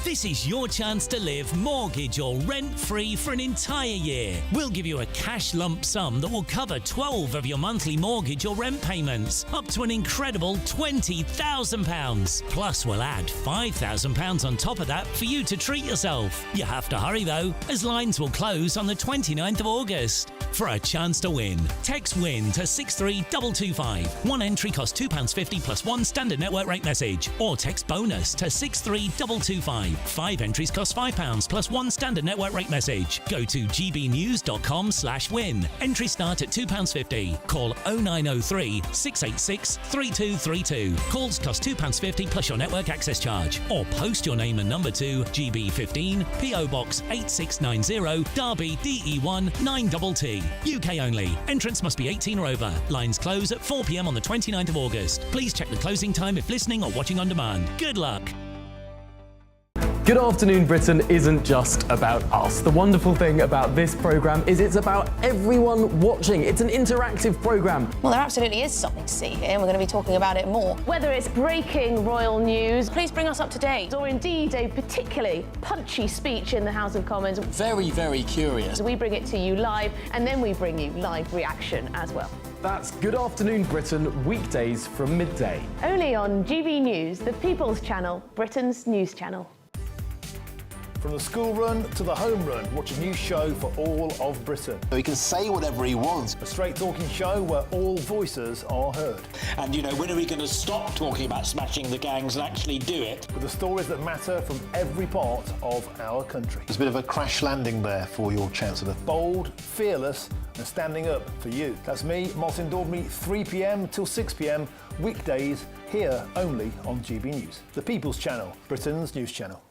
This is your chance to live mortgage or rent-free for an entire year. We'll give you a cash lump sum that will cover 12 of your monthly mortgage or rent payments, up to an incredible £20,000. Plus, we'll add £5,000 on top of that for you to treat yourself. You have to hurry though, as lines will close on the 29th of August. For a chance to win, text WIN to 63225. One entry costs £2.50 plus one standard network rate message. Or text BONUS to 63225. 5 entries cost £5 plus one standard network rate message. Go to gbnews.com/win. Entries start at £2.50. Call 0903 686 3232. Calls cost £2.50 plus your network access charge. Or post your name and number to GB15 PO Box 8690 Derby DE1 9TT. UK only. Entrance must be 18 or over. Lines close at 4 p.m. on the 29th of August. Please check the closing time if listening or watching on demand. Good luck. Good Afternoon Britain isn't just about us. The wonderful thing about this programme is it's about everyone watching. It's an interactive programme. Well, there absolutely is something to see here, and we're going to be talking about it more. Whether it's breaking royal news, Please bring us up to date. or indeed a particularly punchy speech in the House of Commons, Very, very curious. we bring it to you live, and then we bring you live reaction as well. That's Good Afternoon Britain, weekdays from midday. Only on GB News, the People's Channel, Britain's news channel. From the school run to the home run, watch a new show for all of Britain. So he can say whatever he wants. A straight talking show where all voices are heard. And, you know, when are we going to stop talking about smashing the gangs and actually do it? With the stories that matter from every part of our country. There's a bit of a crash landing there for your Chancellor. Bold, fearless and standing up for you. That's me, Martin Daubney, 3 p.m. till 6 p.m. weekdays, here only on GB News. The People's Channel, Britain's news channel.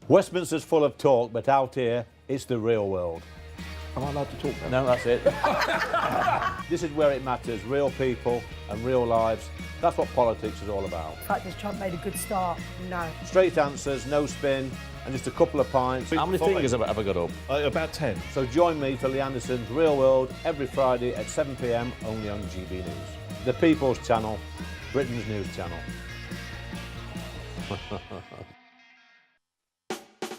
Westminster's full of talk, but out here, it's the real world. Am I allowed to talk then? No, that's it. This is where it matters, real people and real lives. That's what politics is all about. In fact, has Trump made a good start? No. Straight answers, no spin, and just a couple of pints. How many fingers have I ever got up? About 10. So join me for Lee Anderson's Real World every Friday at 7 p.m. only on GB News. The People's Channel, Britain's news channel.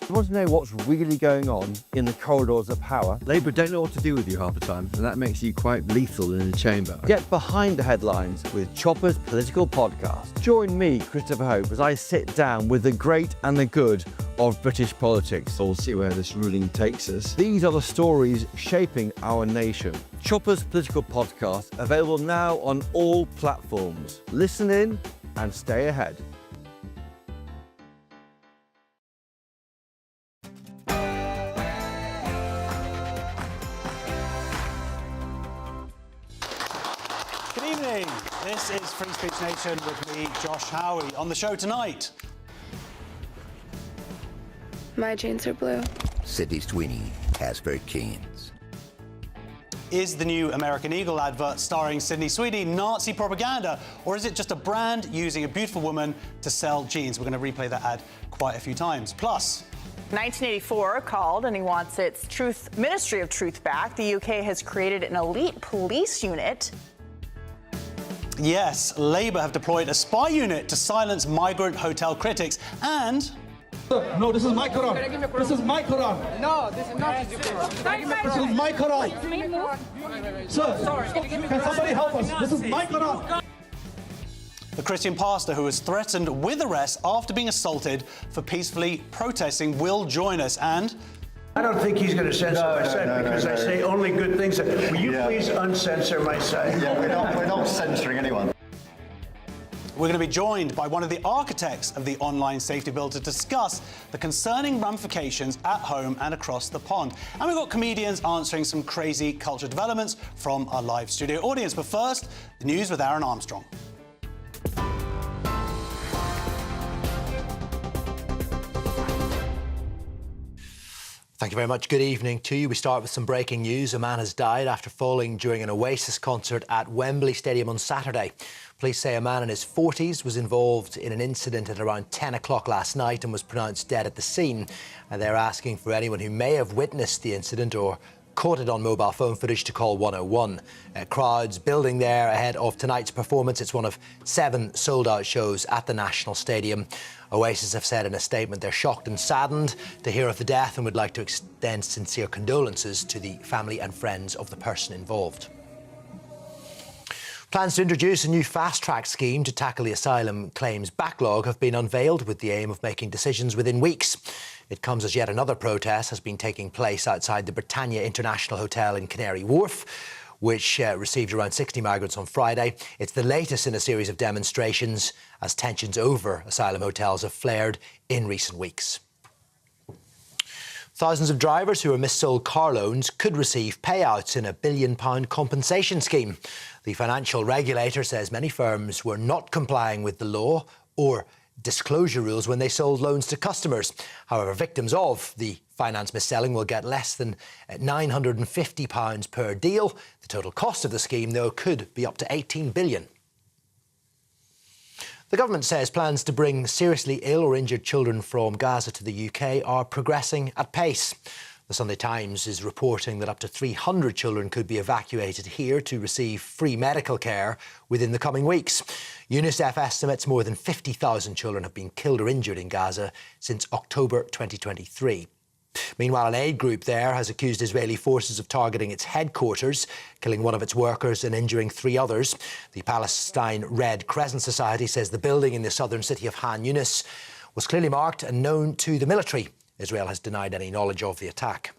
You want to know what's really going on in the corridors of power? Labour don't know what to do with you half the time, and that makes you quite lethal in the chamber. Get behind the headlines with Chopper's Political Podcast. Join me, Christopher Hope, as I sit down with the great and the good of British politics. We'll see where this ruling takes us. These are the stories shaping our nation. Chopper's Political Podcast, available now on all platforms. Listen in and stay ahead. This is Free Speech Nation with me, Josh Howie. On the show tonight. My jeans are blue. Sydney Sweeney has for Keens. Is the new American Eagle advert starring Sydney Sweeney Nazi propaganda, or is it just a brand using a beautiful woman to sell jeans? We're going to replay that ad quite a few times. Plus, 1984 called and he wants its Ministry of Truth back. The UK has created an elite police unit. yes, Labour have deployed a spy unit to silence migrant hotel critics, and... No, this is my Quran. This is my Quran. No, this is not his Quran. This is my Quran. Sir, can somebody help us? This is my Quran. The Christian pastor who was threatened with arrest after being assaulted for peacefully protesting will join us, and... I don't think he's going to censor my site because I say only good things. Will you please uncensor my site? Yeah, we're not censoring anyone. We're going to be joined by one of the architects of the online safety bill to discuss the concerning ramifications at home and across the pond. And we've got comedians answering some crazy culture developments from our live studio audience. But first, the news with Aaron Armstrong. Thank you very much. Good evening to you. We start with some breaking news. A man has died after falling during an Oasis concert at Wembley Stadium on Saturday. Police say a man in his 40s was involved in an incident at around 10 o'clock last night and was pronounced dead at the scene. And they're asking for anyone who may have witnessed the incident or caught it on mobile phone footage to call 101. Crowds building there ahead of tonight's performance. It's one of 7 sold-out shows at the National Stadium. Oasis have said in a statement they're shocked and saddened to hear of the death and would like to extend sincere condolences to the family and friends of the person involved. Plans to introduce a new fast-track scheme to tackle the asylum claims backlog have been unveiled with the aim of making decisions within weeks. It comes as yet another protest has been taking place outside the Britannia International Hotel in Canary Wharf, which received around 60 migrants on Friday. It's the latest in a series of demonstrations as tensions over asylum hotels have flared in recent weeks. Thousands of drivers who are missold car loans could receive payouts in a £1 billion compensation scheme. The financial regulator says many firms were not complying with the law or disclosure rules when they sold loans to customers. However, victims of the finance mis-selling will get less than £950 per deal. The total cost of the scheme, though, could be up to £18 billion. The government says plans to bring seriously ill or injured children from Gaza to the UK are progressing at pace. The Sunday Times is reporting that up to 300 children could be evacuated here to receive free medical care within the coming weeks. UNICEF estimates more than 50,000 children have been killed or injured in Gaza since October 2023. Meanwhile, an aid group there has accused Israeli forces of targeting its headquarters, killing one of its workers and injuring 3 others. The Palestine Red Crescent Society says the building in the southern city of Han Yunis was clearly marked and known to the military. Israel has denied any knowledge of the attack.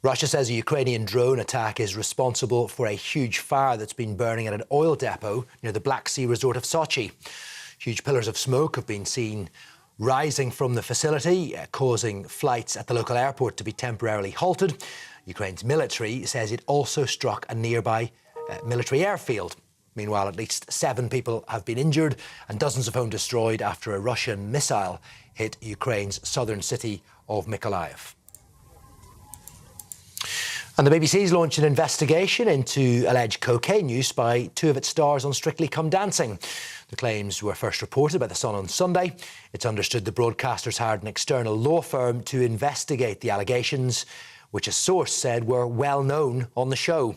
Russia says a Ukrainian drone attack is responsible for a huge fire that's been burning at an oil depot near the Black Sea resort of Sochi. Huge pillars of smoke have been seen rising from the facility, causing flights at the local airport to be temporarily halted. Ukraine's military says it also struck a nearby military airfield. Meanwhile, at least 7 people have been injured and dozens of homes destroyed after a Russian missile hit Ukraine's southern city of Mykolaiv. And the BBC's launched an investigation into alleged cocaine use by 2 of its stars on Strictly Come Dancing. The claims were first reported by The Sun on Sunday. It's understood the broadcasters hired an external law firm to investigate the allegations, which a source said were well known on the show.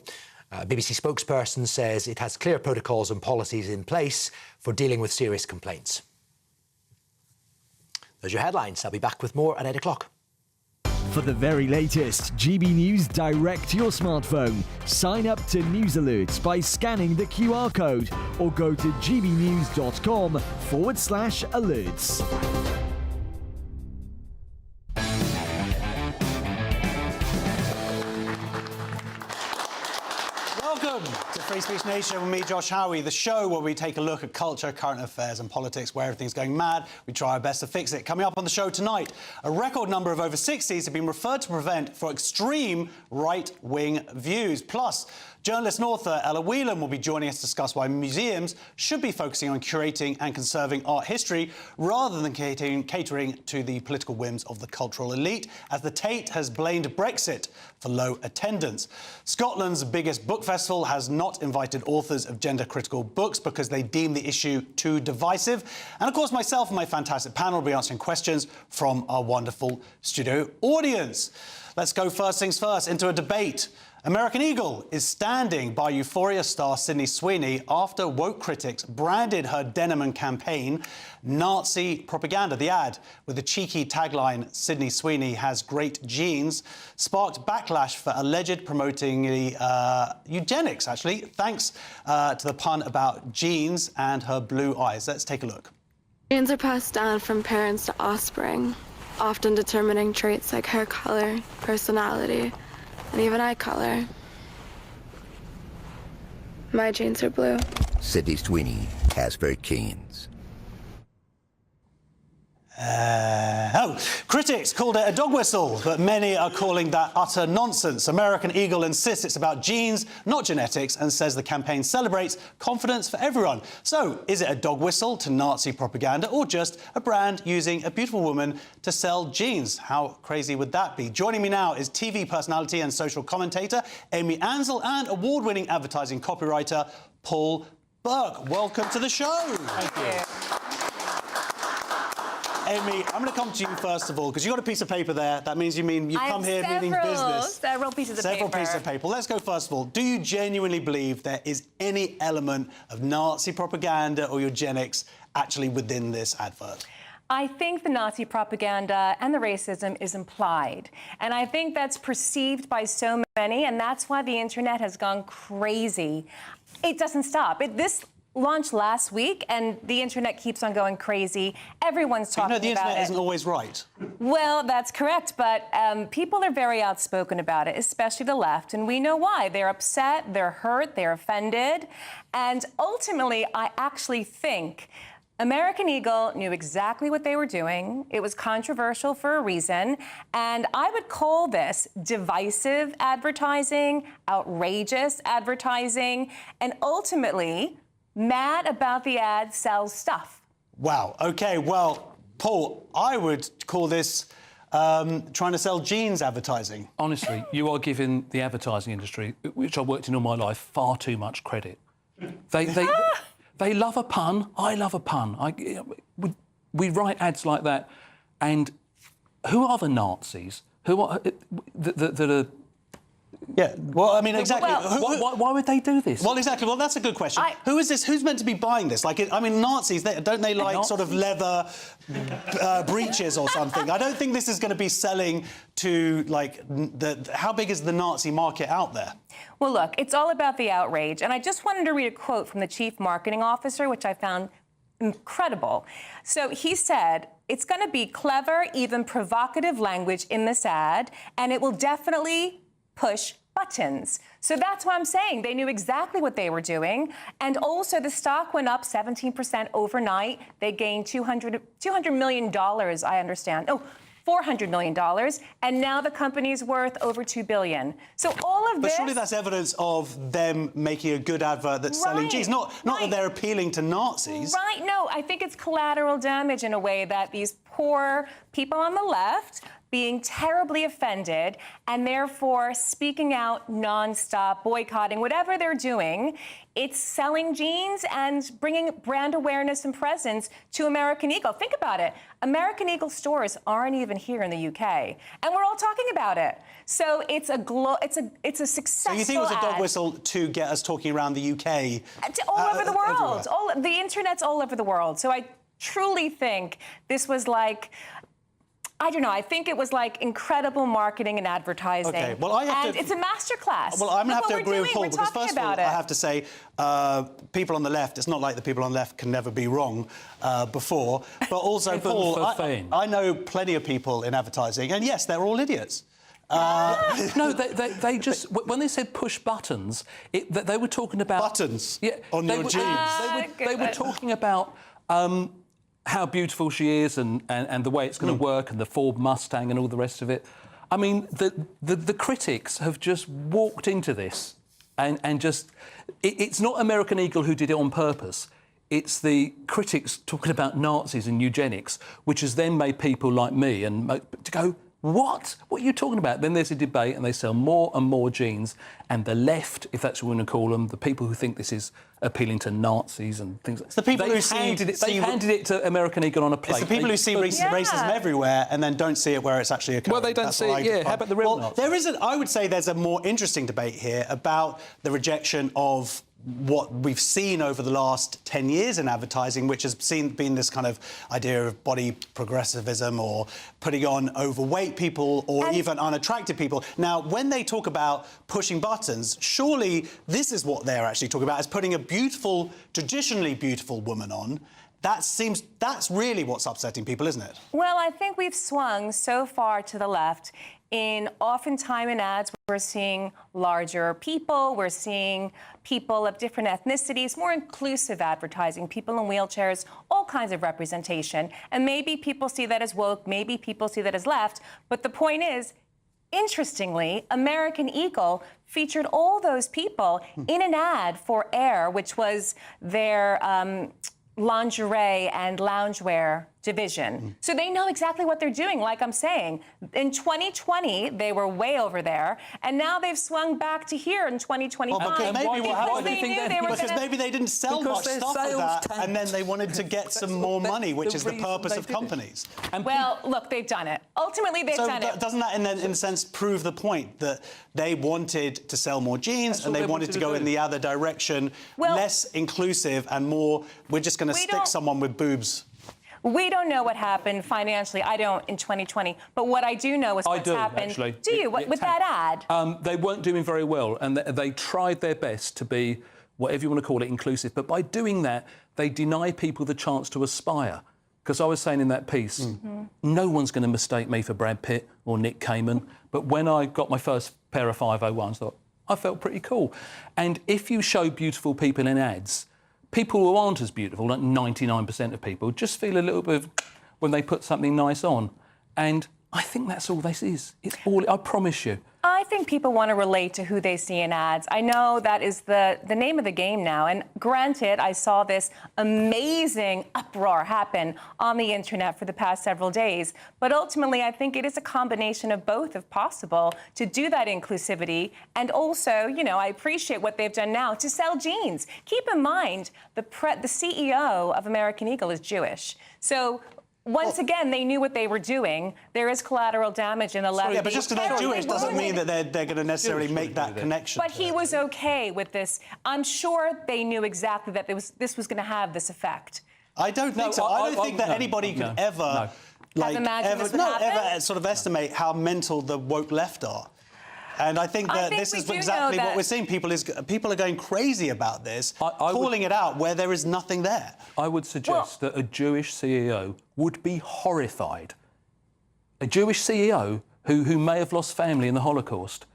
A BBC spokesperson says it has clear protocols and policies in place for dealing with serious complaints. Those are your headlines. I'll be back with more at 8 o'clock. For the very latest GB News direct to your smartphone, sign up to News Alerts by scanning the QR code or go to gbnews.com/alerts. Welcome to Free Speech Nation with me, Josh Howie, the show where we take a look at culture, current affairs and politics, where everything's going mad. We try our best to fix it. Coming up on the show tonight, a record number of over 60s have been referred to prevent for extreme right-wing views. Plus, journalist and author Ella Whelan will be joining us to discuss why museums should be focusing on curating and conserving art history rather than catering to the political whims of the cultural elite, as the Tate has blamed Brexit for low attendance. Scotland's biggest book festival has not invited authors of gender-critical books because they deem the issue too divisive. And of course, myself and my fantastic panel will be answering questions from our wonderful studio audience. Let's go first things first into a debate. American Eagle is standing by Euphoria star Sydney Sweeney after woke critics branded her denim and campaign Nazi propaganda. The ad, with the cheeky tagline, "Sydney Sweeney has great genes," sparked backlash for alleged promoting eugenics, actually, thanks to the pun about genes and her blue eyes. Let's take a look. Genes are passed down from parents to offspring, often determining traits like hair color, personality, and even eye color. My genes are blue. Sydney Sweeney has great genes. Critics called it a dog whistle, but many are calling that utter nonsense. American Eagle insists it's about genes, not genetics, and says the campaign celebrates confidence for everyone. So, is it a dog whistle to Nazi propaganda, or just a brand using a beautiful woman to sell jeans? How crazy would that be? Joining me now is TV personality and social commentator Amy Ansell and award-winning advertising copywriter Paul Burke. Welcome to the show. Thank you. Amy, I'm going to come to you first of all, because you've got a piece of paper there. That means you've come here meaning business. Several pieces of paper. Several pieces of paper. Let's go first of all. Do you genuinely believe there is any element of Nazi propaganda or eugenics actually within this advert? I think the Nazi propaganda and the racism is implied. And I think that's perceived by so many, and that's why the internet has gone crazy. It doesn't stop. This launched last week, and the internet keeps on going crazy. Everyone's talking about it. The internet isn't always right. Well, that's correct, but people are very outspoken about it, especially the left, and we know why. They're upset, they're hurt, they're offended, and ultimately, I actually think American Eagle knew exactly what they were doing. It was controversial for a reason, and I would call this divisive advertising, outrageous advertising, and ultimately, mad about the ad sells stuff. Wow. OK, well, Paul, I would call this trying to sell jeans advertising. Honestly, you are giving the advertising industry, which I worked in all my life, far too much credit. They love a pun. I love a pun. We write ads like that, and who are the Nazis? Who are that are? Yeah. Well, I mean, exactly. Well, why would they do this? Well, exactly. Well, that's a good question. Who is this? Who's meant to be buying this? Like, I mean, Nazis, don't they like sort of leather breeches or something? I don't think this is going to be selling to, like, how big is the Nazi market out there? Well, look, it's all about the outrage. And I just wanted to read a quote from the chief marketing officer, which I found incredible. So he said, it's going to be clever, even provocative language in this ad, and it will definitely push buttons. So that's why I'm saying they knew exactly what they were doing. And also the stock went up 17% overnight. They gained $200 million, I understand. Oh, $400 million, and now the company's worth over $2 billion. So all of this... But surely that's evidence of them making a good advert that's selling jeans, not that they're appealing to Nazis. Right, no, I think it's collateral damage in a way that these poor people on the left being terribly offended and therefore speaking out nonstop, boycotting, whatever they're doing, it's selling jeans and bringing brand awareness and presence to American Eagle. Think about it. American Eagle stores aren't even here in the UK, and we're all talking about it. So it's a successful. So you think it was a dog ad. whistle to get us talking around the UK? All over the world. The internet's all over the world. So I truly think this was like, I don't know. I think it was like incredible marketing and advertising. Okay, well, it's a masterclass. Well, I'm going to have to agree with Paul We're because, talking first of all, about it. I have to say, people on the left, it's not like the people on the left can never be wrong before. But also, Paul, I know plenty of people in advertising, and yes, they're all idiots. No, they just... When they said push buttons, they were talking about... Buttons on your jeans. They were talking about... how beautiful she is and the way it's going to work and the Ford Mustang and all the rest of it. I mean, the critics have just walked into this and just... It's not American Eagle who did it on purpose. It's the critics talking about Nazis and eugenics, which has then made people like me to go, what? What are you talking about? Then there's a debate and they sell more and more jeans. And the left, if that's what we want to call them, the people who think this is appealing to Nazis and things like that. The people who they handed it to American Eagle on a plate. It's the people who see racism everywhere and then don't see it where it's actually occurring. Well, they don't see it, yeah. How about the real Nazis? I would say there's a more interesting debate here about the rejection of what we've seen over the last 10 years in advertising, which has been this kind of idea of body progressivism or putting on overweight people or even unattractive people. Now, when they talk about pushing buttons, surely this is what they're actually talking about, is putting a beautiful, traditionally beautiful woman on. That's really what's upsetting people, isn't it? Well, I think we've swung so far to the left. Oftentimes in ads, we're seeing larger people, we're seeing people of different ethnicities, more inclusive advertising, people in wheelchairs, all kinds of representation. And maybe people see that as woke, maybe people see that as left. But the point is, interestingly, American Eagle featured all those people in an ad for Air, which was their lingerie and loungewear division. So they know exactly what they're doing, like I'm saying. In 2020, they were way over there, and now they've swung back to here in 2025. Well, because maybe what happened, because maybe they didn't sell much stuff with that, and then they wanted to get some more money, which is the purpose of companies. Well, look, they've done it. Ultimately, they've done it. Doesn't that, in a sense, prove the point that they wanted to sell more jeans and they wanted to go in the other direction, less inclusive and more, we're just going to stick someone with boobs? We don't know what happened financially. I don't in 2020. But what I do know is what's happened. Actually. Do you? With that ad? They weren't doing very well, and they tried their best to be, whatever you want to call it, inclusive. But by doing that, they deny people the chance to aspire. Because I was saying in that piece, no one's going to mistake me for Brad Pitt or Nick Cayman. But when I got my first pair of 501s, I felt pretty cool. And if you show beautiful people in ads, people who aren't as beautiful, like 99% of people, just feel a little bit of when they put something nice on. And I think that's all this is. It's all, I promise you. I think people want to relate to who they see in ads. I know that is the name of the game now. And granted, I saw this amazing uproar happen on the internet for the past several days. But ultimately, I think it is a combination of both, if possible, to do that inclusivity. And also, you know, I appreciate what they've done now to sell jeans. Keep in mind, the CEO of American Eagle is Jewish. So once again, they knew what they were doing. There is collateral damage in the left. Yeah, but just because they're Jewish doesn't mean that they're going to necessarily make that connection. But he was okay with this. I'm sure they knew exactly that this was going to have this effect. I don't think so. I don't think that anybody could ever, ever sort of estimate how mental the woke left are. And I think that this is exactly what we're seeing. People are going crazy about this, calling it out where there is nothing there. I would suggest that a Jewish CEO would be horrified. A Jewish CEO who may have lost family in the Holocaust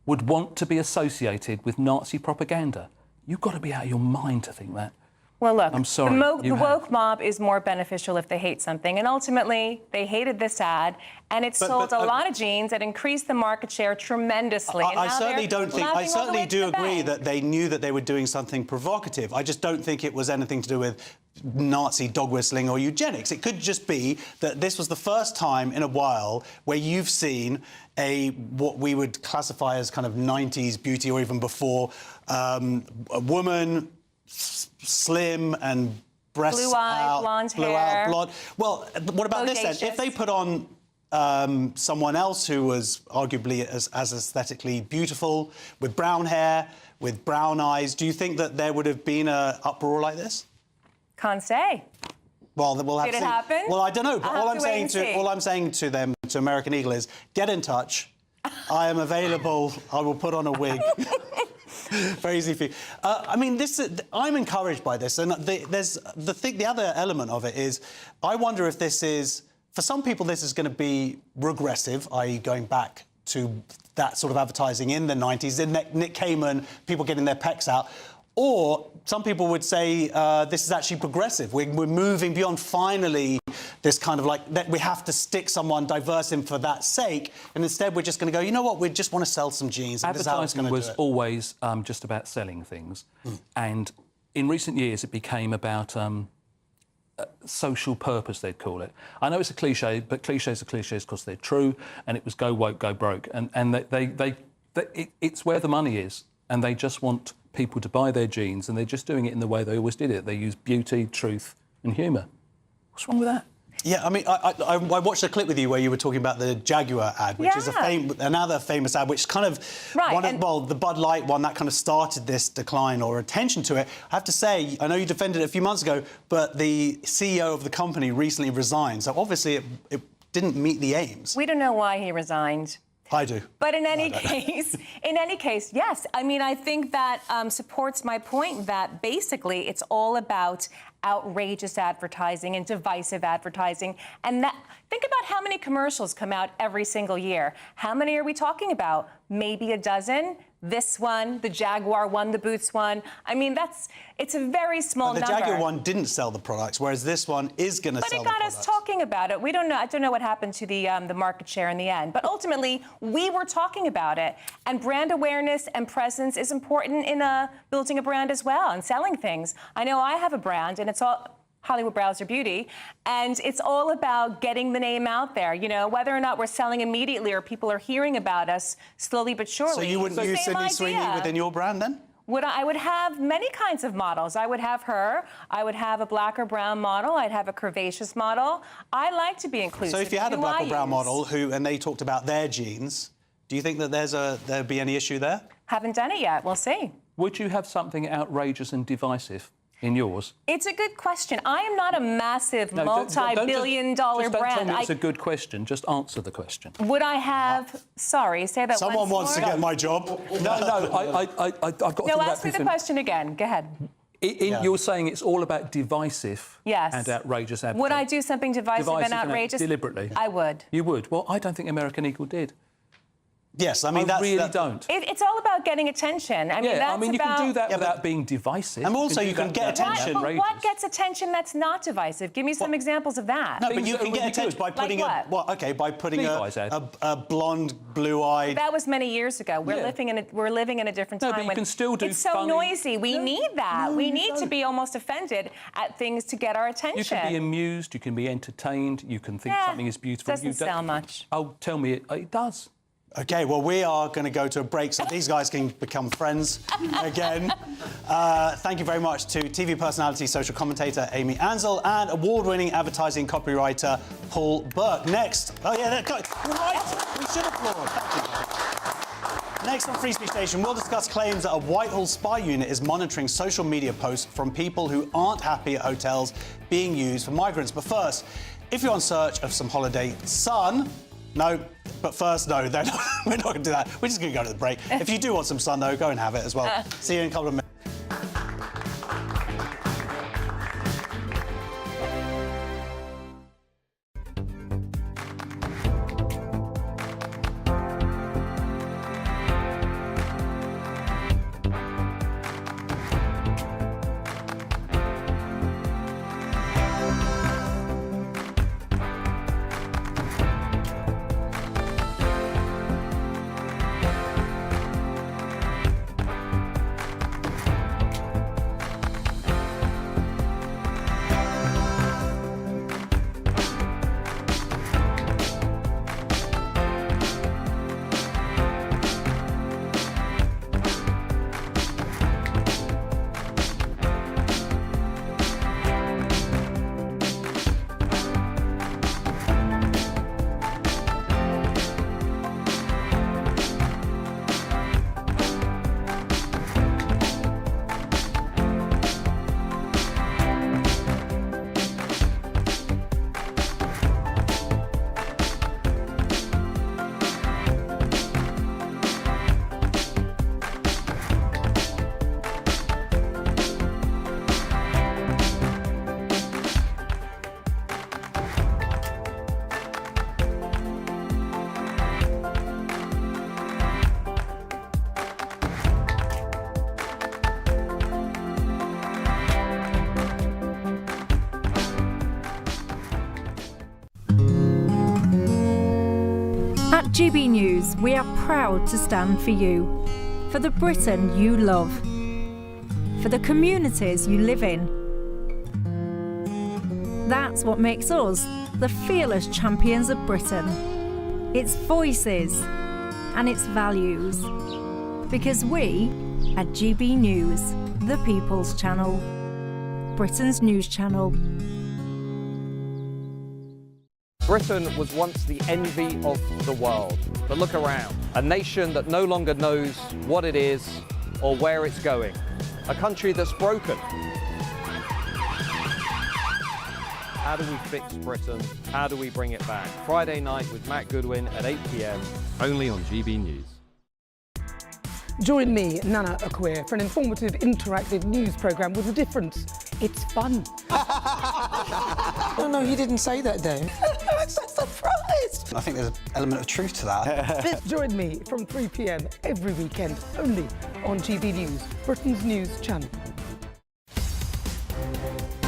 would want to be associated with Nazi propaganda. You've got to be out of your mind to think that. Well, look, I'm sorry, the woke mob is more beneficial if they hate something. And ultimately, they hated this ad, and it sold a lot of jeans. It increased the market share tremendously. I certainly don't think. I certainly do agree that they knew that they were doing something provocative. I just don't think it was anything to do with Nazi dog whistling or eugenics. It could just be that this was the first time in a while where you've seen what we would classify as kind of 90s beauty, or even before, a woman slim and breasts blue eyes, out, blonde blue hair. out, blonde. Well, what about this then? If they put on someone else who was arguably as aesthetically beautiful, with brown hair, with brown eyes, do you think that there would have been an uproar like this? Can't say. Well, we'll have to see. Did it happen? Well, I don't know. But all I'm saying to them, to American Eagle, is get in touch. I am available. I will put on a wig. Very easy for you. I mean, I'm encouraged by this, and the other element of it is, I wonder if this is, for some people, this is going to be regressive, i.e., going back to that sort of advertising in the 90s, in Nick Cayman, people getting their pecs out. Or some people would say this is actually progressive. We're moving beyond, finally, this kind of like, that we have to stick someone diverse in for that sake, and instead we're just going to go, you know what, we just want to sell some jeans. And advertising was always just about selling things. And in recent years, it became about social purpose, they'd call it. I know it's a cliche, but cliches are cliches because they're true, and it was go woke, go broke. And it's where the money is, and they just want people to buy their jeans, and they're just doing it in the way they always did it. They use beauty, truth and humour. What's wrong with that? Yeah, I mean, I watched a clip with you where you were talking about the Jaguar ad, which is another famous ad, which kind of, the Bud Light one, that kind of started this decline or attention to it. I have to say, I know you defended it a few months ago, but the CEO of the company recently resigned, so obviously it didn't meet the aims. We don't know why he resigned. I do. But in any case, yes. I mean, I think that supports my point that basically it's all about outrageous advertising and divisive advertising. And think about how many commercials come out every single year. How many are we talking about? Maybe a dozen? This one, the Jaguar one, the Boots one. I mean, it's a very small number. The Jaguar one didn't sell the products, whereas this one is going to sell the products. But it got us talking about it. We don't know. I don't know what happened to the market share in the end. But ultimately, we were talking about it. And brand awareness and presence is important in building a brand as well and selling things. I know I have a brand, and it's all Hollywood Browser Beauty, and it's all about getting the name out there, you know, whether or not we're selling immediately or people are hearing about us slowly but surely. So you wouldn't use Sydney Sweeney within your brand then? I would have many kinds of models. I would have her, I would have a black or brown model, I'd have a curvaceous model. I like to be inclusive. So if you had a black or brown model and they talked about their genes, do you think that there'd be any issue there? Haven't done it yet, we'll see. Would you have something outrageous and divisive in yours? It's a good question. I am not a massive multi-billion-dollar brand. Don't tell me it's a good question. Just answer the question. Would I have? Sorry, say that. Someone wants to get my job. I've got to No, ask me the question again. Go ahead. You're saying it's all about divisive yes. and outrageous advertising. Would I do something divisive and outrageous? Deliberately? I would. You would? Well, I don't think American Eagle did. Yes, I mean, I really don't. It's all about getting attention. I mean, that's you can do that without being divisive. And also, you can get attention. But what gets attention that's not divisive? Give me some examples of that. No, but you can get attention by putting by putting a blonde, blue-eyed. That was many years ago. We're living in a different time. No, but you can still do. It's so noisy. We need that. We need to be almost offended at things to get our attention. You can be amused. You can be entertained. You can think something is beautiful. Doesn't sell much. Oh, tell me it does. OK, well, we are going to go to a break so these guys can become friends again. Thank you very much to TV personality, social commentator Amy Ansell and award-winning advertising copywriter Paul Burke. Next... Oh, yeah, right, we should applaud. Thank you. Next on Free Speech Station, we'll discuss claims that a Whitehall spy unit is monitoring social media posts from people who aren't happy at hotels being used for migrants. But first, if you're on search of some holiday sun... No, but first, no, we're not going to do that. We're just going to go to the break. If you do want some sun, though, go and have it as well. See you in a couple of minutes. At GB News, we are proud to stand for you, for the Britain you love, for the communities you live in. That's what makes us the fearless champions of Britain. Its voices and its values. Because we, at GB News, the People's Channel, Britain's news channel. Britain was once the envy of the world, but look around. A nation that no longer knows what it is or where it's going. A country that's broken. How do we fix Britain? How do we bring it back? Friday night with Matt Goodwin at 8 p.m, only on GB News. Join me, Nana Akwe, for an informative, interactive news programme with a difference. It's fun. No, he didn't say that, Dave. I'm so surprised. I think there's an element of truth to that. Join me from 3 p.m. every weekend, only on GB News, Britain's news channel.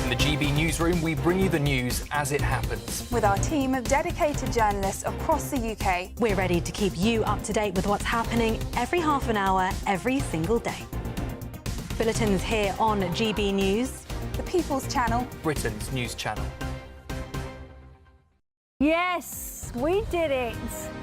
In the GB Newsroom, we bring you the news as it happens. With our team of dedicated journalists across the UK. We're ready to keep you up to date with what's happening every half an hour, every single day. Bulletins here on GB News. the People's Channel. Britain's news channel. Yes, we did it.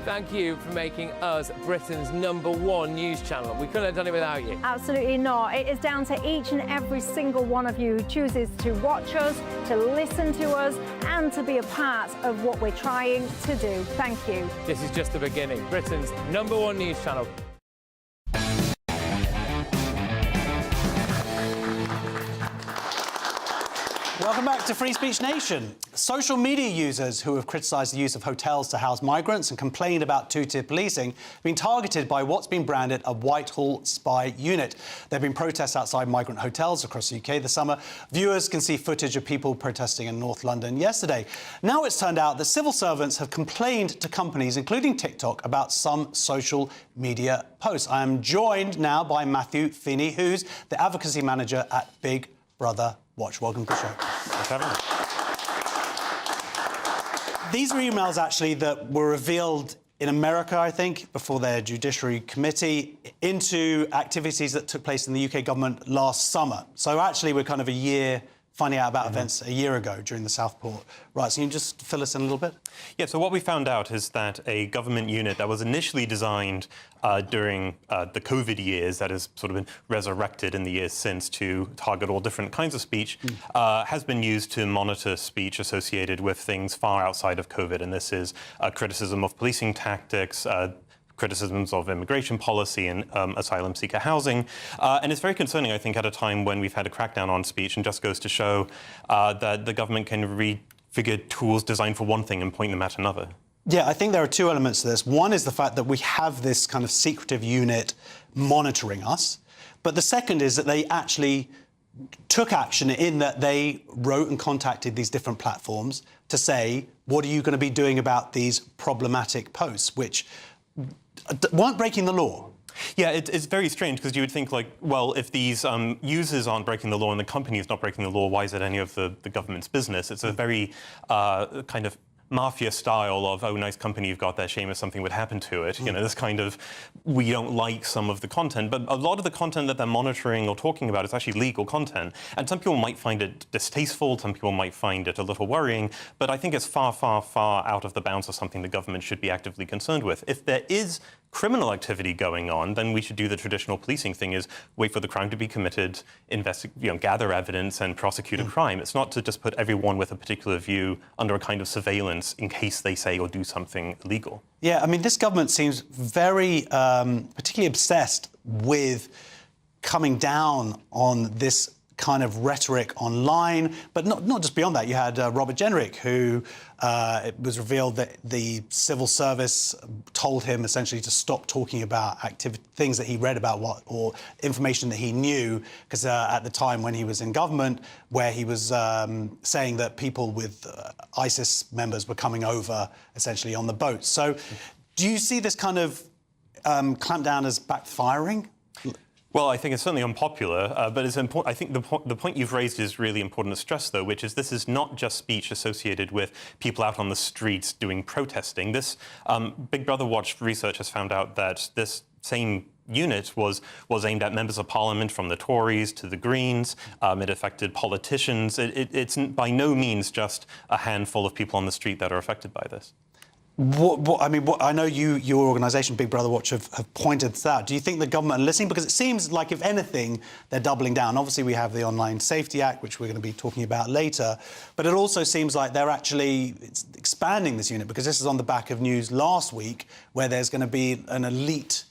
Thank you for making us Britain's #1 news channel. We couldn't have done it without you. Absolutely not. It is down to each and every single one of you who chooses to watch us, to listen to us, and to be a part of what we're trying to do. Thank you. This is just the beginning. Britain's #1 news channel. Welcome back to Free Speech Nation. Social media users who have criticised the use of hotels to house migrants and complained about two-tier policing have been targeted by what's been branded a Whitehall spy unit. There have been protests outside migrant hotels across the UK this summer. Viewers can see footage of people protesting in North London yesterday. Now it's turned out that civil servants have complained to companies, including TikTok, about some social media posts. I am joined now by Matthew Feeney, who's the advocacy manager at Big Brother Watch. Welcome to the show. Thanks for having me. These were emails, actually, that were revealed in America, I think, before their Judiciary Committee, into activities that took place in the UK government last summer. So, actually, we're kind of a year finding out about events a year ago during the Southport riots. Can you just fill us in a little bit? Yeah, so what we found out is that a government unit that was initially designed during the COVID years, that has sort of been resurrected in the years since to target all different kinds of speech, has been used to monitor speech associated with things far outside of COVID. And this is criticism of policing tactics, criticisms of immigration policy and asylum seeker housing. And it's very concerning, I think, at a time when we've had a crackdown on speech, and just goes to show that the government can refigure tools designed for one thing and point them at another. Yeah, I think there are two elements to this. One is the fact that we have this kind of secretive unit monitoring us. But the second is that they actually took action in that they wrote and contacted these different platforms to say, what are you going to be doing about these problematic posts, which weren't breaking the law. Yeah, it's very strange, because you would think, like, well, if these users aren't breaking the law and the company is not breaking the law, why is it any of the government's business? It's a very kind of mafia style of, oh, nice company you've got there, shame if something would happen to it. You know, this kind of, we don't like some of the content, but a lot of the content that they're monitoring or talking about is actually legal content. And some people might find it distasteful, some people might find it a little worrying, but I think it's far, far, far out of the bounds of something the government should be actively concerned with. If there is criminal activity going on, then we should do the traditional policing thing, is wait for the crime to be committed, gather evidence and prosecute a crime. It's not to just put everyone with a particular view under a kind of surveillance in case they say or do something illegal. Yeah, I mean, this government seems very particularly obsessed with coming down on this kind of rhetoric online, but not just beyond that. You had Robert Jenrick, who it was revealed that the civil service told him essentially to stop talking about things that he read about or information that he knew, because at the time when he was in government, where he was saying that people with ISIS members were coming over essentially on the boats. So do you see this kind of clampdown as backfiring? Well, I think it's certainly unpopular, but it's important. I think the point you've raised is really important to stress, though, which is this is not just speech associated with people out on the streets doing protesting. This Big Brother Watch research has found out that this same unit was aimed at members of parliament, from the Tories to the Greens. It affected politicians. It's by no means just a handful of people on the street that are affected by this. I know your organisation, Big Brother Watch, have pointed to that. Do you think the government are listening? Because it seems like, if anything, they're doubling down. Obviously, we have the Online Safety Act, which we're going to be talking about later. But it also seems like they're actually expanding this unit, because this is on the back of news last week, where there's going to be an elite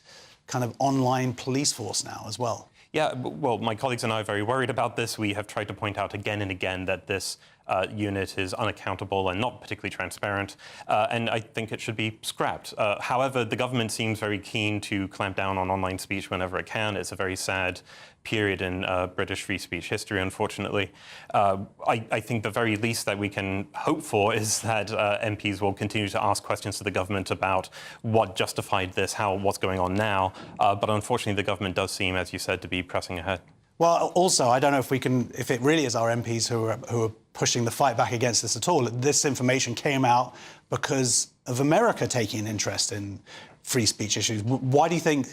kind of online police force now as well. Yeah, well, my colleagues and I are very worried about this. We have tried to point out again and again that this unit is unaccountable and not particularly transparent, and I think it should be scrapped. However, the government seems very keen to clamp down on online speech whenever it can. It's a very sad period in British free speech history, unfortunately. I think the very least that we can hope for is that MPs will continue to ask questions to the government about what justified this, what's going on now. But unfortunately, the government does seem, as you said, to be pressing ahead. Well, also, I don't know if it really is our MPs who are pushing the fight back against this at all. This information came out because of America taking an interest in free speech issues. Why do you think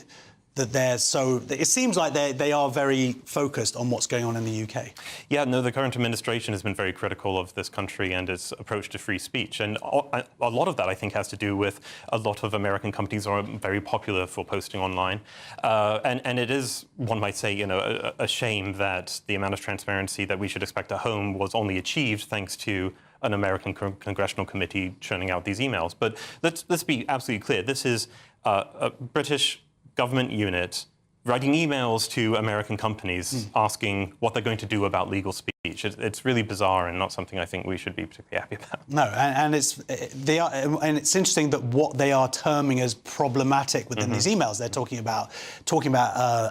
that they're so... It seems like they are very focused on what's going on in the UK. Yeah, no, the current administration has been very critical of this country and its approach to free speech. And a lot of that, I think, has to do with a lot of American companies are very popular for posting online. And it is, one might say, you know, a shame that the amount of transparency that we should expect at home was only achieved thanks to an American congressional committee churning out these emails. But let's be absolutely clear. This is a British government unit writing emails to American companies asking what they're going to do about legal speech. It's really bizarre and not something I think we should be particularly happy about. No, and it's interesting that what they are terming as problematic within these emails, they're talking about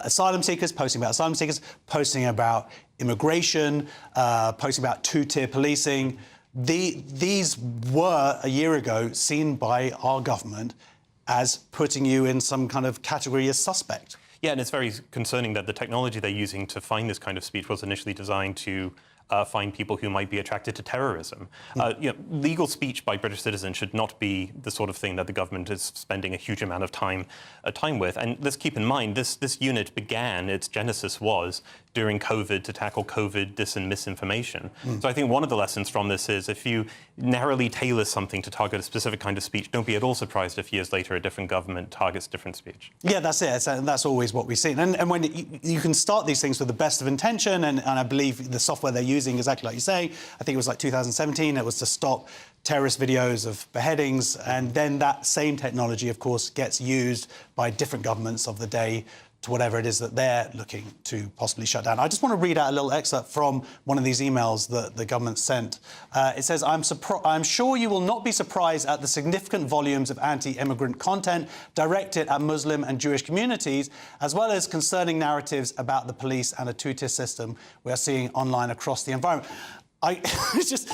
asylum seekers, posting about asylum seekers, posting about immigration, posting about two-tier policing. These were, a year ago, seen by our government as putting you in some kind of category as suspect. Yeah, and it's very concerning that the technology they're using to find this kind of speech was initially designed to find people who might be attracted to terrorism. You know, legal speech by British citizens should not be the sort of thing that the government is spending a huge amount of time with. And let's keep in mind, this unit began, its genesis was during COVID to tackle COVID dis and misinformation. So I think one of the lessons from this is if you narrowly tailor something to target a specific kind of speech, don't be at all surprised if years later a different government targets different speech. Yeah, that's it. That's always what we've seen. And when you can start these things with the best of intention, and I believe the software they're using, exactly like you say, I think it was like 2017, it was to stop terrorist videos of beheadings, and then that same technology, of course, gets used by different governments of the day to whatever it is that they're looking to possibly shut down. I just want to read out a little excerpt from one of these emails that the government sent. It says, I'm sure you will not be surprised at the significant volumes of anti-immigrant content directed at Muslim and Jewish communities, as well as concerning narratives about the police and a two-tier system we are seeing online across the environment. It's just...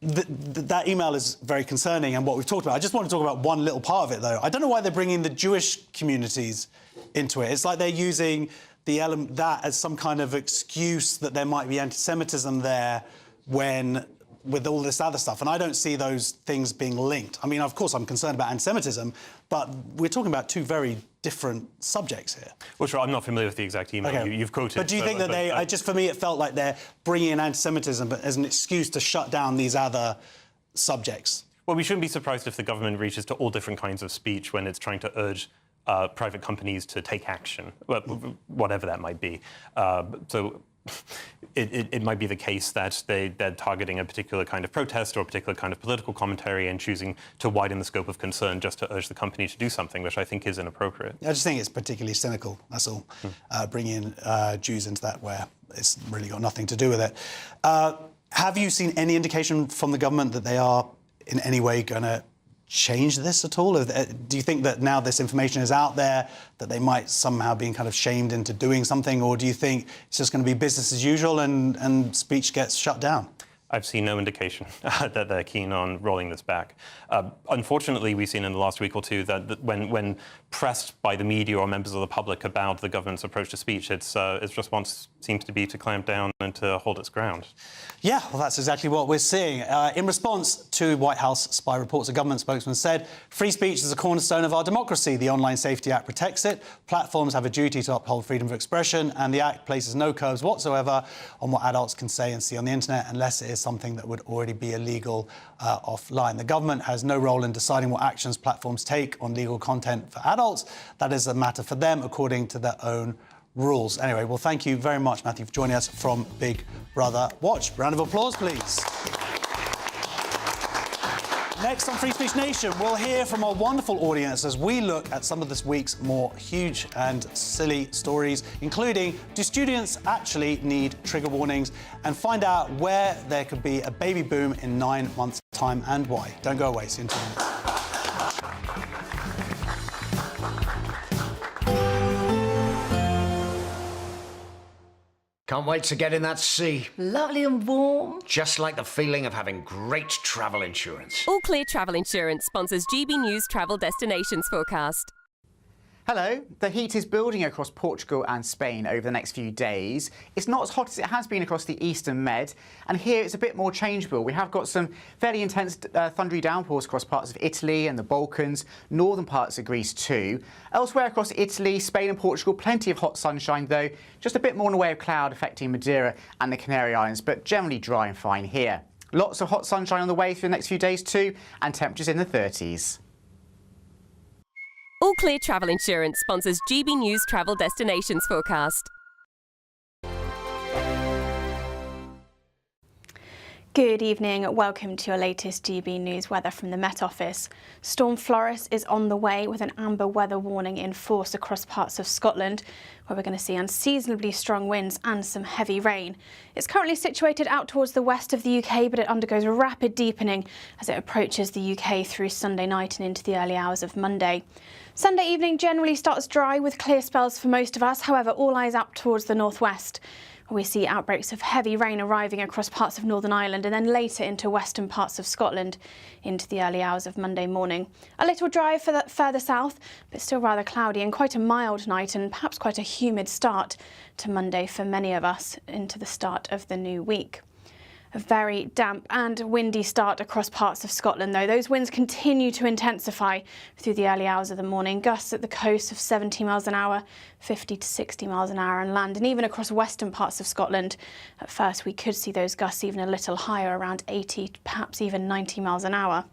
That email is very concerning, and what we've talked about. I just want to talk about one little part of it, though. I don't know why they're bringing the Jewish communities into it. It's like they're using that as some kind of excuse that there might be anti-Semitism there with all this other stuff. And I don't see those things being linked. I mean, of course, I'm concerned about anti-Semitism, but we're talking about two very different subjects here. Well, sure, I'm not familiar with the exact email you've quoted. But do you think that just for me, it felt like they're bringing in anti-Semitism as an excuse to shut down these other subjects? Well, we shouldn't be surprised if the government reaches to all different kinds of speech when it's trying to urge private companies to take action, whatever that might be. So it might be the case that they're targeting a particular kind of protest or a particular kind of political commentary and choosing to widen the scope of concern just to urge the company to do something, which I think is inappropriate. I just think it's particularly cynical, that's all, bringing Jews into that where it's really got nothing to do with it. Have you seen any indication from the government that they are in any way going to change this at all? Do you think that now this information is out there, that they might somehow be kind of shamed into doing something, or do you think it's just going to be business as usual and speech gets shut down? I've seen no indication that they're keen on rolling this back. Unfortunately, we've seen in the last week or two that when pressed by the media or members of the public about the government's approach to speech, its response seems to be to clamp down and to hold its ground. Yeah, well, that's exactly what we're seeing. In response to White House spy reports, a government spokesman said, "Free speech is a cornerstone of our democracy. The Online Safety Act protects it. Platforms have a duty to uphold freedom of expression, and the Act places no curbs whatsoever on what adults can say and see on the internet unless it is something that would already be illegal offline. The government has no role in deciding what actions platforms take on legal content for adults. That is a matter for them according to their own rules." Anyway, well, thank you very much, Matthew, for joining us from Big Brother Watch. Round of applause, please. Next on Free Speech Nation, we'll hear from our wonderful audience as we look at some of this week's more huge and silly stories, including, do students actually need trigger warnings, and find out where there could be a baby boom in 9 months' time and why. Don't go away, see you in 2 minutes. Can't wait to get in that sea. Lovely and warm. Just like the feeling of having great travel insurance. All Clear Travel Insurance sponsors GB News Travel Destinations Forecast. Hello. The heat is building across Portugal and Spain over the next few days. It's not as hot as it has been across the Eastern Med, and here it's a bit more changeable. We have got some fairly intense thundery downpours across parts of Italy and the Balkans, northern parts of Greece too. Elsewhere across Italy, Spain and Portugal, plenty of hot sunshine though, just a bit more in the way of cloud affecting Madeira and the Canary Islands, but generally dry and fine here. Lots of hot sunshine on the way for the next few days too, and temperatures in the 30s. All Clear Travel Insurance sponsors GB News Travel Destinations Forecast. Good evening. Welcome to your latest GB News weather from the Met Office. Storm Floris is on the way with an amber weather warning in force across parts of Scotland, where we're going to see unseasonably strong winds and some heavy rain. It's currently situated out towards the west of the UK, but it undergoes rapid deepening as it approaches the UK through Sunday night and into the early hours of Monday. Sunday evening generally starts dry with clear spells for most of us. However, all eyes up towards the northwest, where we see outbreaks of heavy rain arriving across parts of Northern Ireland and then later into western parts of Scotland into the early hours of Monday morning. A little dry further south, but still rather cloudy and quite a mild night and perhaps quite a humid start to Monday for many of us into the start of the new week. A very damp and windy start across parts of Scotland, though. Those winds continue to intensify through the early hours of the morning. Gusts at the coast of 70 miles an hour, 50 to 60 miles an hour on land, and even across western parts of Scotland. At first, we could see those gusts even a little higher, around 80, perhaps even 90 miles an hour.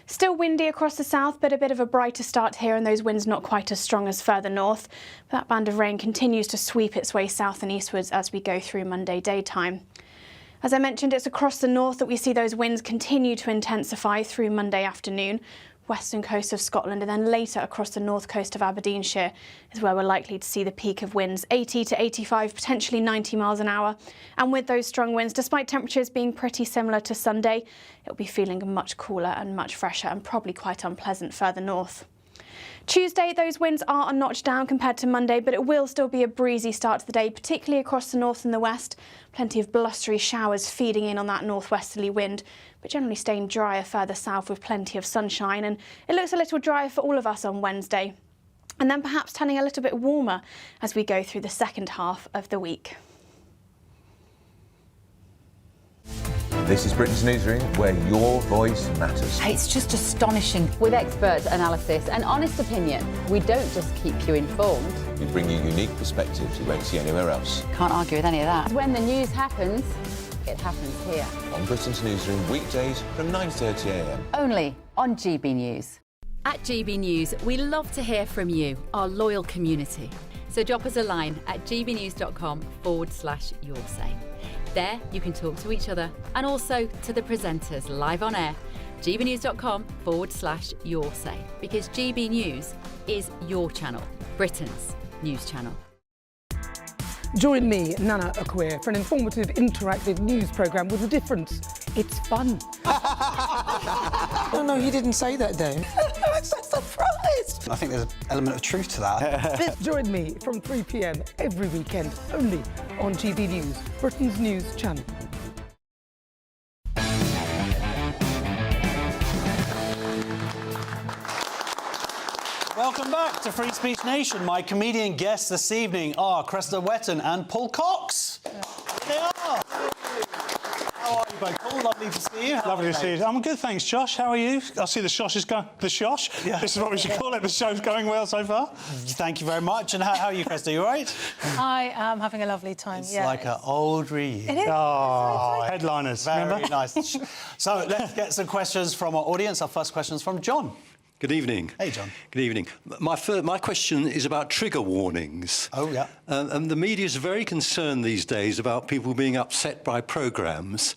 Still windy across the south, but a bit of a brighter start here, and those winds not quite as strong as further north. That band of rain continues to sweep its way south and eastwards as we go through Monday daytime. As I mentioned, it's across the north that we see those winds continue to intensify through Monday afternoon. Western coast of Scotland and then later across the north coast of Aberdeenshire is where we're likely to see the peak of winds, 80 to 85, potentially 90 miles an hour. And with those strong winds, despite temperatures being pretty similar to Sunday, it'll be feeling much cooler and much fresher and probably quite unpleasant further north. Tuesday, those winds are a notch down compared to Monday, but it will still be a breezy start to the day, particularly across the north and the west. Plenty of blustery showers feeding in on that northwesterly wind, but generally staying drier further south with plenty of sunshine. And it looks a little drier for all of us on Wednesday. And then perhaps turning a little bit warmer as we go through the second half of the week. This is Britain's Newsroom, where your voice matters. It's just astonishing. With expert analysis and honest opinion, we don't just keep you informed. We bring you unique perspectives you won't see anywhere else. Can't argue with any of that. When the news happens, it happens here. On Britain's Newsroom, weekdays from 9:30 a.m. Only on GB News. At GB News, we love to hear from you, our loyal community. So drop us a line at gbnews.com/yoursay. There, you can talk to each other and also to the presenters live on air. gbnews.com/yoursay, because GB News is your channel, Britain's news channel. Join me, Nana Akwe, for an informative, interactive news programme with a difference. It's fun. No, he didn't say that, though. I'm so surprised. I think there's an element of truth to that. Join me from 3 p.m. every weekend, only on GB News, Britain's news channel. Welcome back to Free Speech Nation. My comedian guests this evening are Cressida Wetton and Paul Cox. Here they are. How are you both? Paul, lovely to see you. Lovely to see you. I'm good, thanks, Josh. How are you? I see the shosh is going. The shosh? Yeah. This is what we should call it. The show's going well so far. Thank you very much. And how are you, Cressida? You all right? I am having a lovely time, It's like an old reunion. It is. Oh, headliners, Very remember? nice. So let's get some questions from our audience. Our first question is from John. Good evening. Hey, John. Good evening. My question is about trigger warnings. Oh, yeah. And the media is very concerned these days about people being upset by programmes,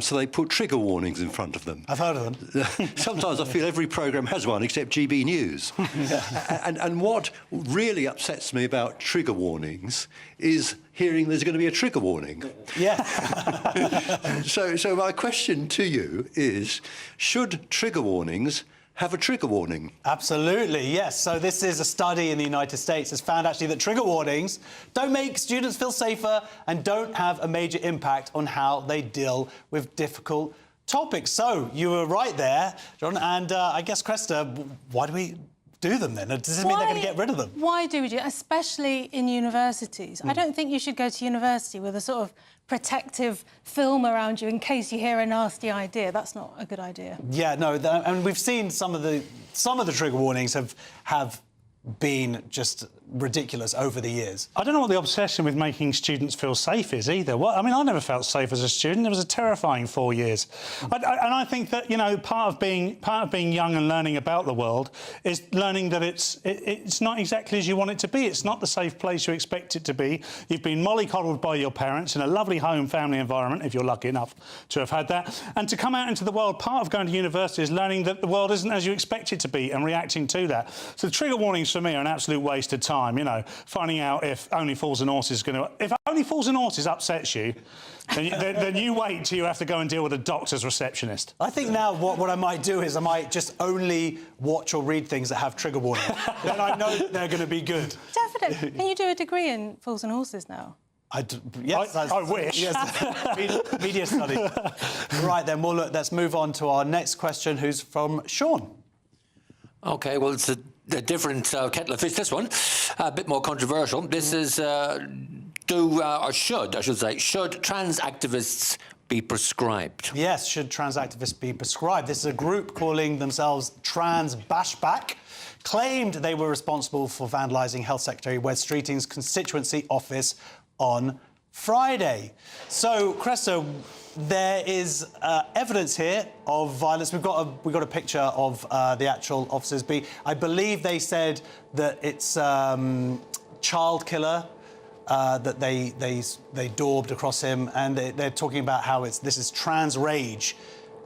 so they put trigger warnings in front of them. I've heard of them. Sometimes I feel every programme has one except GB News. And what really upsets me about trigger warnings is hearing there's going to be a trigger warning. Yeah. So my question to you is, should trigger warnings have a trigger warning? Absolutely, yes. So this is a study in the United States has found actually that trigger warnings don't make students feel safer and don't have a major impact on how they deal with difficult topics. So you were right there, John, and I guess, Cressida, why do we do them then? Does this mean they're going to get rid of them? Why do we do it? Especially in universities. I don't think you should go to university with a sort of protective film around you in case you hear a nasty idea. That's not a good idea. Yeah, no, and we've seen some of the trigger warnings have been just ridiculous over the years. I don't know what the obsession with making students feel safe is either. I mean, I never felt safe as a student. It was a terrifying 4 years. And I think that, you know, part of being young and learning about the world is learning that it's not exactly as you want it to be. It's not the safe place you expect it to be. You've been mollycoddled by your parents in a lovely home family environment, if you're lucky enough to have had that. And to come out into the world, part of going to university is learning that the world isn't as you expect it to be and reacting to that. So the trigger warnings for me are an absolute waste of time. You know, finding out if Only Fools and Horses is going to... If Only Fools and Horses upsets you, then you wait till you have to go and deal with a doctor's receptionist. I think now what I might do is I might just only watch or read things that have trigger warnings. Then I know that they're going to be good. Definitely. Can you do a degree in Fools and Horses now? Yes, I wish. Yes, media studies. Right, then, well, look, let's move on to our next question, who's from Sean. OK, well, it's a different kettle of fish, this one. A bit more controversial. This is, should trans activists be prescribed? Yes, should trans activists be prescribed? This is a group calling themselves Trans Bashback, claimed they were responsible for vandalising Health Secretary Wes Streeting's constituency office on Friday. So, Cressida, there is evidence here of violence. We've got a picture of the actual officers. I believe they said that it's child killer that they daubed across him, and they're talking about how this is trans rage.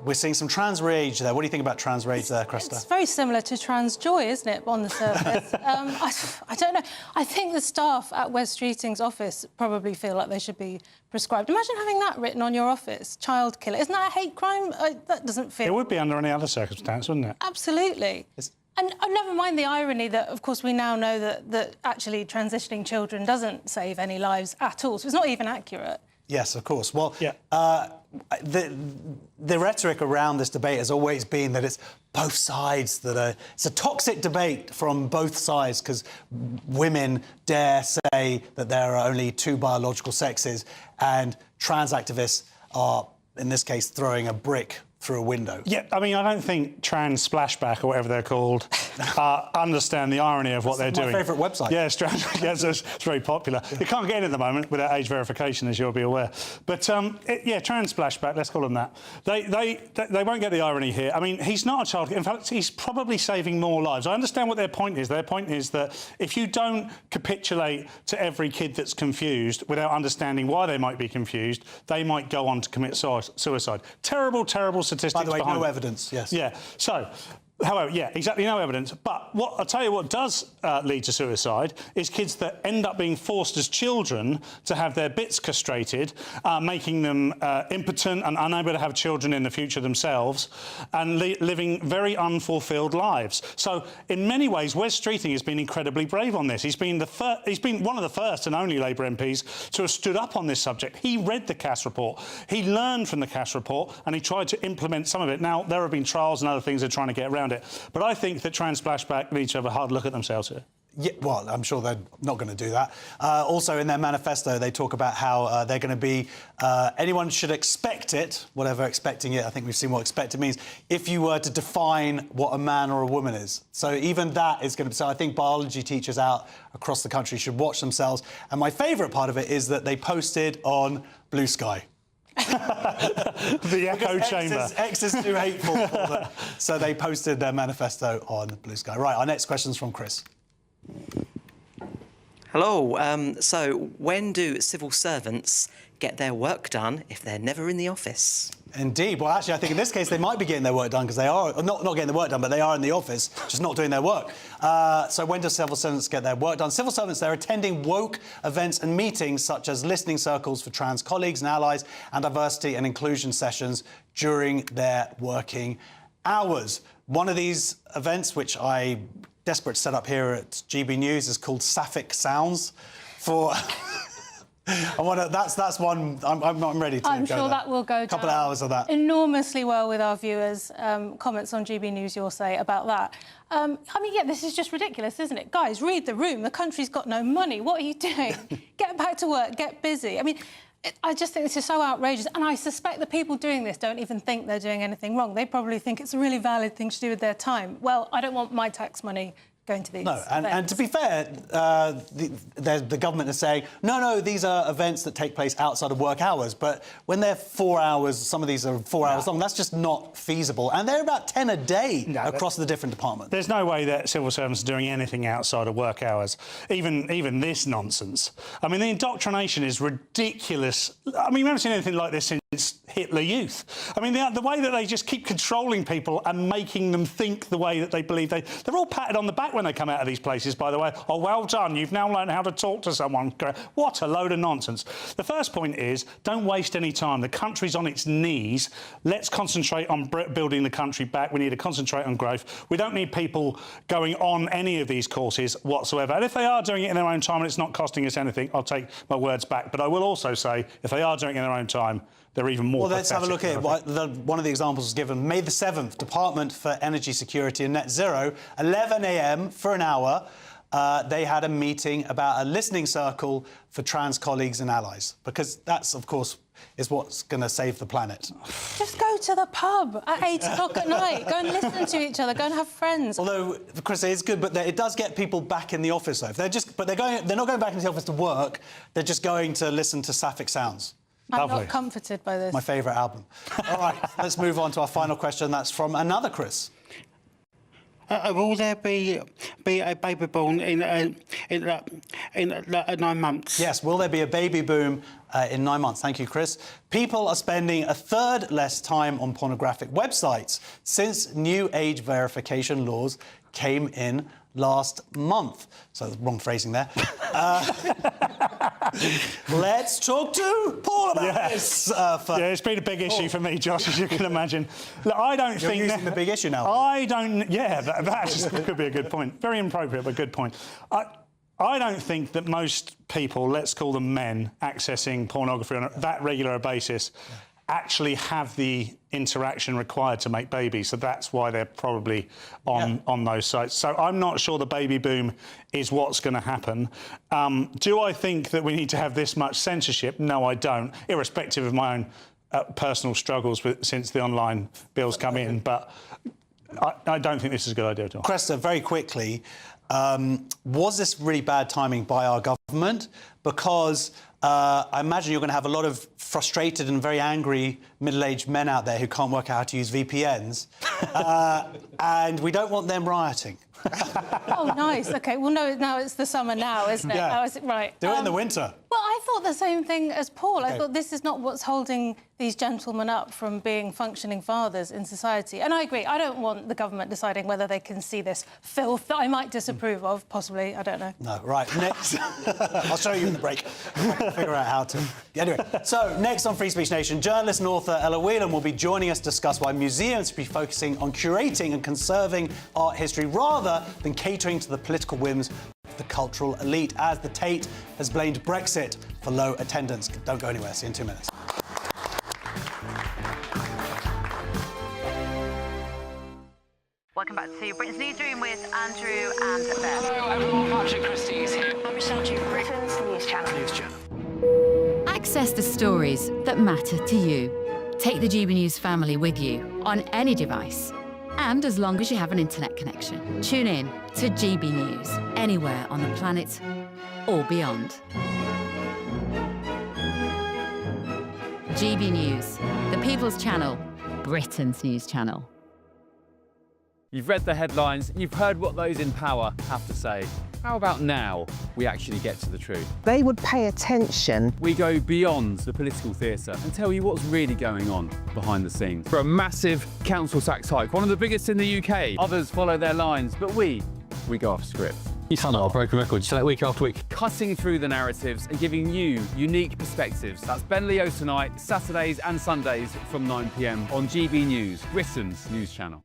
We're seeing some trans rage there. What do you think about trans rage there, Cressida? It's very similar to trans joy, isn't it, on the surface? I don't know. I think the staff at Wes Streeting's office probably feel like they should be prescribed. Imagine having that written on your office, child killer. Isn't that a hate crime? That doesn't feel... It would be under any other circumstance, wouldn't it? Absolutely. And never mind the irony that, of course, we now know that actually transitioning children doesn't save any lives at all, so it's not even accurate. Yes, of course. Well, yeah. The rhetoric around this debate has always been that it's both sides it's a toxic debate from both sides because women dare say that there are only two biological sexes and trans activists are, in this case, throwing a brick through a window. Yeah, I mean, I don't think trans splashback or whatever they're called understand the irony of what they're doing. My favourite website. Yeah, it's very popular. You can't get in at the moment without age verification, as you'll be aware. But yeah, trans splashback, let's call them that. They won't get the irony here. I mean, he's not a child. In fact, he's probably saving more lives. I understand what their point is. Their point is that if you don't capitulate to every kid that's confused without understanding why they might be confused, they might go on to commit suicide. Terrible, terrible statistics. By the way, behind no evidence, yes. Yeah, so... However, yeah, exactly, no evidence. But I'll tell you what does lead to suicide is kids that end up being forced as children to have their bits castrated, making them impotent and unable to have children in the future themselves, and living very unfulfilled lives. So, in many ways, Wes Streeting has been incredibly brave on this. He's been one of the first and only Labour MPs to have stood up on this subject. He read the Cass report, he learned from the Cass report, and he tried to implement some of it. Now, there have been trials and other things they're trying to get around it. But I think that trans splashback need to have a hard look at themselves here. Yeah, well, I'm sure they're not going to do that. Also, in their manifesto, they talk about how they're going to be... anyone should expect it, whatever expecting it, I think we've seen what expect it means, if you were to define what a man or a woman is. So even that is going to... So I think biology teachers out across the country should watch themselves. And my favourite part of it is that they posted on Blue Sky. The echo chamber. X is too hateful for them. So they posted their manifesto on Blue Sky. Right, our next question's from Chris. Hello. So when do civil servants get their work done if they're never in the office? Indeed. Well, actually, I think in this case they might be getting their work done because they are not getting their work done, but they are in the office, just not doing their work. So when do civil servants get their work done? Civil servants, they're attending woke events and meetings such as listening circles for trans colleagues and allies and diversity and inclusion sessions during their working hours. One of these events, which I desperate to set up here at GB News, is called Sapphic Sounds for... That's one. I'm ready to. I'm go sure there. that will go down. A couple of hours of that. Enormously well with our viewers. Comments on GB News, you'll say about that. I mean, yeah, this is just ridiculous, isn't it? Guys, read the room. The country's got no money. What are you doing? Get back to work. Get busy. I mean, I just think this is so outrageous. And I suspect the people doing this don't even think they're doing anything wrong. They probably think it's a really valid thing to do with their time. Well, I don't want my tax money going to these No, and to be fair, the government is saying, no, these are events that take place outside of work hours. But when they're 4 hours, some of these are 4 hours long, that's just not feasible. And they're about 10 a day across the different departments. There's no way that civil servants are doing anything outside of work hours, even this nonsense. I mean, the indoctrination is ridiculous. I mean, we haven't seen anything like this since Hitler Youth. I mean, the way that they just keep controlling people and making them think the way that they believe they're all patted on the back when they come out of these places, by the way. Oh, well done, you've now learned how to talk to someone. What a load of nonsense. The first point is, don't waste any time. The country's on its knees. Let's concentrate on building the country back. We need to concentrate on growth. We don't need people going on any of these courses whatsoever. And if they are doing it in their own time and it's not costing us anything, I'll take my words back. But I will also say, if they are doing it in their own time, they're even more Well, let's have a look at it. One of the examples was given. May the 7th, Department for Energy Security and Net Zero, 11 a.m. for an hour. They had a meeting about a listening circle for trans colleagues and allies, because that's, of course, is what's going to save the planet. Just go to the pub at 8 o'clock at night. Go and listen to each other. Go and have friends. Although, Chris, it is good, but it does get people back in the office, though. They're not going back into the office to work. They're just going to listen to sapphic sounds. I'm not comforted by this. My favourite album. All right, let's move on to our final question. That's from another Chris. Will there be a baby born in 9 months? Yes, will there be a baby boom in 9 months? Thank you, Chris. People are spending a third less time on pornographic websites since new age verification laws came in last month. So, wrong phrasing there. Let's talk to Paul about this. It's been a big issue for me, Josh, as you can imagine. Look, I don't think... You're using the big issue now. I don't... Yeah, that could be a good point. Very inappropriate, but good point. I don't think that most people, let's call them men, accessing pornography on that regular basis actually have the interaction required to make babies, so that's why they're probably on those sites. So I'm not sure the baby boom is what's going to happen. Do I think that we need to have this much censorship? No, I don't, irrespective of my own personal struggles since the online bills come in, but I don't think this is a good idea at all. Cresta, very quickly, was this really bad timing by our government? Because I imagine you're going to have a lot of frustrated and very angry middle-aged men out there who can't work out how to use VPNs, and we don't want them rioting. Oh, nice. OK, well, no, now it's the summer now, isn't it? Yeah. Now is it right? Do it in the winter. Well, I thought the same thing as Paul. Okay. I thought this is not what's holding these gentlemen up from being functioning fathers in society. And I agree, I don't want the government deciding whether they can see this filth that I might disapprove of, possibly, I don't know. No, right, next... I'll show you in the break. Figure out how to... Anyway, so, next on Free Speech Nation, journalist and author Ella Whelan will be joining us to discuss why museums should be focusing on curating and conserving art history rather than catering to the political whims of the cultural elite, as the Tate has blamed Brexit for low attendance. Don't go anywhere, see you in 2 minutes. Welcome back to Britain's Newsroom with Andrew and Beth. Hello everyone, Patrick Christie is here. I'm Michelle Duke, Britain's News Channel. Access the stories that matter to you. Take the GB News family with you on any device. And as long as you have an internet connection, tune in to GB News anywhere on the planet or beyond. GB News, the People's Channel, Britain's news channel. You've read the headlines, you've heard what those in power have to say. How about now we actually get to the truth? They would pay attention. We go beyond the political theatre and tell you what's really going on behind the scenes. For a massive council tax hike, one of the biggest in the UK. Others follow their lines, but we go off script. You sound like a broken record. You say that week after week. Cutting through the narratives and giving you unique perspectives. That's Ben Leo tonight, Saturdays and Sundays from 9 p.m. on GB News, Britain's news channel.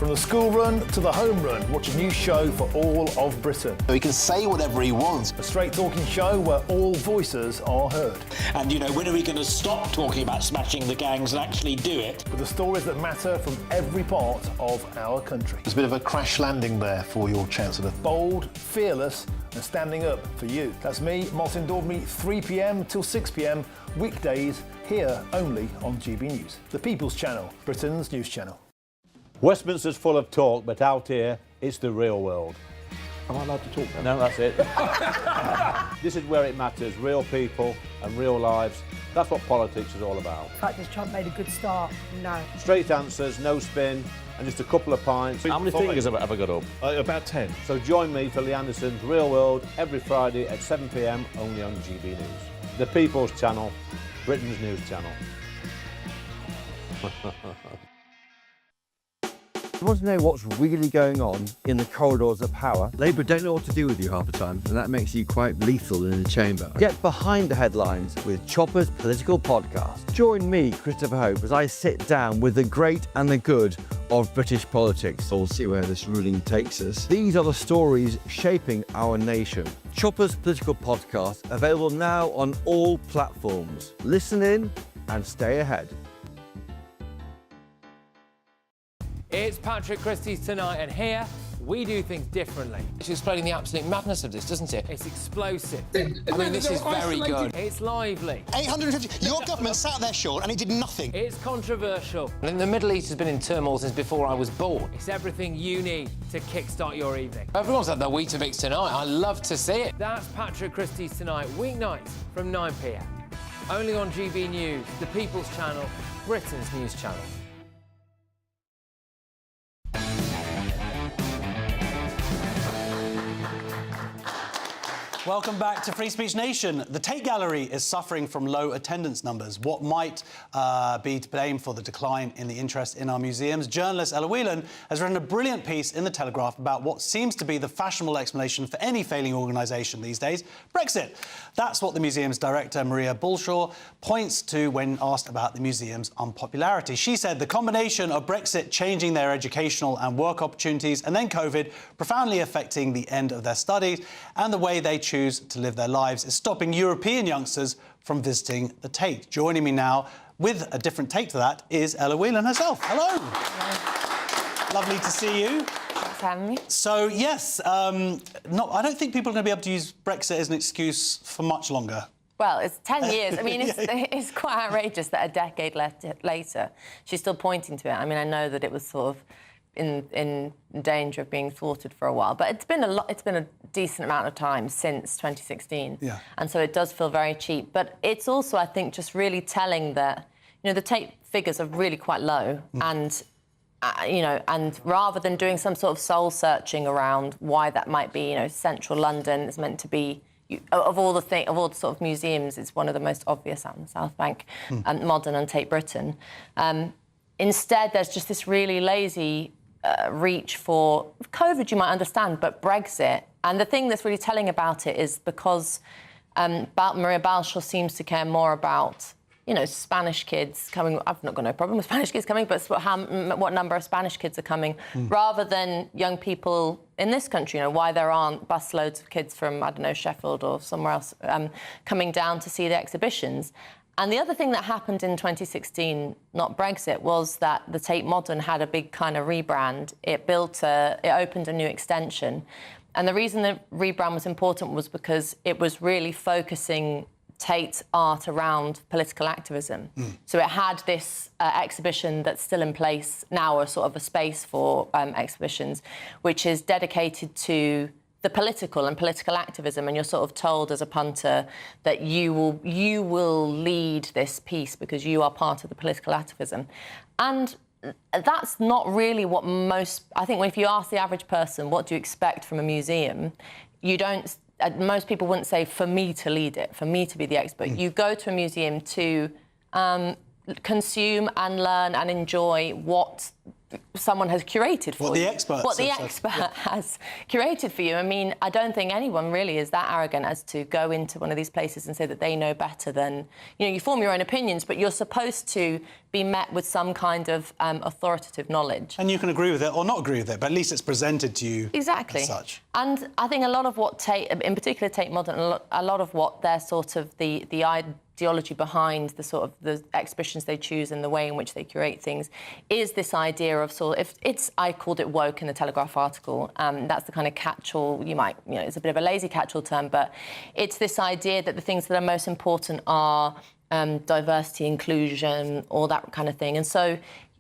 From the school run to the home run, watch a new show for all of Britain. He can say whatever he wants. A straight talking show where all voices are heard. And, you know, when are we going to stop talking about smashing the gangs and actually do it? With the stories that matter from every part of our country. There's a bit of a crash landing there for your Chancellor. Bold, fearless and standing up for you. That's me, Martin Daubney, 3 p.m. till 6 p.m, weekdays, here only on GB News. The People's Channel, Britain's news channel. Westminster's full of talk, but out here, it's the real world. Am I allowed to talk now? No, that's it. This is where it matters, real people and real lives. That's what politics is all about. The fact is Trump made a good start, no. Straight answers, no spin, and just a couple of pints. How many fingers have I got up? About 10. So join me for Lee Anderson's Real World every Friday at 7 p.m, only on GB News. The People's Channel, Britain's news channel. You want to know what's really going on in the corridors of power? Labour don't know what to do with you half the time, and that makes you quite lethal in the chamber. Get behind the headlines with Chopper's Political Podcast. Join me, Christopher Hope, as I sit down with the great and the good of British politics. We'll see where this ruling takes us. These are the stories shaping our nation. Chopper's Political Podcast, available now on all platforms. Listen in and stay ahead. It's Patrick Christie's Tonight, and here we do things differently. It's explaining the absolute madness of this, doesn't it? It's explosive. I mean, this is very good. It's lively. 850. Your government sat there, Sean, and it did nothing. It's controversial. And the Middle East has been in turmoil since before I was born. It's everything you need to kickstart your evening. Everyone's had their Weetabix tonight. I love to see it. That's Patrick Christie's Tonight, weeknights from 9 p.m. Only on GB News, the People's Channel, Britain's news channel. Welcome back to Free Speech Nation. The Tate Gallery is suffering from low attendance numbers. What might be to blame for the decline in the interest in our museums? Journalist Ella Whelan has written a brilliant piece in The Telegraph about what seems to be the fashionable explanation for any failing organisation these days, Brexit. That's what the museum's director, Maria Bulshaw, points to when asked about the museum's unpopularity. She said the combination of Brexit changing their educational and work opportunities and then COVID profoundly affecting the end of their studies and the way they choose to live their lives is stopping European youngsters from visiting the Tate. Joining me now with a different take to that is Ella Whelan herself. Hello. Hello. Lovely to see you. Thanks for having me. So, yes, I don't think people are going to be able to use Brexit as an excuse for much longer. Well, it's 10 years. I mean, it's quite outrageous that a decade later she's still pointing to it. I mean, I know that it was sort of in danger of being thwarted for a while, but it's been a decent amount of time since 2016, and so it does feel very cheap. But it's also, I think, just really telling that, you know, the Tate figures are really quite low, and you know, and rather than doing some sort of soul searching around why that might be, you know, central London is meant to be. Of all the sort of museums, it's one of the most obvious out in the South Bank, modern and Tate Britain. Instead, there's just this really lazy reach for COVID, you might understand, but Brexit. And the thing that's really telling about it is because Maria Balshaw seems to care more about, you know, Spanish kids coming. I've not got no problem with Spanish kids coming, but what number of Spanish kids are coming, rather than young people in this country, you know, why there aren't busloads of kids from, I don't know, Sheffield or somewhere else coming down to see the exhibitions. And the other thing that happened in 2016, not Brexit, was that the Tate Modern had a big kind of rebrand. It opened a new extension. And the reason the rebrand was important was because it was really focusing Tate art around political activism. So it had this exhibition that's still in place now, a sort of a space for exhibitions, which is dedicated to the political activism, and you're sort of told as a punter that you will lead this piece because you are part of the political activism. And that's not really what I think if you ask the average person, what do you expect from a museum? Most people wouldn't say, for me to lead it, for me to be the expert. You go to a museum to consume and learn and enjoy what someone has curated for you. What the expert has curated for you. I mean, I don't think anyone really is that arrogant as to go into one of these places and say that they know better than... You know, you form your own opinions, but you're supposed to be met with some kind of authoritative knowledge. And you can agree with it or not agree with it, but at least it's presented to you exactly as such. And I think a lot of what Tate, in particular Tate Modern, a lot of what their sort of the ideology behind the sort of the exhibitions they choose and the way in which they curate things is this idea of sort of, I called it woke in the Telegraph article. That's the kind of catch-all, it's a bit of a lazy catch-all term, but it's this idea that the things that are most important are diversity, inclusion, all that kind of thing. And so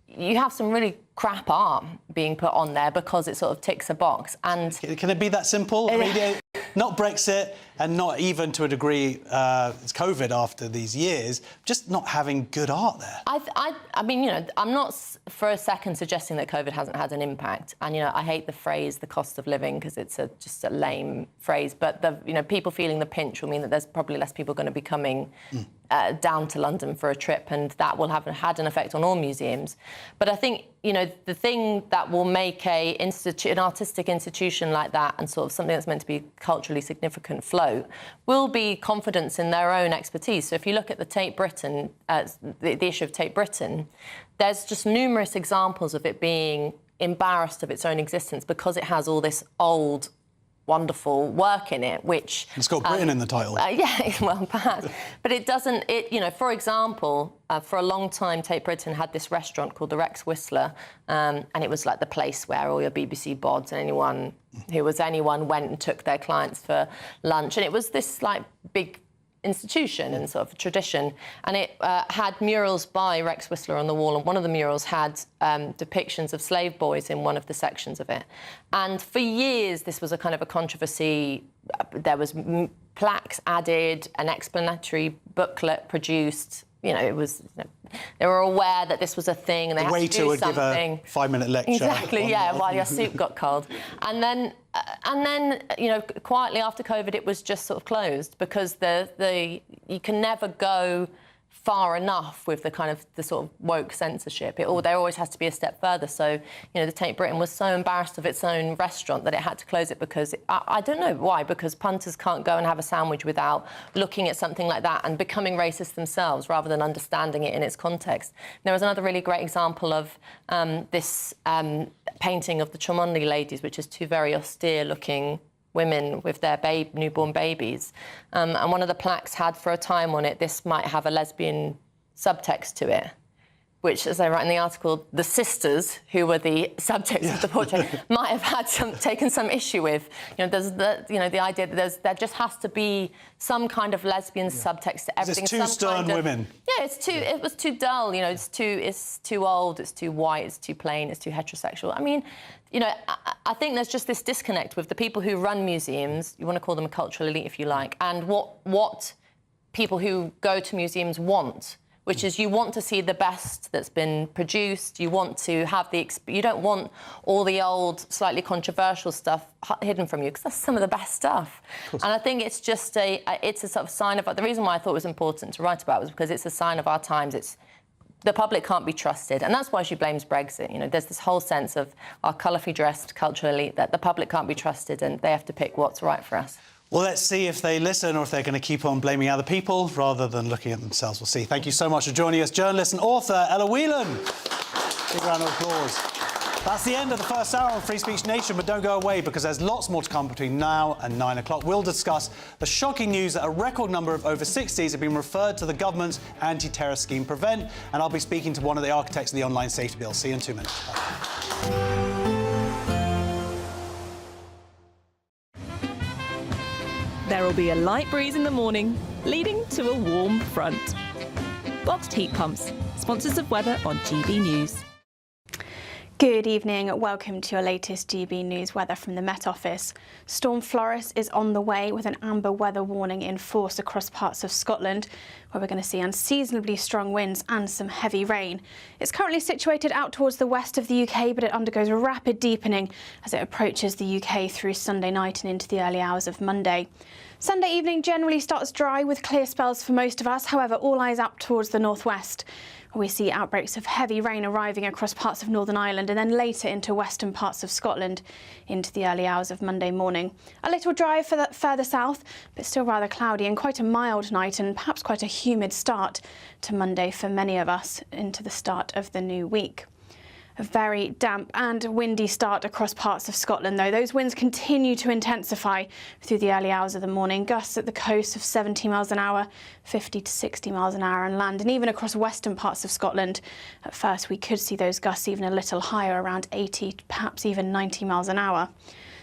you have some really crap art being put on there because it sort of ticks a box. And can it be that simple? I mean, not Brexit, and not even to a degree it's COVID after these years, just not having good art there. I mean, I'm not for a second suggesting that COVID hasn't had an impact. And, I hate the phrase "the cost of living" because it's just a lame phrase. But people feeling the pinch will mean that there's probably less people going to be coming down to London for a trip, and that will have had an effect on all museums. But I think, the thing that will make an artistic institution like that and sort of something that's meant to be culturally significant float will be confidence in their own expertise. So if you look at the Tate Britain, the issue of Tate Britain, there's just numerous examples of it being embarrassed of its own existence because it has all this old, wonderful work in it, which... It's got Britain in the title. Yeah, well, perhaps. But it doesn't... for example, for a long time, Tate Britain had this restaurant called the Rex Whistler, and it was like the place where all your BBC bods and anyone went and took their clients for lunch. And it was this, big institution and sort of tradition, and it had murals by Rex Whistler on the wall, and one of the murals had depictions of slave boys in one of the sections of it. And for years this was a kind of a controversy. There was plaques added, an explanatory booklet produced. It was... they were aware that this was a thing and they had to do something. The waiter would give a 5-minute lecture. Exactly, yeah, while your soup got cold. And then, quietly after COVID, it was just sort of closed because you can never go far enough with the sort of woke censorship. There always has to be a step further. So, the Tate Britain was so embarrassed of its own restaurant that it had to close it because, I don't know why, because punters can't go and have a sandwich without looking at something like that and becoming racist themselves rather than understanding it in its context. There was another really great example of this painting of the Cholmondeley ladies, which is two very austere-looking women with their newborn babies. And one of the plaques had for a time on it, this might have a lesbian subtext to it, which, as I write in the article, the sisters, who were the subjects of the portrait, might have had taken some issue with. There's the idea that there just has to be some kind of lesbian subtext to everything. It's two stern women. Yeah, it was too dull. It's too old. It's too white. It's too plain. It's too heterosexual. I mean, I think there's just this disconnect with the people who run museums. You want to call them a cultural elite if you like, and what people who go to museums want. Which is, you want to see the best that's been produced. You want to have you don't want all the old, slightly controversial stuff hidden from you, because that's some of the best stuff. And I think it's just it's a sort of sign of... The reason why I thought it was important to write about it was because it's a sign of our times. The public can't be trusted, and that's why she blames Brexit. There's this whole sense of our colourfully dressed cultural elite that the public can't be trusted and they have to pick what's right for us. Well, let's see if they listen or if they're going to keep on blaming other people rather than looking at themselves. We'll see. Thank you so much for joining us, journalist and author Ella Whelan. Big round of applause. That's the end of the first hour of Free Speech Nation, but don't go away because there's lots more to come between now and 9 o'clock. We'll discuss the shocking news that a record number of over 60s have been referred to the government's anti-terror scheme Prevent, and I'll be speaking to one of the architects of the online safety bill. See you in 2 minutes. Bye. There will be a light breeze in the morning, leading to a warm front. Boxed heat pumps, sponsors of weather on GB News. Good evening. Welcome to your latest GB News weather from the Met Office. Storm Floris is on the way with an amber weather warning in force across parts of Scotland, where we're going to see unseasonably strong winds and some heavy rain. It's currently situated out towards the west of the UK, but it undergoes a rapid deepening as it approaches the UK through Sunday night and into the early hours of Monday. Sunday evening generally starts dry with clear spells for most of us. However, all eyes up towards the northwest, where we see outbreaks of heavy rain arriving across parts of Northern Ireland and then later into western parts of Scotland into the early hours of Monday morning. A little dry further south, but still rather cloudy and quite a mild night and perhaps quite a humid start to Monday for many of us into the start of the new week. A very damp and windy start across parts of Scotland, though. Those winds continue to intensify through the early hours of the morning. Gusts at the coast of 70 miles an hour, 50 to 60 miles an hour on land, and even across western parts of Scotland. At first, we could see those gusts even a little higher, around 80, perhaps even 90 miles an hour.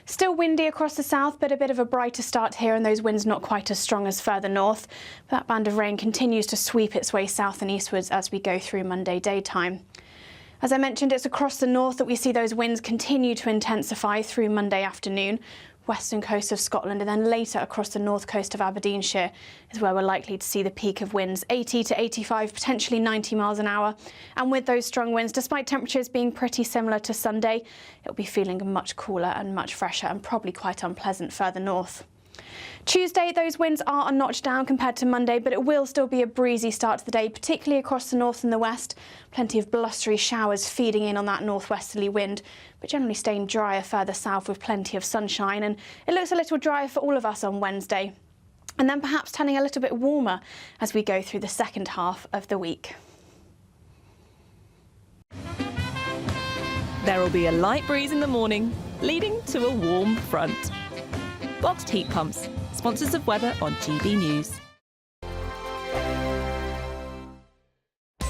Still windy across the south, but a bit of a brighter start here, and those winds not quite as strong as further north. That band of rain continues to sweep its way south and eastwards as we go through Monday daytime. As I mentioned, it's across the north that we see those winds continue to intensify through Monday afternoon. Western coast of Scotland and then later across the north coast of Aberdeenshire is where we're likely to see the peak of winds, 80 to 85, potentially 90 miles an hour. And with those strong winds, despite temperatures being pretty similar to Sunday, it'll be feeling much cooler and much fresher and probably quite unpleasant further north. Tuesday, those winds are a notch down compared to Monday, but it will still be a breezy start to the day, particularly across the north and the west. Plenty of blustery showers feeding in on that northwesterly wind, but generally staying drier further south with plenty of sunshine. And it looks a little drier for all of us on Wednesday. And then perhaps turning a little bit warmer as we go through the second half of the week. There will be a light breeze in the morning, leading to a warm front. Boxed heat pumps, sponsors of weather on GB News.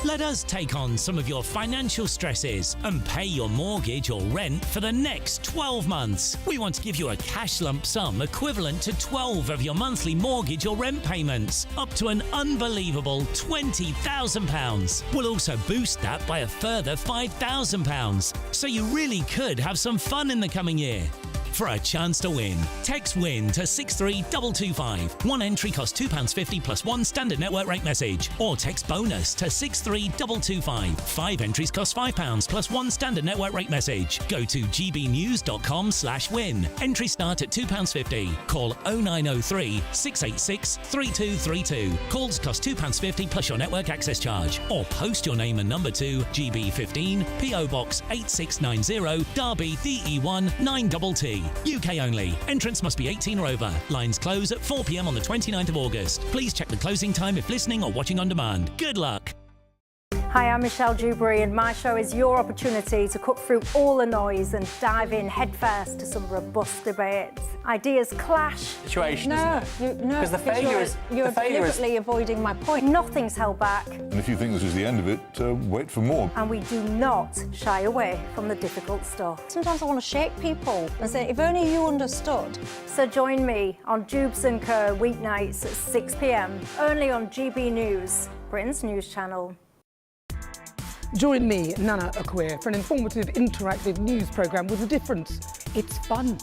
Let us take on some of your financial stresses and pay your mortgage or rent for the next 12 months. We want to give you a cash lump sum equivalent to 12 of your monthly mortgage or rent payments, up to an unbelievable £20,000. We'll also boost that by a further £5,000, so you really could have some fun in the coming year. For a chance to win, text WIN to 63225. One entry costs £2.50 plus one standard network rate message. Or text BONUS to 63225. 5 entries cost £5 plus one standard network rate message. Go to gbnews.com/win. Entries start at £2.50. Call 0903 686 3232. Calls cost £2.50 plus your network access charge. Or post your name and number to GB15 PO Box 8690 Derby DE1 9TT. UK only. Entrance must be 18 or over. Lines close at 4 p.m. on the 29th of August. Please check the closing time if listening or watching on demand. Good luck. Hi, I'm Michelle Dewberry, and my show is your opportunity to cut through all the noise and dive in headfirst to some robust debates. Ideas clash. Situation, isn't it? No, because the failure is you're deliberately avoiding my point. Nothing's held back. And if you think this is the end of it, wait for more. And we do not shy away from the difficult stuff. Sometimes I want to shake people and say, if only you understood. So join me on Dubes & Co. weeknights at 6 p.m. only on GB News, Britain's news channel. Join me, Nana Akweer, for an informative, interactive news programme with a difference. It's fun.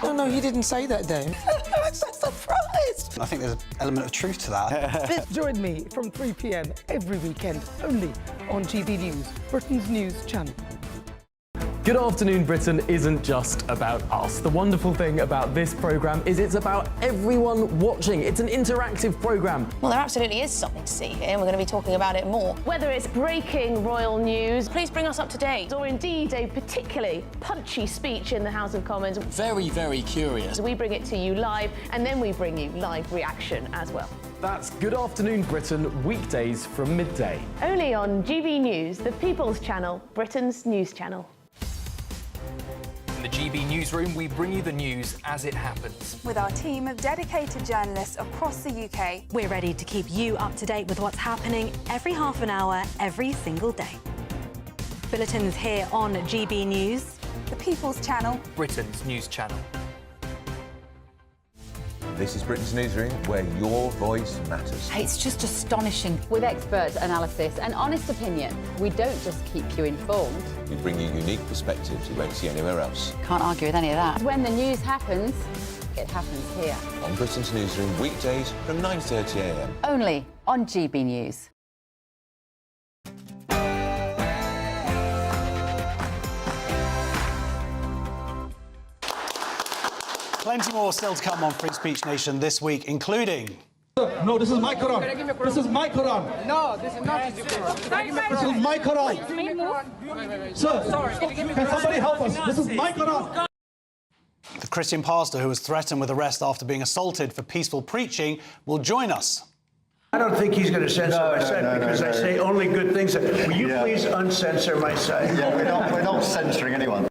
No, you didn't say that, Dave. I'm so surprised. I think there's an element of truth to that. Join me from 3 p.m. every weekend, only on GB News, Britain's news channel. Good Afternoon Britain isn't just about us. The wonderful thing about this programme is it's about everyone watching. It's an interactive programme. Well, there absolutely is something to see here, and we're going to be talking about it more. Whether it's breaking royal news, please bring us up to date, or indeed a particularly punchy speech in the House of Commons. Very, very curious. We bring it to you live, and then we bring you live reaction as well. That's Good Afternoon Britain, weekdays from midday. Only on GB News, the People's Channel, Britain's news channel. In the GB Newsroom, we bring you the news as it happens. With our team of dedicated journalists across the UK, we're ready to keep you up to date with what's happening every half an hour, every single day. Bulletins here on GB News, the People's Channel, Britain's news channel. This is Britain's Newsroom, where your voice matters. It's just astonishing. With expert analysis and honest opinion, we don't just keep you informed. We bring you unique perspectives you won't see anywhere else. Can't argue with any of that. When the news happens, it happens here. On Britain's Newsroom, weekdays from 9:30 a.m. Only on GB News. Plenty more still to come on Free Speech Nation this week, including... No, this is my Quran. This is my Quran. No, this is not his Quran. This is my Quran. Sir, can somebody help us? This is my Quran. The Christian pastor who was threatened with arrest after being assaulted for peaceful preaching will join us. I don't think he's going to censor my site because I say only good things. Will you please uncensor my site? Yeah, we're not censoring anyone.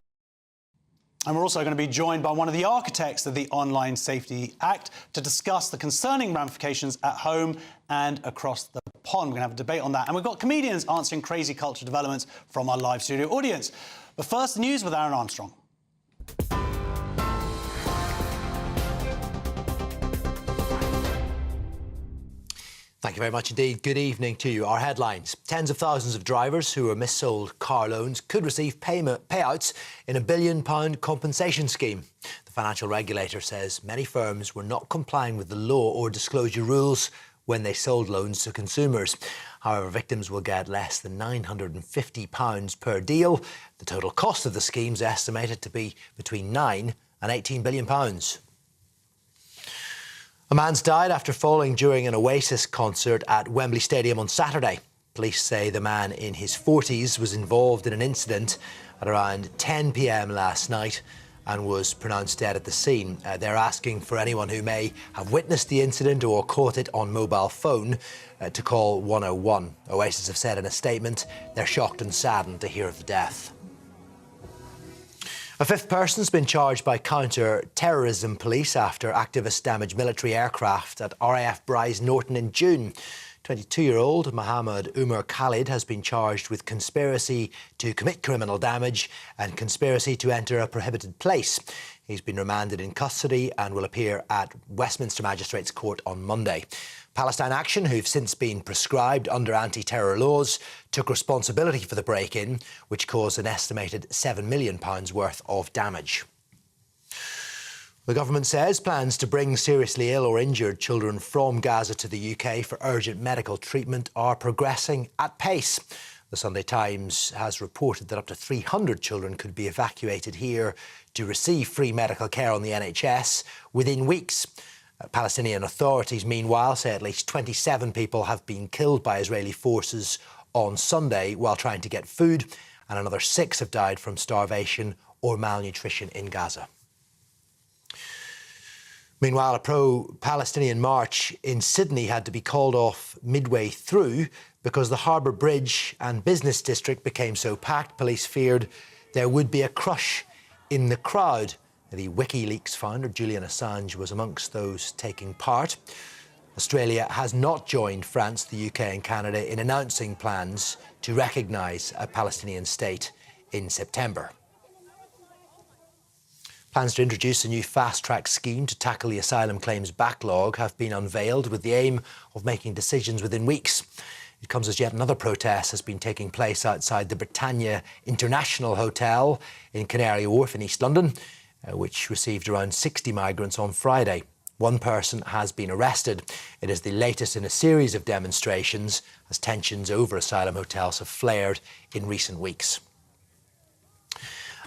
And we're also going to be joined by one of the architects of the Online Safety Act to discuss the concerning ramifications at home and across the pond. We're going to have a debate on that. And we've got comedians answering crazy culture developments from our live studio audience. But first, the news with Aaron Armstrong. Thank you very much indeed. Good evening to you. Our headlines. Tens of thousands of drivers who were missold car loans could receive payouts in a £1 billion compensation scheme. The financial regulator says many firms were not complying with the law or disclosure rules when they sold loans to consumers. However, victims will get less than £950 per deal. The total cost of the scheme is estimated to be between £9 and £18 billion. A man's died after falling during an Oasis concert at Wembley Stadium on Saturday. Police say the man in his 40s was involved in an incident at around 10 p.m. last night and was pronounced dead at the scene. They're asking for anyone who may have witnessed the incident or caught it on mobile phone to call 101. Oasis have said in a statement they're shocked and saddened to hear of the death. A fifth person's been charged by counter-terrorism police after activists damaged military aircraft at RAF Bryce Norton in June. 22-year-old Mohammed Umar Khalid has been charged with conspiracy to commit criminal damage and conspiracy to enter a prohibited place. He's been remanded in custody and will appear at Westminster Magistrates Court on Monday. Palestine Action, who've since been prescribed under anti-terror laws, took responsibility for the break-in, which caused an estimated £7 million worth of damage. The government says plans to bring seriously ill or injured children from Gaza to the UK for urgent medical treatment are progressing at pace. The Sunday Times has reported that up to 300 children could be evacuated here to receive free medical care on the NHS within weeks. Palestinian authorities, meanwhile, say at least 27 people have been killed by Israeli forces on Sunday while trying to get food, and another 6 have died from starvation or malnutrition in Gaza. Meanwhile, a pro-Palestinian march in Sydney had to be called off midway through because the Harbour Bridge and Business District became so packed, police feared there would be a crush in the crowd. The WikiLeaks founder, Julian Assange, was amongst those taking part. Australia has not joined France, the UK and Canada in announcing plans to recognise a Palestinian state in September. Plans to introduce a new fast-track scheme to tackle the asylum claims backlog have been unveiled with the aim of making decisions within weeks. It comes as yet another protest has been taking place outside the Britannia International Hotel in Canary Wharf in East London, which received around 60 migrants on Friday. One person has been arrested. It is the latest in a series of demonstrations as tensions over asylum hotels have flared in recent weeks.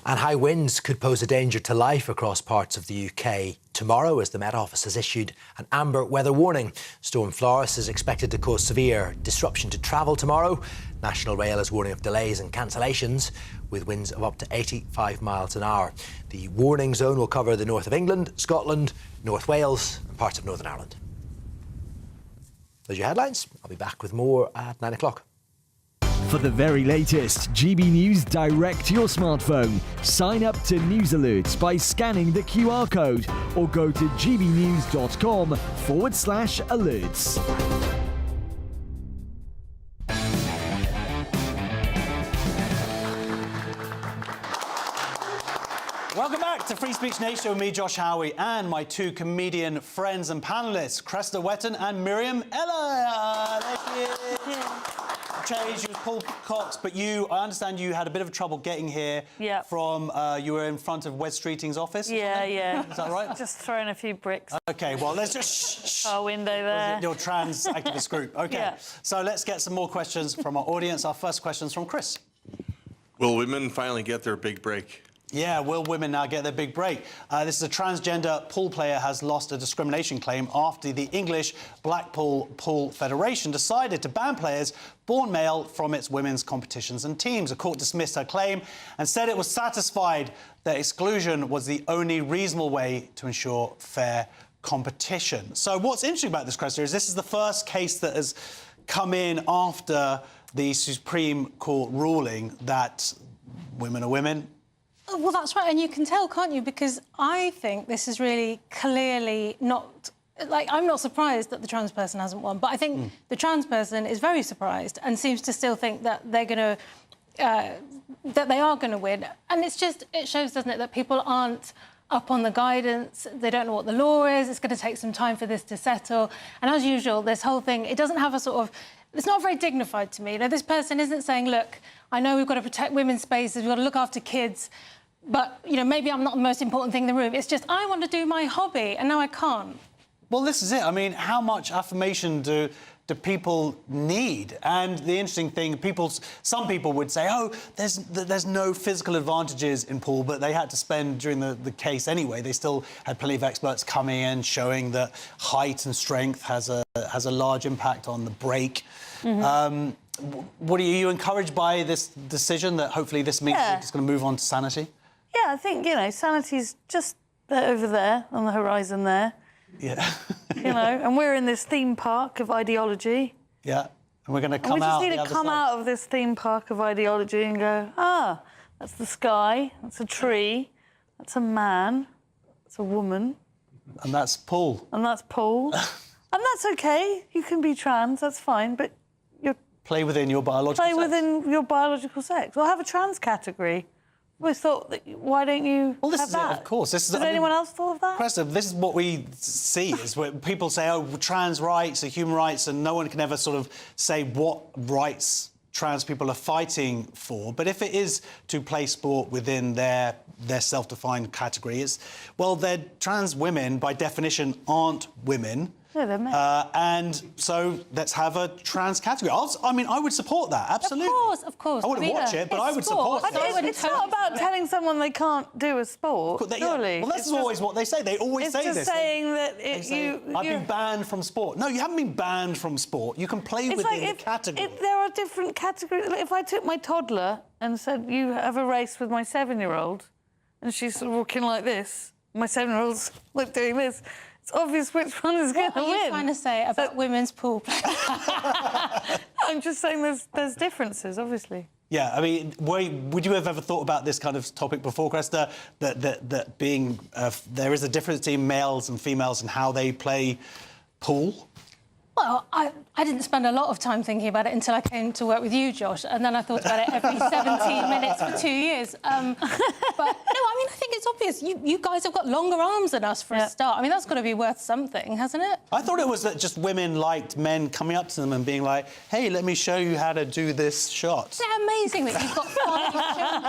And high winds could pose a danger to life across parts of the UK tomorrow as the Met Office has issued an amber weather warning. Storm Floris is expected to cause severe disruption to travel tomorrow. National Rail is warning of delays and cancellations with winds of up to 85 miles an hour. The warning zone will cover the north of England, Scotland, North Wales and parts of Northern Ireland. Those are your headlines. I'll be back with more at 9 o'clock. For the very latest GB News direct to your smartphone, sign up to News Alerts by scanning the QR code or go to gbnews.com/alerts. Welcome back to Free Speech Nation with me, Josh Howie, and my 2 comedian friends and panellists, Cresta Wetton and Miriam Ella. Changed, you was Paul Cox, but I understand you had a bit of trouble getting here from, you were in front of Wes Streeting's office? Yeah. Is that right? Just throwing a few bricks. OK, well, let's just... Our window there. Your trans activist group. OK, so let's get some more questions from our audience. Our first question's from Chris. Will women finally get their big break? Yeah, will women now get their big break? This is a transgender pool player has lost a discrimination claim after the English Blackpool Pool Federation decided to ban players born male from its women's competitions and teams. A court dismissed her claim and said it was satisfied that exclusion was the only reasonable way to ensure fair competition. So what's interesting about this, Cressida, is this is the first case that has come in after the Supreme Court ruling that women are women. Well, that's right, and you can tell, can't you? Because I think this is really clearly not... Like, I'm not surprised that the trans person hasn't won, but I think the trans person is very surprised and seems to still think that they're going to... that they are going to win. And it's just... It shows, doesn't it, that people aren't up on the guidance, they don't know what the law is, it's going to take some time for this to settle. And as usual, this whole thing, it doesn't have a sort of... It's not very dignified to me. You know, this person isn't saying, look, I know we've got to protect women's spaces, we've got to look after kids, but, you know, maybe I'm not the most important thing in the room. It's just, I want to do my hobby, and now I can't. Well, this is it. I mean, how much affirmation do people need? And the interesting thing, some people would say, oh, there's no physical advantages in pool, but they had to spend, during the case anyway, they still had plenty of experts coming in showing that height and strength has a large impact on the break. What are you encouraged by this decision that hopefully this means it's going to move on to sanity? Yeah, I think, you know, sanity's just over there on the horizon there. Yeah. You know, and we're in this theme park of ideology. Yeah, and we're going to come out. We just need to come out of this theme park of ideology and go, ah, that's the sky, that's a tree, that's a man, that's a woman. And that's Paul. And that's Paul. And that's OK, you can be trans, that's fine, but you're... Play within your biological sex. Play within your biological sex. Or have a trans category. We thought, that, why don't you have that? It, of course. Has anyone else thought of that? Cressida, this is what we see, is when people say, oh, trans rights are human rights, and no one can ever sort of say what rights trans people are fighting for. But if it is to play sport within their self-defined categories, well, they're trans women, by definition, aren't women. Yeah, they're men. And so let's have a trans category. I mean, I would support that, absolutely. Of course. I wouldn't watch it, but I would support it. It's not about telling someone they can't do a sport, surely. Well, that's always what they say. They always say this. It's just saying that I've been banned from sport. No, you haven't been banned from sport. You can play within the category. There are different categories. If I took my toddler and said, you have a race with my 7-year-old, and she's sort of walking like this, my 7-year-old's like doing this, it's obvious which one is going to win. What are you trying to say about women's pool play? I'm just saying there's differences, obviously. Yeah, I mean, would you have ever thought about this kind of topic before, Cressida? That being there is a difference between males and females and how they play pool? Well, I didn't spend a lot of time thinking about it until I came to work with you, Josh, and then I thought about it every 17 minutes for 2 years. But, no, I mean, I think it's obvious. You guys have got longer arms than us for a start. I mean, that's got to be worth something, hasn't it? I thought it was that just women liked men coming up to them and being like, hey, let me show you how to do this shot. Isn't it amazing that you've got 5 children?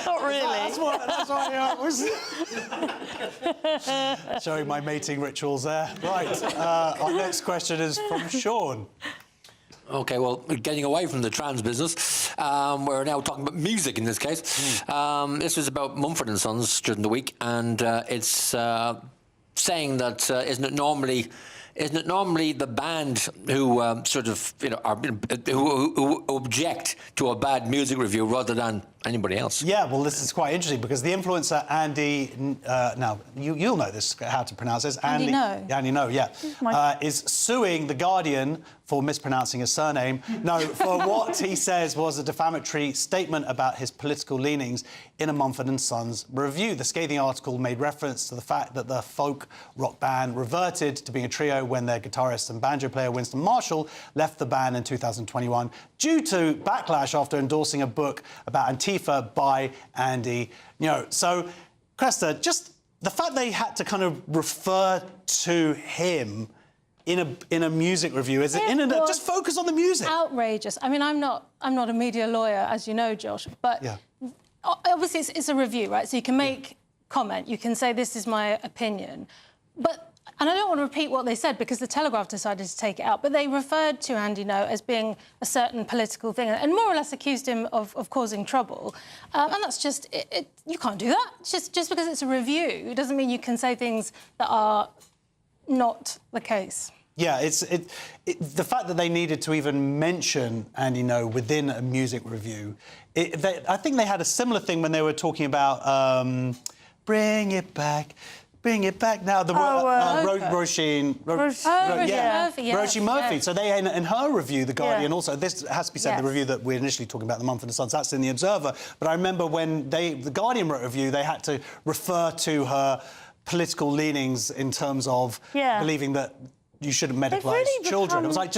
Not really. That's what I was... Showing my mating rituals there. Right, our next question is from Sean. OK, well, getting away from the trans business, we're now talking about music in this case. This was about Mumford & Sons during the week, and it's saying that isn't it normally the band who sort of, you know, who object to a bad music review rather than anybody else? Yeah, well, this is quite interesting because the influencer Andy, now you'll know this, how to pronounce this. Andy No. Andy No, yeah, is suing The Guardian for mispronouncing his surname. No, for what he says was a defamatory statement about his political leanings in a Mumford & Sons review. The scathing article made reference to the fact that the folk rock band reverted to being a trio when their guitarist and banjo player Winston Marshall left the band in 2021 due to backlash after endorsing a book about Antifa by Andy No. So, Cressida, just the fact they had to kind of refer to him in a music review, is it? Just focus on the music. Outrageous. I mean, I'm not a media lawyer, as you know, Josh, but obviously it's a review, right? So you can make comment, you can say this is my opinion, but And I don't want to repeat what they said because the Telegraph decided to take it out, but they referred to Andy Ngo as being a certain political thing and more or less accused him of causing trouble. And that's just... you can't do that. Just because it's a review, it doesn't mean you can say things that are not the case. Yeah, the fact that they needed to even mention Andy Ngo within a music review, I think they had a similar thing when they were talking about Bring It Back. Bring it back now. Roisin Murphy. Yeah. So they, in her review, The Guardian also, this has to be said, the review that we're initially talking about, the Mumford & Sons, that's in The Observer. But I remember when The Guardian wrote a review, they had to refer to her political leanings in terms of believing that you shouldn't medicalise children. It was like,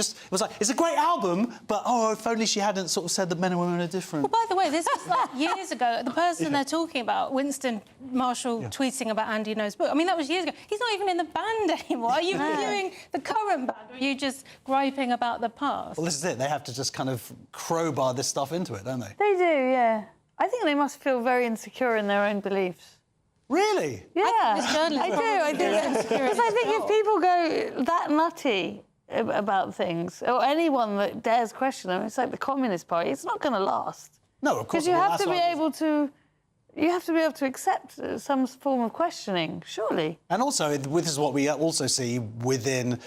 it's a great album, but, if only she hadn't sort of said that men and women are different. Well, by the way, this is like years ago. The person they're talking about, Winston Marshall, tweeting about Andy Ngo's book. I mean, that was years ago. He's not even in the band anymore. Are you reviewing the current band, or are you just griping about the past? Well, this is it. They have to just kind of crowbar this stuff into it, don't they? They do, yeah. I think they must feel very insecure in their own beliefs. Really? Yeah, I do. Because I think if people go that nutty about things, or anyone that dares question them, it's like the Communist Party. It's not going to last. No, of course. Because you have to be able to. You have to be able to accept some form of questioning, surely. And also, this is what we also see within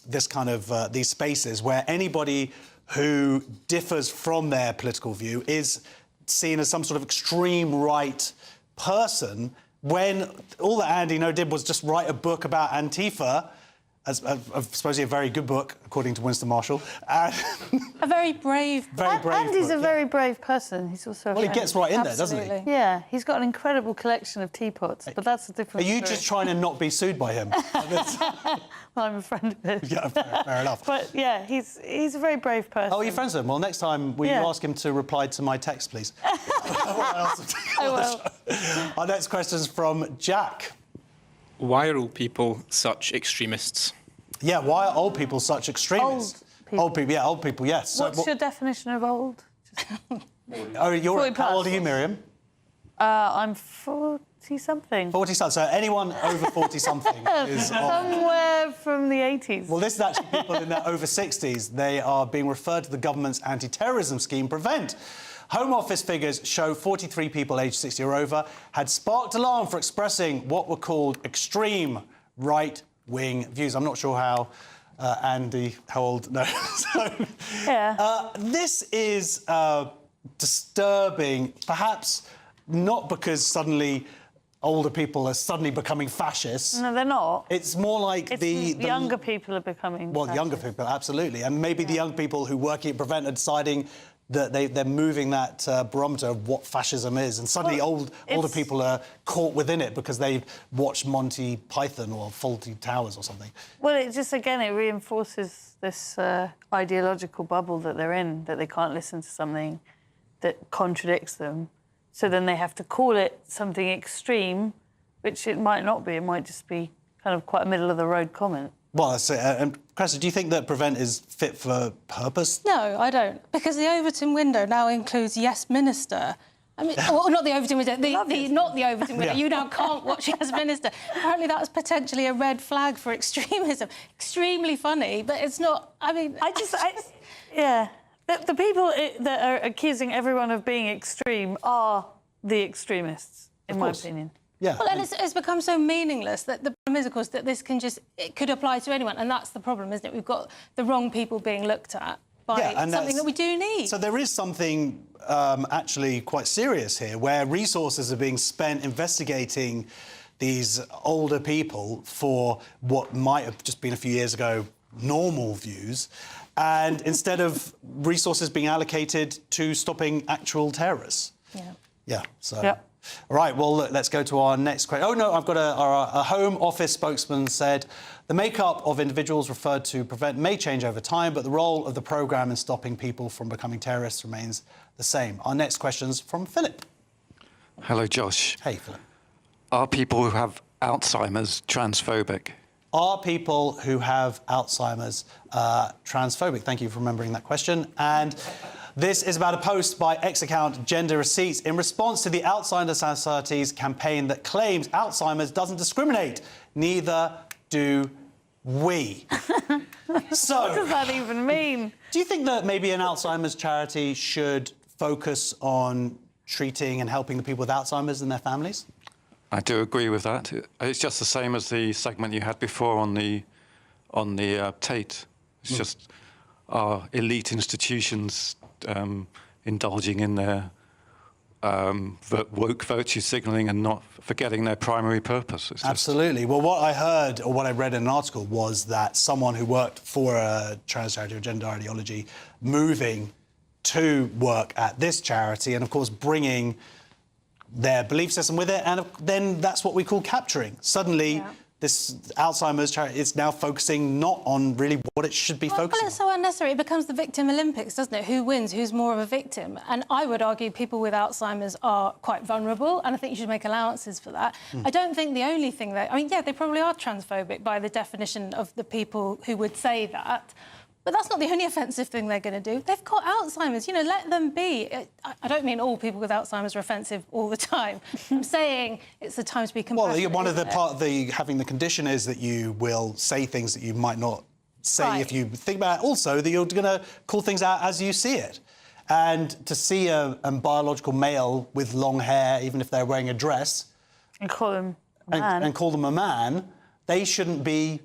this kind of these spaces where anybody who differs from their political view is seen as some sort of extreme right person, when all that Andy Ngo did was just write a book about Antifa, as supposedly a very good book, according to Winston Marshall. A very brave... Andy's a very brave person. He's also... Well, he gets right in there, doesn't he? Yeah, he's got an incredible collection of teapots, but that's a different Are you just trying to not be sued by him? Well, I'm a friend of his. Yeah, fair enough. But, yeah, he's a very brave person. Oh, you're friends with him? Well, next time, will you ask him to reply to my text, please? I will. Our next question is from Jack. Why are old people such extremists? Yeah, why are old people such extremists? Old people, yes. What's your definition of old? How old are you, Miriam? I'm 40-something. 40-something. So anyone over 40-something is somewhere from the 80s. Well, this is actually people in their over 60s. They are being referred to the government's anti-terrorism scheme, Prevent. Home Office figures show 43 people aged 60 or over had sparked alarm for expressing what were called extreme right-wing views. I'm not sure how Andy, how old? No. This is disturbing, perhaps not because suddenly older people are suddenly becoming fascists. No, they're not. It's more like the younger people are becoming fascists. Younger people, absolutely. And maybe the young people who work at Prevent are deciding that they're moving that barometer of what fascism is, and suddenly older people are caught within it because they've watched Monty Python or Fawlty Towers or something. Well, it just, again, it reinforces this ideological bubble that they're in, that they can't listen to something that contradicts them. So then they have to call it something extreme, which it might not be. It might just be kind of quite a middle-of-the-road comment. Well, that's it. And Cressida, do you think that Prevent is fit for purpose? No, I don't. Because the Overton window now includes Yes Minister. I mean, well, not the Overton window, not the Overton window. You now can't watch Yes Minister. Apparently that's potentially a red flag for extremism. Extremely funny, but it's not... I mean... Yeah. The people that are accusing everyone of being extreme are the extremists, in my opinion. Yeah. Well, and it's become so meaningless that the problem is, of course, that this it could apply to anyone, and that's the problem, isn't it? We've got the wrong people being looked at by something that we do need. So there is something actually quite serious here, where resources are being spent investigating these older people for what might have just been a few years ago normal views, and instead of resources being allocated to stopping actual terrorists. Yeah, so... Yep. All right, well, look, let's go to our next question. Oh, no, I've got a Home Office spokesman said the makeup of individuals referred to Prevent may change over time, but the role of the programme in stopping people from becoming terrorists remains the same. Our next question's from Philip. Hello, Josh. Hey, Philip. Are people who have Alzheimer's transphobic? Are people who have Alzheimer's transphobic? Thank you for remembering that question. And this is about a post by ex-account Gender Receipts in response to the Alzheimer's Society's campaign that claims Alzheimer's doesn't discriminate. Neither do we? So, what does that even mean? Do you think that maybe an Alzheimer's charity should focus on treating and helping the people with Alzheimer's and their families? I do agree with that. It's just the same as the segment you had before on the Tate. It's just our elite institutions indulging in their woke virtue signalling and not forgetting their primary purpose. Absolutely. Well, what I heard, or what I read in an article, was that someone who worked for a trans charity or gender ideology moving to work at this charity and, of course, bringing their belief system with it, and then that's what we call capturing. Suddenly, this Alzheimer's charity is now focusing not on really what it should be focusing on. Well, it's so unnecessary. It becomes the victim Olympics, doesn't it? Who wins? Who's more of a victim? And I would argue people with Alzheimer's are quite vulnerable, and I think you should make allowances for that. I don't think the only thing that... I mean, yeah, they probably are transphobic by the definition of the people who would say that. But that's not the only offensive thing they're going to do. They've got Alzheimer's, you know, let them be. I don't mean all people with Alzheimer's are offensive all the time. I'm saying it's the time to be compassionate. Well, one of the part of the having the condition is that you will say things that you might not say if you think about it. Also, that you're going to call things out as you see it. And to see a biological male with long hair, even if they're wearing a dress... And call them a man. And call them a man, they shouldn't be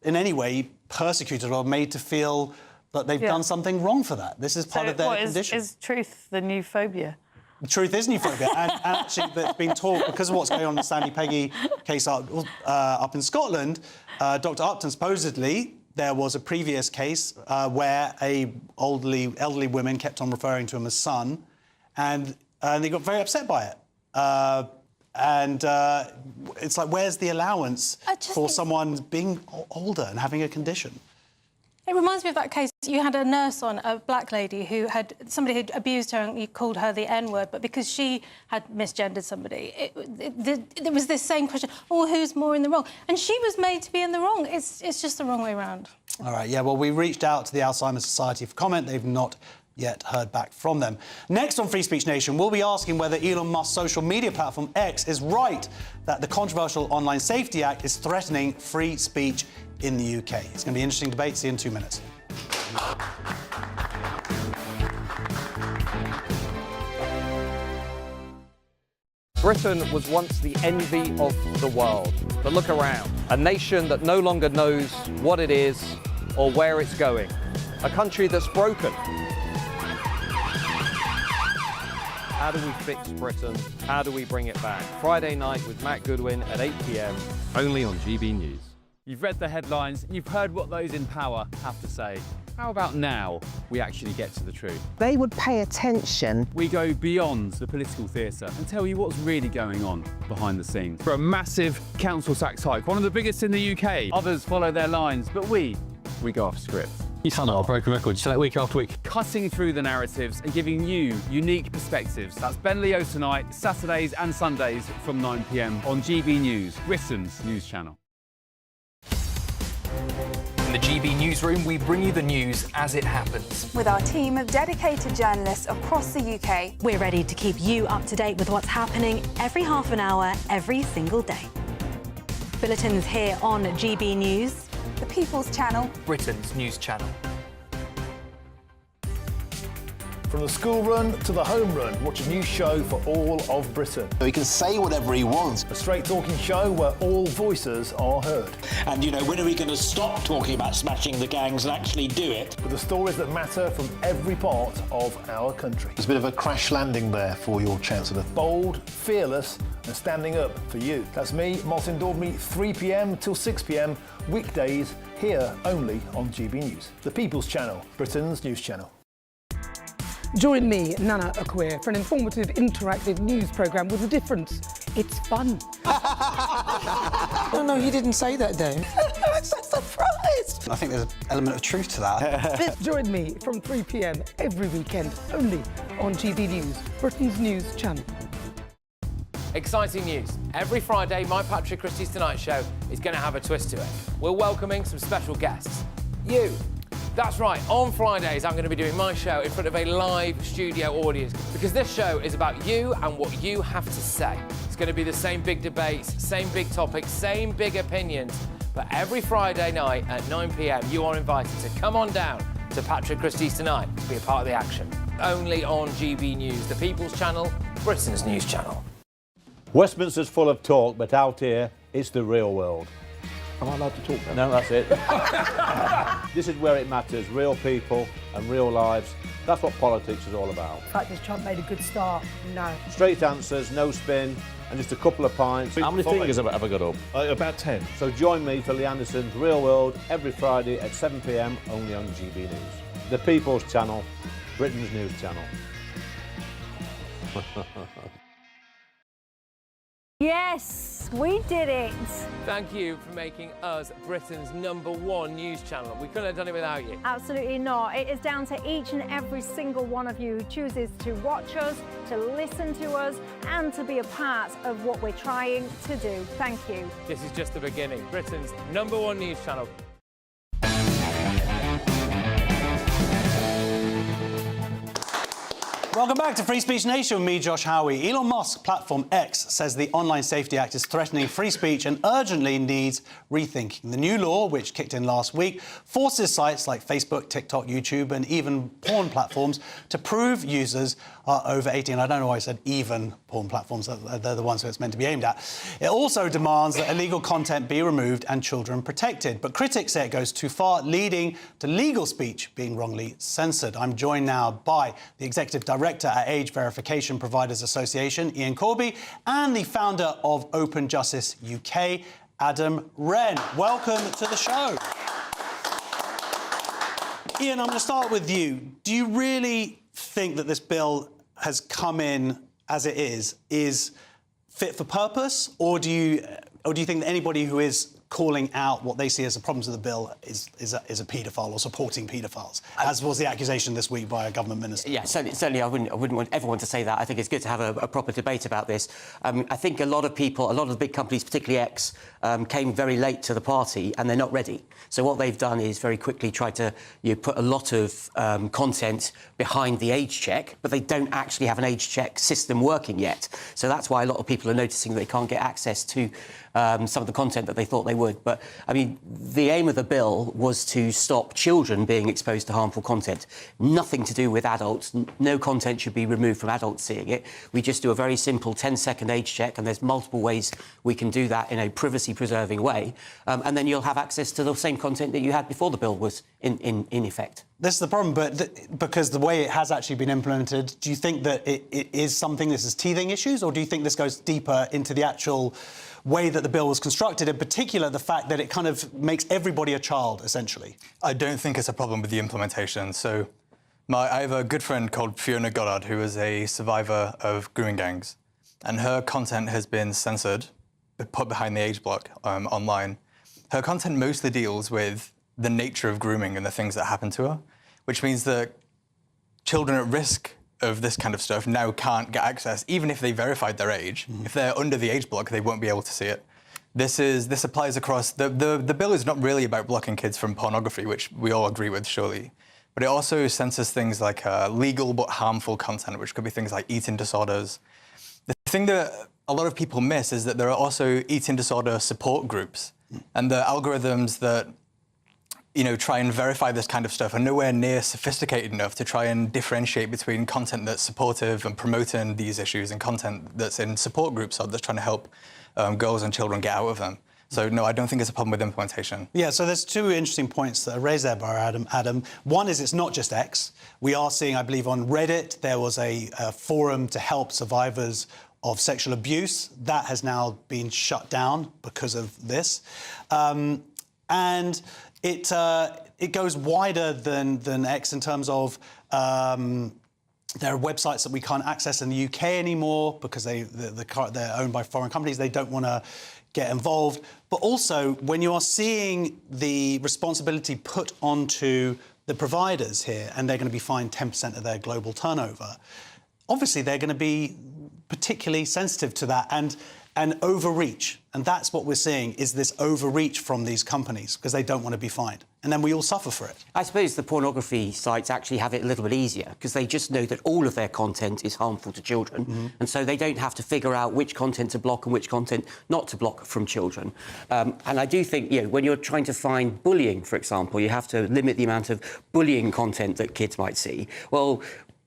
in any way persecuted or made to feel that they've done something wrong for that. This is part of their condition. Is truth the new phobia? Truth is new phobia, and actually it's been taught because of what's going on in the Sandy Peggy case up in Scotland. Dr. Upton, supposedly, there was a previous case where elderly women kept on referring to him as son, and they got very upset by it. It's like, where's the allowance for someone being older and having a condition? It reminds me of that case. You had a nurse on, a black lady, somebody had abused her and you called her the N-word, but because she had misgendered somebody, there was this same question, oh, who's more in the wrong? And she was made to be in the wrong. It's just the wrong way around. All right, yeah, well, we reached out to the Alzheimer's Society for comment. They've not yet heard back from them. Next on Free Speech Nation, we'll be asking whether Elon Musk's social media platform X is right that the controversial Online Safety Act is threatening free speech in the UK. It's going to be an interesting debate. See you in 2 minutes. Britain was once the envy of the world. But look around. A nation that no longer knows what it is or where it's going. A country that's broken. How do we fix Britain? How do we bring it back? Friday night with Matt Goodwin at 8 p.m. only on GB News. You've read the headlines, you've heard what those in power have to say. How about now we actually get to the truth? They would pay attention. We go beyond the political theatre and tell you what's really going on behind the scenes. For a massive council tax hike, one of the biggest in the UK. Others follow their lines, but we go off script. You sound like a broken record. You say that week after week. Cutting through the narratives and giving you unique perspectives. That's Ben Leo tonight, Saturdays and Sundays from 9 p.m. on GB News, Britain's news channel. In the GB newsroom, we bring you the news as it happens. With our team of dedicated journalists across the UK. We're ready to keep you up to date with what's happening every half an hour, every single day. Bulletins here on GB News. The People's Channel. Britain's news channel. From the school run to the home run, watch a new show for all of Britain. He can say whatever he wants. A straight-talking show where all voices are heard. And, you know, when are we going to stop talking about smashing the gangs and actually do it? With the stories that matter from every part of our country. There's a bit of a crash landing there for your Chancellor. Bold, fearless and standing up for you. That's me, Martin Daubney, 3 p.m. till 6 p.m, weekdays, here only on GB News. The People's Channel, Britain's news channel. Join me, Nana Akweer, for an informative, interactive news programme with a difference. It's fun. No, he didn't say that, Dave. I'm so surprised. I think there's an element of truth to that. Join me from 3 p.m. every weekend, only on GB News, Britain's news channel. Exciting news. Every Friday, my Patrick Christie's Tonight Show is going to have a twist to it. We're welcoming some special guests. You. That's right, on Fridays I'm going to be doing my show in front of a live studio audience because this show is about you and what you have to say. It's going to be the same big debates, same big topics, same big opinions, But every Friday night at 9 p.m, you are invited to come on down to Patrick Christie's Tonight to be a part of the action. Only on GB News, the People's Channel, Britain's news channel. Westminster's full of talk, but out here, it's the real world. Am I allowed to talk then? No, that's it. This is where it matters, real people and real lives. That's what politics is all about. The fact is Trump made a good start. No. Straight answers, no spin, and just a couple of pints. How many fingers have I got up? About 10. So join me for Lee Anderson's Real World every Friday at 7 p.m, only on GB News. The People's Channel, Britain's news channel. Yes, we did it. Thank you for making us Britain's #1 news channel. We couldn't have done it without you. Absolutely not. It is down to each and every single one of you who chooses to watch us, to listen to us, and to be a part of what we're trying to do. Thank you. This is just the beginning. Britain's #1 news channel. Welcome back to Free Speech Nation with me, Josh Howie. Elon Musk's platform X says the Online Safety Act is threatening free speech and urgently needs rethinking. The new law, which kicked in last week, forces sites like Facebook, TikTok, YouTube and even porn platforms to prove users are over 18. I don't know why I said even porn platforms. They're the ones who it's meant to be aimed at. It also demands that illegal content be removed and children protected. But critics say it goes too far, leading to legal speech being wrongly censored. I'm joined now by the Executive Director at Age Verification Providers Association, Ian Corby, and the founder of Open Justice UK, Adam Wren. Welcome to the show. Ian, I'm going to start with you. Do you really think that this bill has come in as it is fit for purpose, or do you think that anybody who is calling out what they see as the problems of the bill is a paedophile or supporting paedophiles, as was the accusation this week by a government minister? Yeah, certainly I wouldn't want everyone to say that. I think it's good to have a proper debate about this. I think a lot of the big companies, particularly X, came very late to the party and they're not ready. So what they've done is very quickly try to put a lot of content behind the age check, but they don't actually have an age check system working yet. So that's why a lot of people are noticing that they can't get access to some of the content that they thought they would. But, I mean, the aim of the bill was to stop children being exposed to harmful content. Nothing to do with adults. No content should be removed from adults seeing it. We just do a very simple 10-second age check, and there's multiple ways we can do that in a privacy-preserving way. And then you'll have access to the same content that you had before the bill was in effect. This is the problem, but because the way it has actually been implemented, do you think that it is something this is teething issues, or do you think this goes deeper into the actual way that the bill was constructed, in particular the fact that it kind of makes everybody a child, essentially? I don't think it's a problem with the implementation. So I have a good friend called Fiona Goddard, who is a survivor of grooming gangs, and her content has been censored, put behind the age block online. Her content mostly deals with the nature of grooming and the things that happen to her, which means that children at risk of this kind of stuff now can't get access, even if they verified their age. If they're under the age block, they won't be able to see it. This applies across... The bill is not really about blocking kids from pornography, which we all agree with, surely. But it also censors things like legal but harmful content, which could be things like eating disorders. The thing that a lot of people miss is that there are also eating disorder support groups. And the algorithms that try and verify this kind of stuff are nowhere near sophisticated enough to try and differentiate between content that's supportive and promoting these issues and content that's in support groups or that's trying to help girls and children get out of them. So, no, I don't think it's a problem with implementation. Yeah, so there's two interesting points that are raised there by Adam. One is it's not just X. We are seeing, I believe, on Reddit, there was a forum to help survivors of sexual abuse. That has now been shut down because of this. And it goes wider than X in terms of there are websites that we can't access in the UK anymore because they're owned by foreign companies. They don't want to get involved. But also, when you are seeing the responsibility put onto the providers here, and they're going to be fined 10% of their global turnover, obviously they're going to be particularly sensitive to that and overreach. And that's what we're seeing, is this overreach from these companies because they don't want to be fined. and then we all suffer for it. I suppose the pornography sites actually have it a little bit easier because they just know that all of their content is harmful to children, and so they don't have to figure out which content to block and which content not to block from children. And I do think, when you're trying to find bullying, for example, you have to limit the amount of bullying content that kids might see. Well,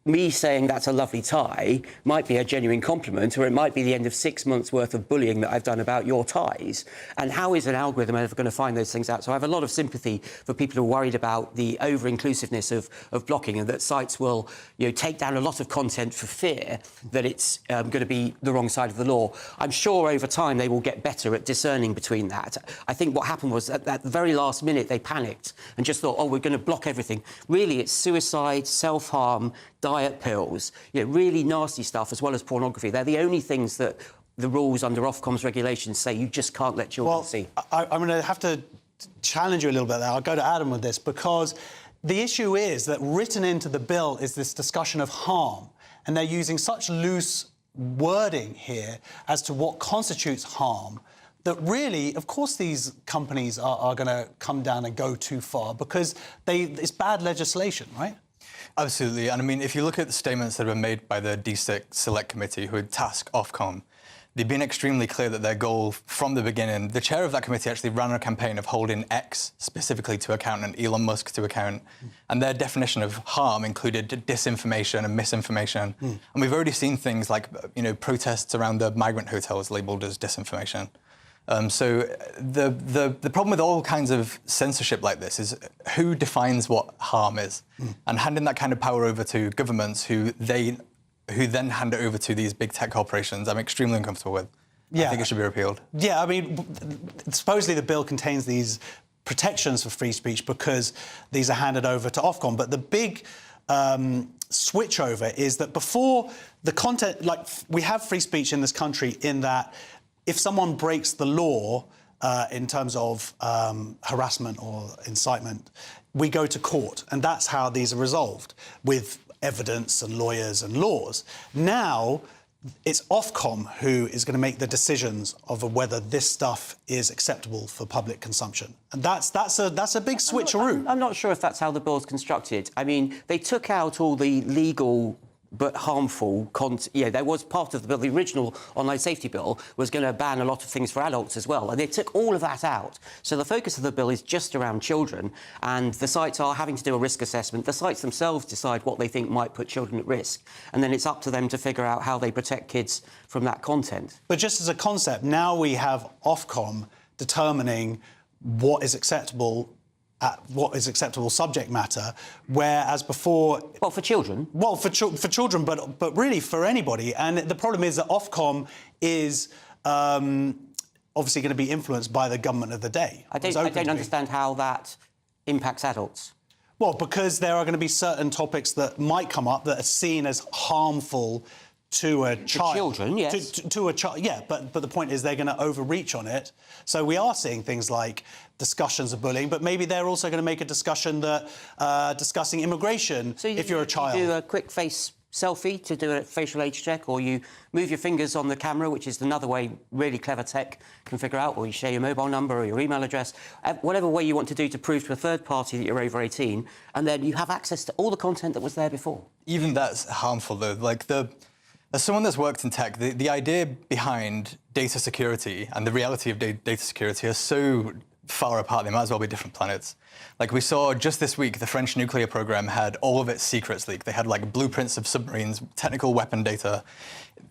me saying that's a lovely tie might be a genuine compliment, or it might be the end of 6 months' worth of bullying that I've done about your ties. And how is an algorithm ever going to find those things out? So I have a lot of sympathy for people who are worried about the over-inclusiveness of blocking, and that sites will, take down a lot of content for fear that it's going to be the wrong side of the law. I'm sure over time they will get better at discerning between that. I think what happened was at the very last minute they panicked and just thought, we're going to block everything. Really, it's suicide, self-harm, diet pills, really nasty stuff, as well as pornography. They're the only things that the rules under Ofcom's regulations say you just can't let children see. I'm going to have to challenge you a little bit there. I'll go to Adam with this, because the issue is that written into the bill is this discussion of harm, and they're using such loose wording here as to what constitutes harm that really, of course, these companies are going to come down and go too far because it's bad legislation, right? Absolutely. And I mean, if you look at the statements that have been made by the D6 Select Committee, who had tasked Ofcom, they've been extremely clear that their goal from the beginning, the chair of that committee actually ran a campaign of holding X specifically to account and Elon Musk to account. And their definition of harm included disinformation and misinformation. And we've already seen things like, protests around the migrant hotels labelled as disinformation. So the problem with all kinds of censorship like this is who defines what harm is, and handing that kind of power over to governments who then hand it over to these big tech corporations, I'm extremely uncomfortable with. I think it should be repealed. Yeah, I mean, supposedly the bill contains these protections for free speech because these are handed over to Ofcom, but the big switchover is that before the content, we have free speech in this country in that if someone breaks the law in terms of harassment or incitement, we go to court, and that's how these are resolved, with evidence and lawyers and laws. Now, it's Ofcom who is going to make the decisions of whether this stuff is acceptable for public consumption. And that's a big switcheroo. I'm not sure if that's how the bill's constructed. I mean, they took out all the legal but harmful there was part of the bill, the original online safety bill was going to ban a lot of things for adults as well, and they took all of that out. So the focus of the bill is just around children, and the sites are having to do a risk assessment. The sites themselves decide what they think might put children at risk, and then it's up to them to figure out how they protect kids from that content. But just as a concept, now we have Ofcom determining what is acceptable subject matter, whereas before... Well, for children. Well, for children, but really for anybody. And the problem is that Ofcom is obviously going to be influenced by the government of the day. I don't understand how that impacts adults. Well, because there are going to be certain topics that might come up that are seen as harmful to a child. To children, yes. To a child, yeah, but the point is they're going to overreach on it. So we are seeing things like discussions of bullying, but maybe they're also going to make a discussion that discussing immigration if you're a child. You do a quick face selfie to do a facial age check, or you move your fingers on the camera, which is another way really clever tech can figure out, or you share your mobile number or your email address, whatever way you want to do to prove to a third party that you're over 18, and then you have access to all the content that was there before. Even that's harmful, though. As someone that's worked in tech, the idea behind data security and the reality of data security are so far apart, they might as well be different planets. Like we saw just this week, the French nuclear program had all of its secrets leaked. They had blueprints of submarines, technical weapon data.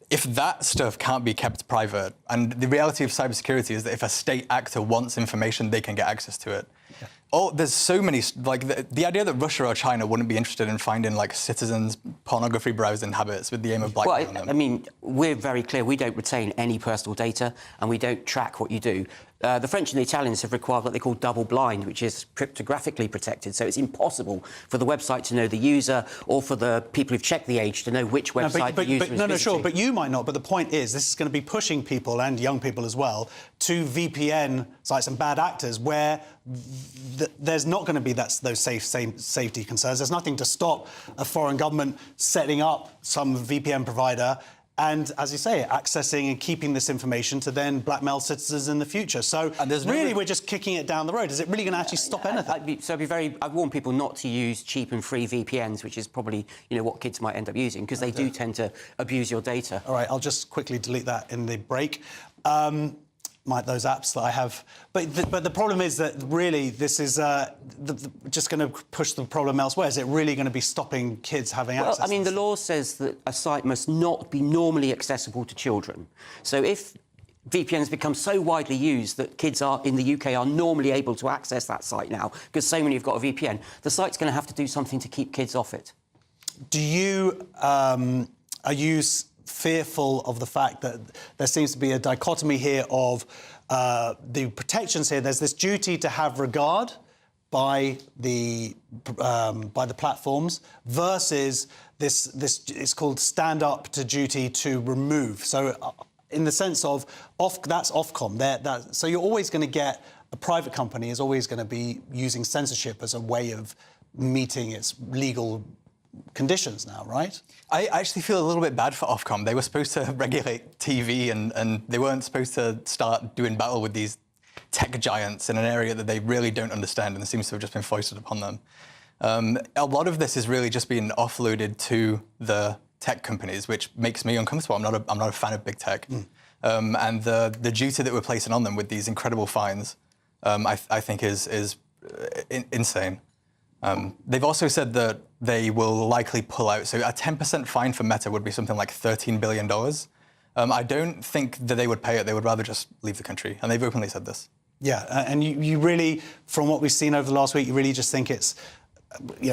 If that stuff can't be kept private, and the reality of cybersecurity is that if a state actor wants information, they can get access to it. Yeah. There's so many, the idea that Russia or China wouldn't be interested in finding citizens' pornography browsing habits with the aim of blackmailing them. I mean, we're very clear, we don't retain any personal data and we don't track what you do. The French and the Italians have required what they call double blind, which is cryptographically protected, so it's impossible for the website to know the user or for the people who've checked the age to know which website the user is visiting. No, sure, but you might not. But the point is, this is going to be pushing people, and young people as well, to VPN sites and bad actors where there's not going to be those safety concerns. There's nothing to stop a foreign government setting up some VPN provider and, as you say, accessing and keeping this information to then blackmail citizens in the future. So really, we're just kicking it down the road. Is it really going to actually stop anything? I'd warn people not to use cheap and free VPNs, which is probably, what kids might end up using, because they do tend to abuse your data. All right, I'll just quickly delete that in the break. Those apps that I have. But the problem is that really this is just going to push the problem elsewhere. Is it really going to be stopping kids having access? Well, I mean, the law says that a site must not be normally accessible to children. So if VPNs become so widely used that kids in the UK are normally able to access that site now, because so many have got a VPN, the site's going to have to do something to keep kids off it. Do you... are you fearful of the fact that there seems to be a dichotomy here of the protections here? There's this duty to have regard by the platforms versus this it's called stand up to duty to remove. So in the sense of that's Ofcom. So you're always going to get a private company is always going to be using censorship as a way of meeting its legal conditions now, right? I actually feel a little bit bad for Ofcom. They were supposed to regulate TV and they weren't supposed to start doing battle with these tech giants in an area that they really don't understand and seems to have just been foisted upon them. A lot of this is really just being offloaded to the tech companies, which makes me uncomfortable. I'm not a fan of big tech. And the duty that we're placing on them with these incredible fines, I think is insane. They've also said that they will likely pull out. So a 10% fine for Meta would be something like $13 billion. I don't think that they would pay it. They would rather just leave the country. And they've openly said this. Yeah, and you really, from what we've seen over the last week, you really just think it's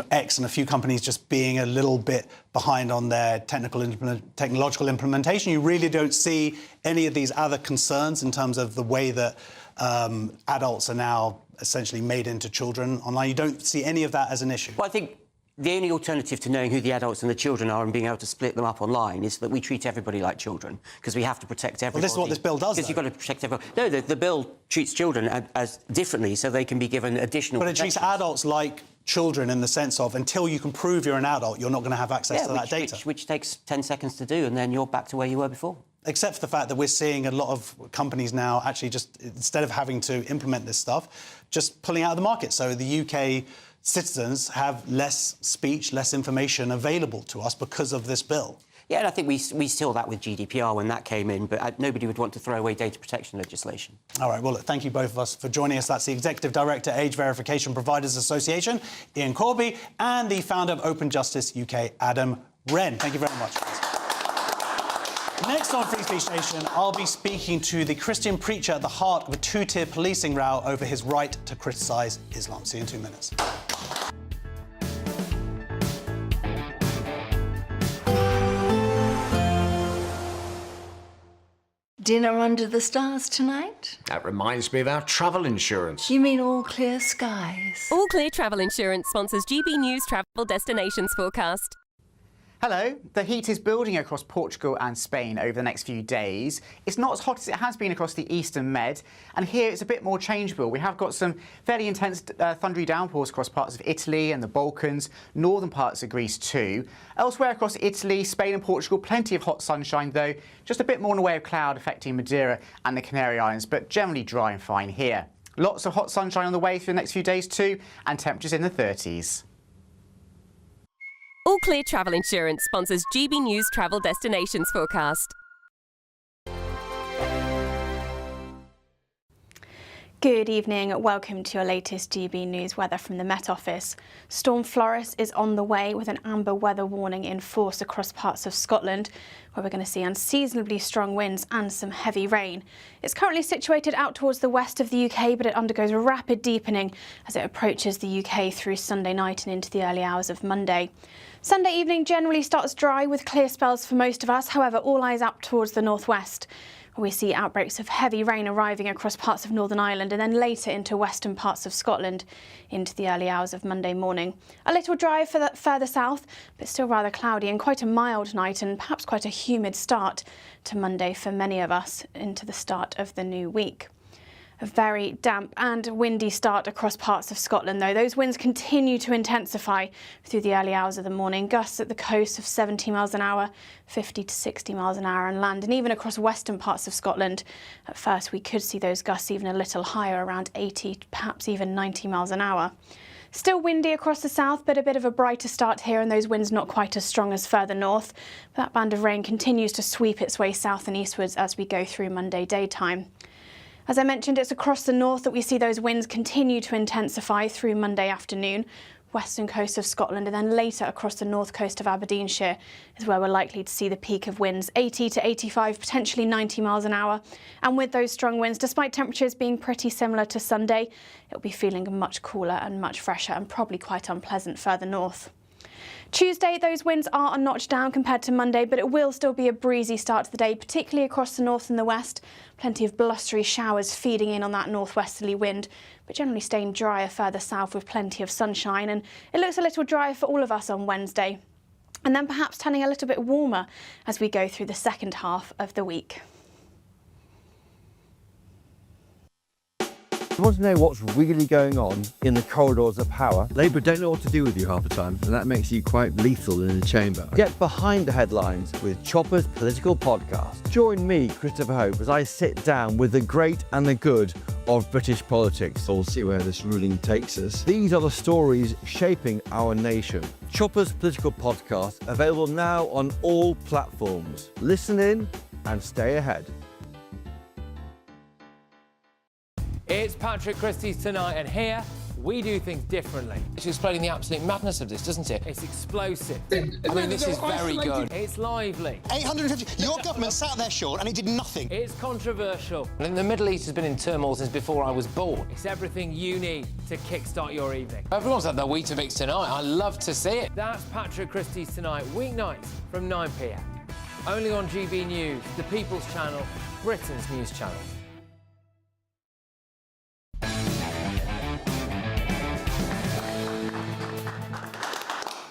X and a few companies just being a little bit behind on their technological implementation. You really don't see any of these other concerns in terms of the way that adults are now essentially made into children online. You don't see any of that as an issue. Well, I think the only alternative to knowing who the adults and the children are and being able to split them up online is that we treat everybody like children, because we have to protect everybody. Well, this is what this bill does, because you've got to protect everyone. No, the bill treats children as differently, so they can be given additional But it treats adults like children in the sense of until you can prove you're an adult, you're not going to have access to that data. Which takes 10 seconds to do, and then you're back to where you were before. Except for the fact that we're seeing a lot of companies now actually just, instead of having to implement this stuff, just pulling out of the market. So the UK citizens have less speech, less information available to us because of this bill. Yeah, and I think we saw that with GDPR when that came in, but nobody would want to throw away data protection legislation. All right, well, look, thank you both of us for joining us. That's the Executive Director, Age Verification Providers Association, Ian Corby, and the founder of Open Justice UK, Adam Wren. Thank you very much. Next on Free Speech Nation, I'll be speaking to the Christian preacher at the heart of a two-tier policing row over his right to criticise Islam. See you in 2 minutes. Dinner under the stars tonight? That reminds me of our travel insurance. You mean All Clear Skies? All Clear Travel Insurance sponsors GB News Travel Destinations Forecast. Hello. The heat is building across Portugal and Spain over the next few days. It's not as hot as it has been across the Eastern Med, and here it's a bit more changeable. We have got some fairly intense thundery downpours across parts of Italy and the Balkans, northern parts of Greece too. Elsewhere across Italy, Spain and Portugal, plenty of hot sunshine though, just a bit more in the way of cloud affecting Madeira and the Canary Islands, but generally dry and fine here. Lots of hot sunshine on the way through the next few days too, and temperatures in the 30s. All Clear Travel Insurance sponsors GB News Travel Destinations Forecast. Good evening. Welcome to your latest GB News weather from the Met Office. Storm Floris is on the way with an amber weather warning in force across parts of Scotland, where we're going to see unseasonably strong winds and some heavy rain. It's currently situated out towards the west of the UK, but it undergoes rapid deepening as it approaches the UK through Sunday night and into the early hours of Monday. Sunday evening generally starts dry with clear spells for most of us. However, all eyes up towards the northwest, where we see outbreaks of heavy rain arriving across parts of Northern Ireland and then later into western parts of Scotland into the early hours of Monday morning. A little dry further south, but still rather cloudy and quite a mild night and perhaps quite a humid start to Monday for many of us into the start of the new week. A very damp and windy start across parts of Scotland, though. Those winds continue to intensify through the early hours of the morning. Gusts at the coast of 70 miles an hour, 50 to 60 miles an hour on land, and even across western parts of Scotland. At first, we could see those gusts even a little higher, around 80, perhaps even 90 miles an hour. Still windy across the south, but a bit of a brighter start here, and those winds not quite as strong as further north. But that band of rain continues to sweep its way south and eastwards as we go through Monday daytime. As I mentioned, it's across the north that we see those winds continue to intensify through Monday afternoon. Western coast of Scotland and then later across the north coast of Aberdeenshire is where we're likely to see the peak of winds, 80 to 85, potentially 90 miles an hour. And with those strong winds, despite temperatures being pretty similar to Sunday, it'll be feeling much cooler and much fresher and probably quite unpleasant further north. Tuesday, those winds are a notch down compared to Monday, but it will still be a breezy start to the day, particularly across the north and the west. Plenty of blustery showers feeding in on that northwesterly wind, but generally staying drier further south with plenty of sunshine. And it looks a little drier for all of us on Wednesday. And then perhaps turning a little bit warmer as we go through the second half of the week. You want to know what's really going on in the corridors of power? Labour don't know what to do with you half the time, and that makes you quite lethal in the chamber. Get behind the headlines with Chopper's Political Podcast. Join me, Christopher Hope, as I sit down with the great and the good of British politics. We'll see where this ruling takes us. These are the stories shaping our nation. Chopper's Political Podcast, available now on all platforms. Listen in and stay ahead. It's Patrick Christie's Tonight, and here we do things differently. It's explaining the absolute madness of this, doesn't it? It's explosive. I mean, this is very good. It's lively. 850. Your government sat there, Sean, and it did nothing. It's controversial. And the Middle East has been in turmoil since before I was born. It's everything you need to kickstart your evening. Everyone's had their Weetabix tonight. I love to see it. That's Patrick Christie's Tonight, weeknights from 9 p.m. Only on GB News, the People's Channel, Britain's news channel.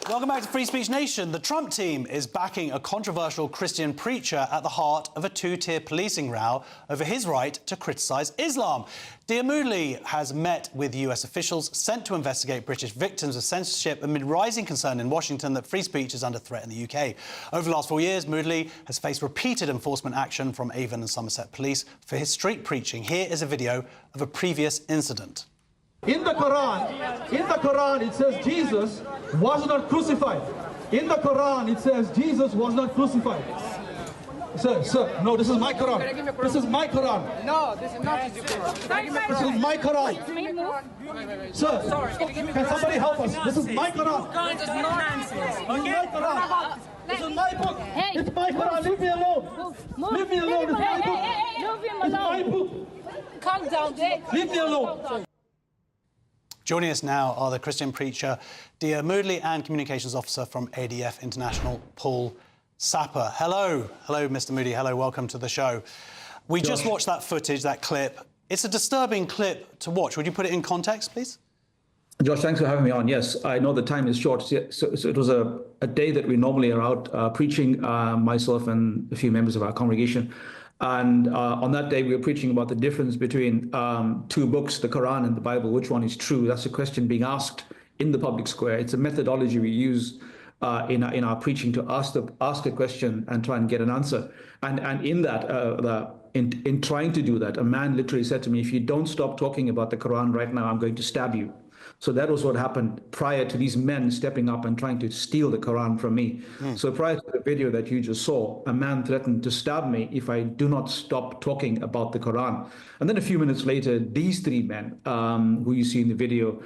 Welcome back to Free Speech Nation. The Trump team is backing a controversial Christian preacher at the heart of a two-tier policing row over his right to criticise Islam. Dia Moodley has met with US officials sent to investigate British victims of censorship amid rising concern in Washington that free speech is under threat in the UK. Over the last 4 years, Moodley has faced repeated enforcement action from Avon and Somerset police for his street preaching. Here is a video of a previous incident. In the Quran, it says Jesus was not crucified. In the Quran, it says Jesus was not crucified. Sir, no, this is my Quran. This is my Quran. No, this is not his Quran. This is my Quran. Sir, can somebody help us? This is my Quran. This is my Quran. This is my book. It's my Quran. Leave me alone. Leave me alone. It's my book. It's my book. Calm down, Jake. Leave me alone. Joining us now are the Christian preacher Dia Moodley and communications officer from ADF International, Paul Sapper. Hello, Mr. Moody. Hello, welcome to the show. We just watched that footage, that clip. It's a disturbing clip to watch. Would you put it in context, please? Josh, thanks for having me on. Yes, I know the time is short. So it was a day that we normally are out preaching, myself and a few members of our congregation. And on that day, we were preaching about the difference between two books, the Quran and the Bible. Which one is true? That's a question being asked in the public square. It's a methodology we use in our preaching to ask a question and try and get an answer. And in that, in trying to do that, a man literally said to me, "If you don't stop talking about the Quran right now, I'm going to stab you." So that was what happened prior to these men stepping up and trying to steal the Quran from me. So prior to the video that you just saw, a man threatened to stab me if I do not stop talking about the Quran. And then a few minutes later, these three men, who you see in the video,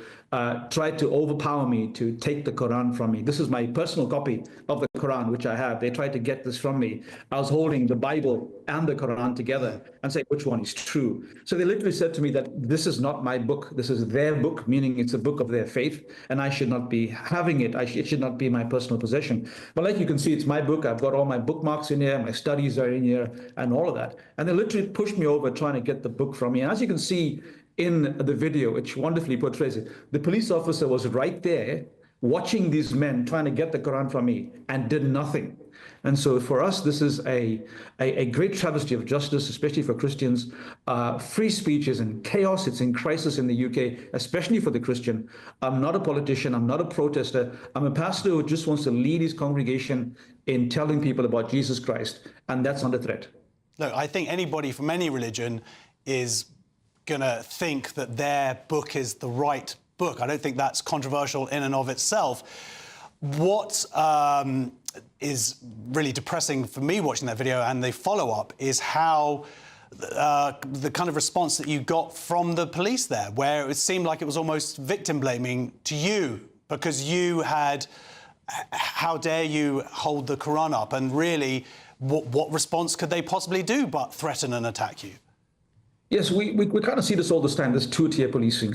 tried to overpower me to take the Quran from me. This is my personal copy of the Quran, which I have. They tried to get this from me. I was holding the Bible and the Quran together and say, which one is true? So they literally said to me that this is not my book. This is their book, meaning it's a book of their faith, and I should not be having it. It should not be my personal possession. But like you can see, it's my book. I've got all my bookmarks in here. My studies are in here and all of that. And they literally pushed me over trying to get the book from me. And as you can see, in the video, which wonderfully portrays it, the police officer was right there watching these men trying to get the Quran from me and did nothing. And so for us, this is a great travesty of justice, especially for Christians. Free speech is in chaos. It's in crisis in the UK, especially for the Christian. I'm not a politician. I'm not a protester. I'm a pastor who just wants to lead his congregation in telling people about Jesus Christ, and that's under threat. Look, I think anybody from any religion is going to think that their book is the right book. I don't think that's controversial in and of itself. What is really depressing for me watching that video and the follow-up is how the kind of response that you got from the police there, where it seemed like it was almost victim-blaming to you because you had, how dare you hold the Quran up, and really what response could they possibly do but threaten and attack you? Yes, we kind of see this all the time, this two-tier policing.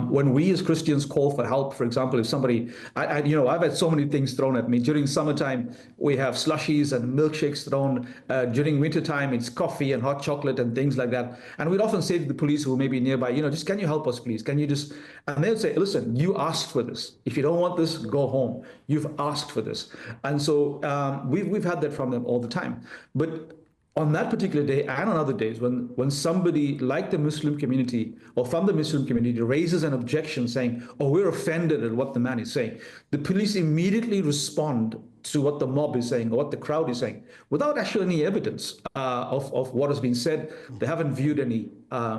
When we as Christians call for help, for example, if somebody, I've had so many things thrown at me. During summertime, we have slushies and milkshakes thrown. During wintertime, it's coffee and hot chocolate and things like that. And we'd often say to the police who may be nearby, just, can you help us, please? Can you just, and they'll say, listen, you asked for this. If you don't want this, go home. You've asked for this. And so we've had that from them all the time. But on that particular day and on other days, when somebody like the Muslim community or from the Muslim community raises an objection saying, oh, we're offended at what the man is saying, the police immediately respond to what the mob is saying or what the crowd is saying without actually any evidence of what has been said. They haven't viewed any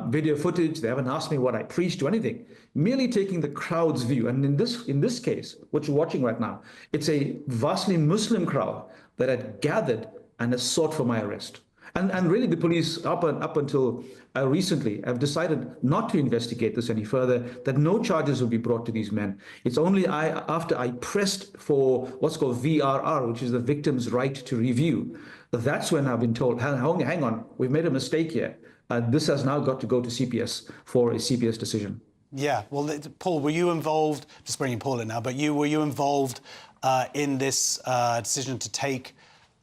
video footage. They haven't asked me what I preached or anything, merely taking the crowd's view. And in this case, what you're watching right now, it's a vastly Muslim crowd that had gathered and has sought for my arrest. And really, the police, up until recently, have decided not to investigate this any further, that no charges will be brought to these men. It's only after I pressed for what's called VRR, which is the victim's right to review, that's when I've been told, hang on, we've made a mistake here. This has now got to go to CPS for a CPS decision. Yeah, well, Paul, were you involved, just bringing Paul in now, but were you involved in this decision to take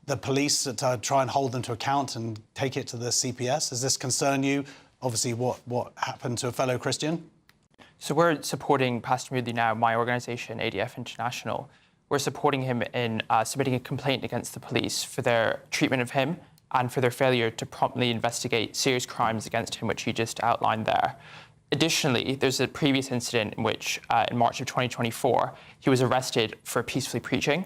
the police to try and hold them to account and take it to the CPS? Does this concern you? Obviously, what happened to a fellow Christian? So we're supporting Pastor Moodley now, my organisation, ADF International. We're supporting him in submitting a complaint against the police for their treatment of him and for their failure to promptly investigate serious crimes against him, which you just outlined there. Additionally, there's a previous incident in which, in March of 2024, he was arrested for peacefully preaching.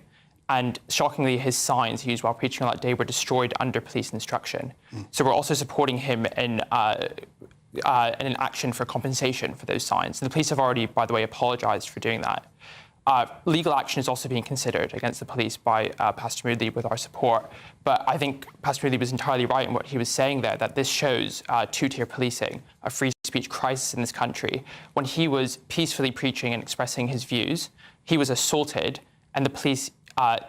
And shockingly, his signs he used while preaching on that day were destroyed under police instruction. So we're also supporting him in an action for compensation for those signs. And the police have already, by the way, apologised for doing that. Legal action is also being considered against the police by Pastor Moodley with our support. But I think Pastor Moodley was entirely right in what he was saying there, that this shows two-tier policing, a free speech crisis in this country. When he was peacefully preaching and expressing his views, he was assaulted, and the police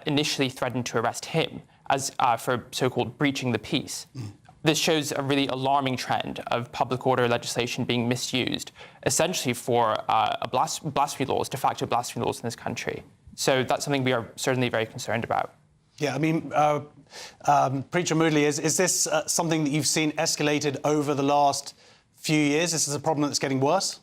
initially threatened to arrest him as for so-called breaching the peace. This shows a really alarming trend of public order legislation being misused, essentially for blasphemy laws, de facto blasphemy laws in this country. So that's something we are certainly very concerned about. Yeah, I mean, Preacher Moodley, is this something that you've seen escalated over the last few years? This is a problem that's getting worse?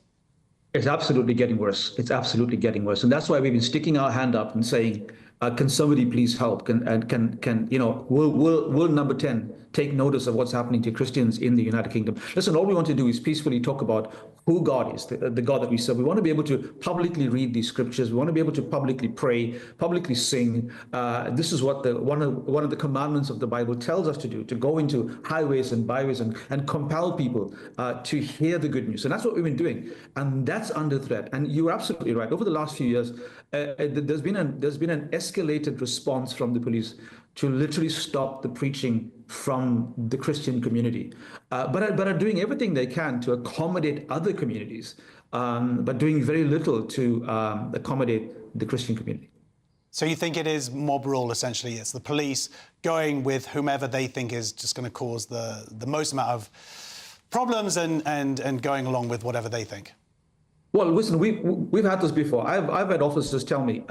It's absolutely getting worse. It's absolutely getting worse. And that's why we've been sticking our hand up and saying, can somebody please help? Will number 10 take notice of what's happening to Christians in the United Kingdom? Listen, all we want to do is peacefully talk about who God is, the God that we serve. We want to be able to publicly read these scriptures. We want to be able to publicly pray, publicly sing. This is what one of the commandments of the Bible tells us to do, to go into highways and byways and compel people to hear the good news. And that's what we've been doing. And that's under threat. And you're absolutely right. Over the last few years, there's been an escalated response from the police to literally stop the preaching from the Christian community, but are doing everything they can to accommodate other communities, but doing very little to accommodate the Christian community. So you think it is mob rule, essentially? It's the police going with whomever they think is just going to cause the most amount of problems and going along with whatever they think? Well, listen, we've had this before. I've had officers tell me,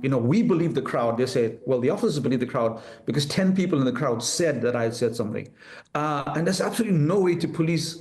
we believe the crowd. They say, well, the officers believe the crowd because 10 people in the crowd said that I had said something. And there's absolutely no way to police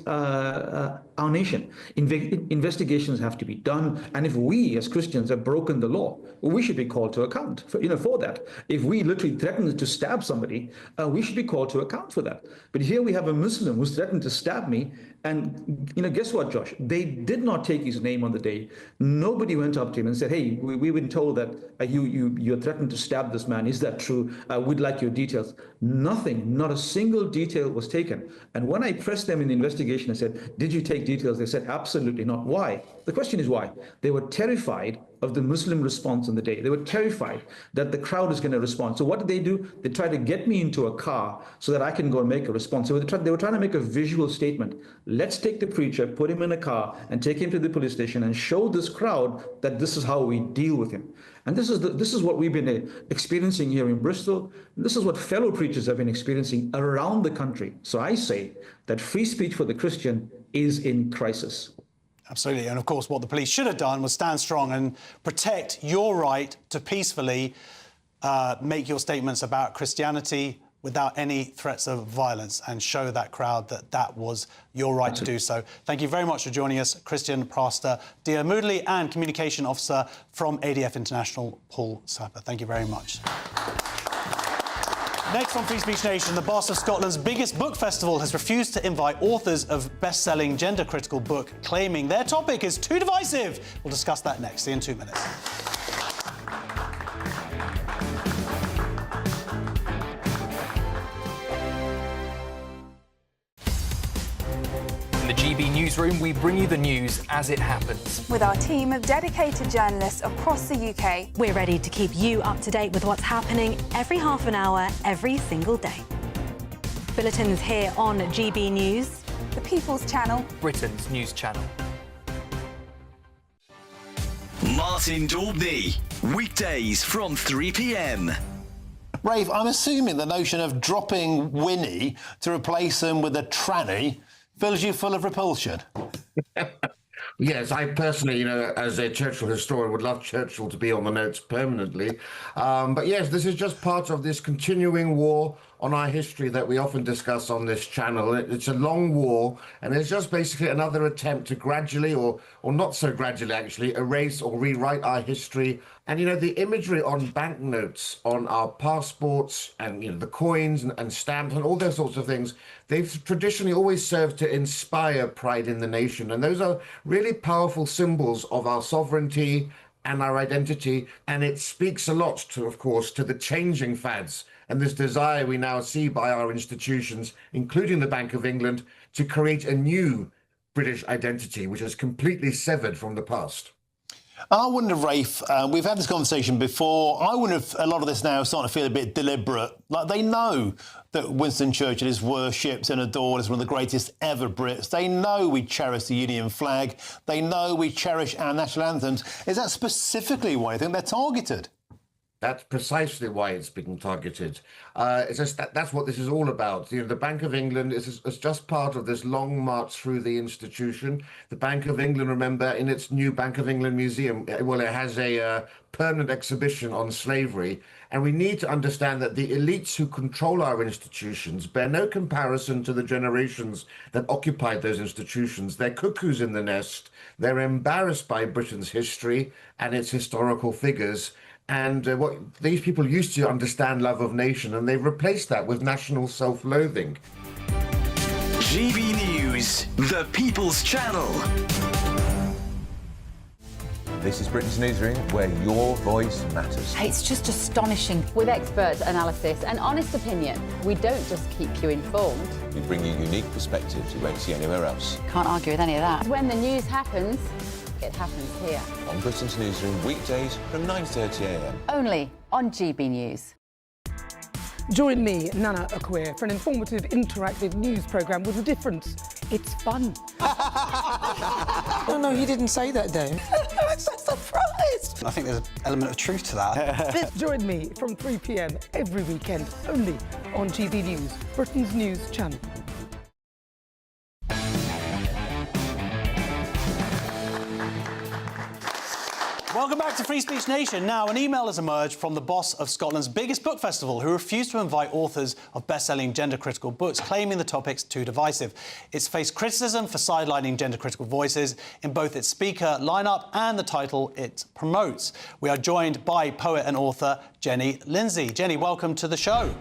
our nation. Investigations have to be done, and if we as Christians have broken the law, we should be called to account for that. If we literally threatened to stab somebody, we should be called to account for that. But here we have a Muslim who's threatened to stab me, and guess what, Josh? They did not take his name on the day. Nobody went up to him and said, "Hey, we've been told that you're threatened to stab this man. Is that true? We'd like your details." Nothing, not a single detail was taken. And when I pressed them in the investigation, I said, "Did you take details?" They said, "Absolutely not." Why? The question is why. They were terrified of the Muslim response on the day. They were terrified that the crowd is going to respond. So what did they do? They tried to get me into a car so that I can go and make a response. So they were trying to make a visual statement. Let's take the preacher, put him in a car, and take him to the police station and show this crowd that this is how we deal with him. And this is what we've been experiencing here in Bristol. This is what fellow preachers have been experiencing around the country. So I say that free speech for the Christian is in crisis. Absolutely. And of course, what the police should have done was stand strong and protect your right to peacefully make your statements about Christianity without any threats of violence, and show that crowd that that was your right to do so. Thank you very much for joining us, Christian pastor Dia Moodley and Communication Officer from ADF International, Paul Sapper. Thank you very much. Next on Free Speech Nation, the boss of Scotland's biggest book festival has refused to invite authors of best-selling gender-critical book, claiming their topic is too divisive. We'll discuss that next. See you in 2 minutes. In the GB Newsroom, we bring you the news as it happens. With our team of dedicated journalists across the UK, we're ready to keep you up to date with what's happening every half an hour, every single day. Bulletins here on GB News, the People's Channel, Britain's news channel. Martin Daubney, weekdays from 3 p.m. Rafe, I'm assuming the notion of dropping Winnie to replace him with a tranny fills you full of repulsion. Yes, I personally, as a Churchill historian, would love Churchill to be on the notes permanently. But yes, this is just part of this continuing war on our history that we often discuss on this channel. It's a long war, and it's just basically another attempt to gradually, or not so gradually actually, erase or rewrite our history. And, the imagery on banknotes, on our passports, and, the coins and stamps and all those sorts of things, they've traditionally always served to inspire pride in the nation. And those are really powerful symbols of our sovereignty and our identity. And it speaks a lot to, of course, to the changing fads and this desire we now see by our institutions, including the Bank of England, to create a new British identity, which is completely severed from the past. I wonder, Rafe, we've had this conversation before. I wonder if a lot of this now is starting to feel a bit deliberate. Like, they know that Winston Churchill is worshipped and adored as one of the greatest ever Brits. They know we cherish the Union flag. They know we cherish our national anthems. Is that specifically why you think they're targeted? That's precisely why it's being targeted. It's just that's what this is all about. The Bank of England is just part of this long march through the institution. The Bank of England, remember, in its new Bank of England Museum, well, it has a permanent exhibition on slavery. And we need to understand that the elites who control our institutions bear no comparison to the generations that occupied those institutions. They're cuckoos in the nest. They're embarrassed by Britain's history and its historical figures. And what these people used to understand love of nation, and they've replaced that with national self-loathing. GB News, the People's Channel. This is Britain's Newsroom, where your voice matters. It's just astonishing. With expert analysis and honest opinion, we don't just keep you informed. We bring you unique perspectives you won't see anywhere else. Can't argue with any of that. When the news happens, it happens here. On Britain's Newsroom, weekdays from 9:30 a.m. Only on GB News. Join me, Nana Akweer, for an informative, interactive news programme with a difference. It's fun. No, he didn't say that, Dave. I'm so surprised. I think there's an element of truth to that. Join me from 3 p.m. every weekend, only on GB News, Britain's news channel. Welcome back to Free Speech Nation. Now, an email has emerged from the boss of Scotland's biggest book festival, who refused to invite authors of best-selling gender-critical books, claiming the topic's too divisive. It's faced criticism for sidelining gender-critical voices in both its speaker lineup and the title it promotes. We are joined by poet and author Jenny Lindsay. Jenny, welcome to the show.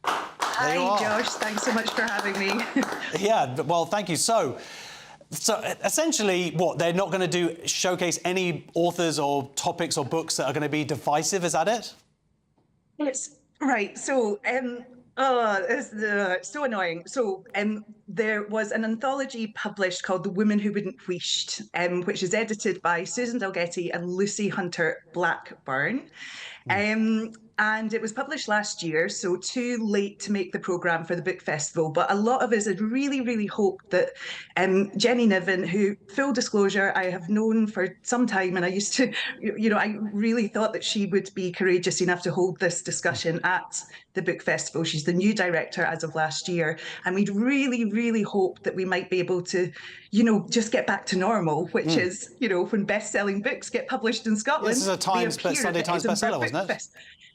Hi, Josh. Thanks so much for having me. Yeah, well, thank you. So essentially, what, they're not going to showcase any authors or topics or books that are going to be divisive, is that it? It's right. So, it's so annoying. So, there was an anthology published called The Women Who Wouldn't Wheesht, which is edited by Susan Dalgetty and Lucy Hunter Blackburn. And it was published last year, so too late to make the programme for the book festival. But a lot of us had really, really hoped that Jenny Niven, who, full disclosure, I have known for some time, and I used to, I really thought that she would be courageous enough to hold this discussion at the book festival. She's the new director as of last year. And we'd really, really hoped that we might be able to, just get back to normal, which is, when best-selling books get published in Scotland. This is a Sunday Times bestseller, wasn't it?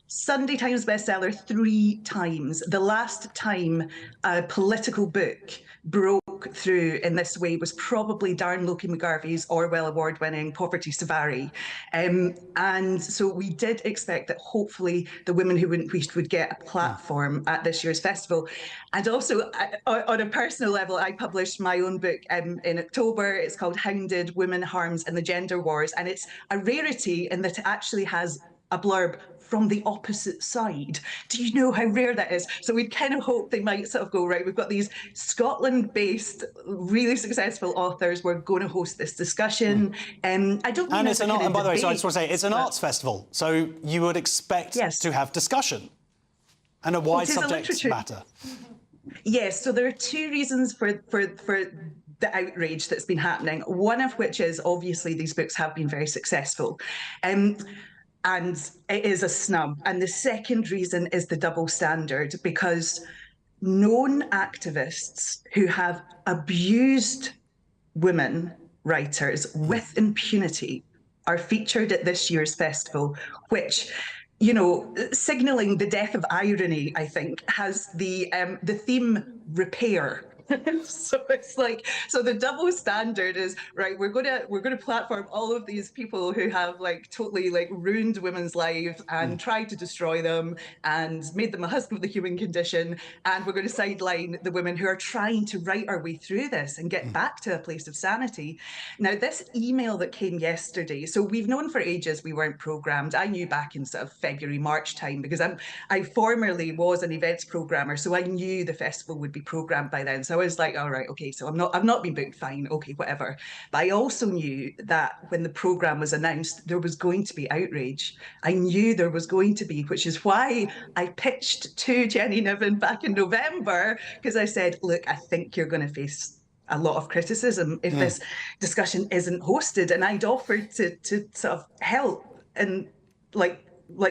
Sunday Times bestseller 3 times. The last time a political book broke through in this way was probably Darren Loki McGarvey's Orwell Award-winning Poverty Savari. And so we did expect that hopefully The Women Who Wouldn't Wheesht would get a platform at this year's festival. And also, on a personal level, I published my own book in October. It's called Hounded: Women, Harms and the Gender Wars. And it's a rarity in that it actually has a blurb from the opposite side. Do you know how rare that is? So we'd kind of hope they might sort of go, right, we've got these Scotland-based, really successful authors. We're going to host this discussion. I don't mean it's an art, and by the way, so I just want to say, it's an arts festival, so you would expect to have discussion and a wide subject matter. Yes, so there are 2 reasons for the outrage that's been happening. One of which is, obviously, these books have been very successful. And it is a snub. And the second reason is the double standard, because known activists who have abused women writers with impunity are featured at this year's festival, which, signalling the death of irony, I think, has the theme repair. So it's like, so the double standard is, right, we're gonna platform all of these people who have totally ruined women's lives and tried to destroy them and made them a husk of the human condition, and we're going to sideline the women who are trying to write our way through this and get back to a place of sanity. Now, this email that came yesterday, so we've known for ages we weren't programmed. I knew back in sort of February, March time, because I formerly was an events programmer, so I knew the festival would be programmed by then. So I was like, all right, okay, so I've not been booked, fine, okay, whatever. But I also knew that when the programme was announced, there was going to be outrage. I knew there was going to be, which is why I pitched to Jenny Niven back in November, because I said, look, I think you're going to face a lot of criticism if this discussion isn't hosted. And I'd offered to sort of help and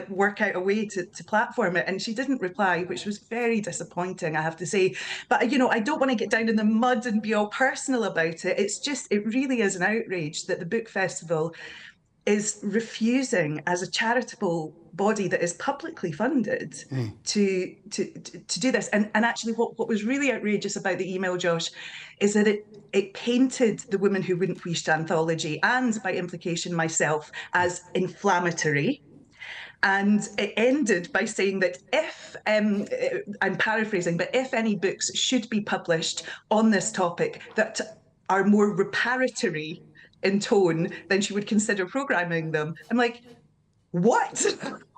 work out a way to platform it, and she didn't reply, which was very disappointing, I have to say. But I don't want to get down in the mud and be all personal about it. It's just, it really is an outrage that the book festival is refusing, as a charitable body that is publicly funded, to do this. And actually, what was really outrageous about the email, Josh, is that it painted The Women Who Wouldn't Wheesht anthology, and by implication myself, as inflammatory. And it ended by saying that if, I'm paraphrasing, but if any books should be published on this topic that are more reparatory in tone, then she would consider programming them. I'm like, what?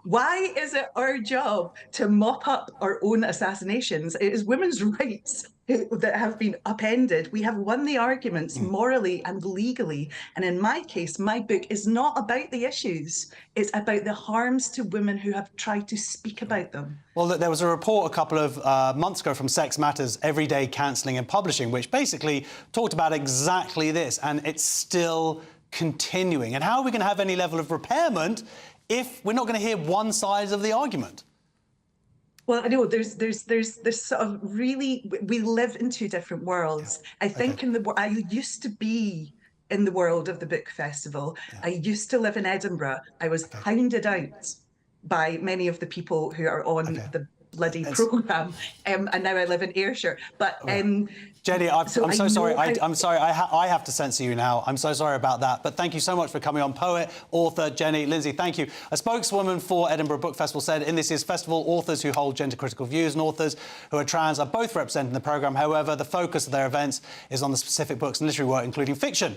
Why is it our job to mop up our own assassinations? It is women's rights that have been upended. We have won the arguments morally and legally. And in my case, my book is not about the issues. It's about the harms to women who have tried to speak about them. Well, there was a report a couple of months ago from Sex Matters, Everyday Cancelling and Publishing, which basically talked about exactly this, and it's still continuing. And how are we going to have any level of repairment if we're not going to hear one side of the argument? Well, I know there's this sort of really, we live in 2 different worlds. I think I used to be in the world of the book festival. I used to live in Edinburgh. I was hounded out by many of the people who are on the bloody programme, and now I live in Ayrshire. But Jenny, I'm so sorry. I'm sorry. I have to censor you now. I'm so sorry about that. But thank you so much for coming on. Poet, author, Jenny, Lindsay, thank you. A spokeswoman for Edinburgh Book Festival said in this year's festival, authors who hold gender-critical views and authors who are trans are both represented in the programme. However, the focus of their events is on the specific books and literary work, including fiction.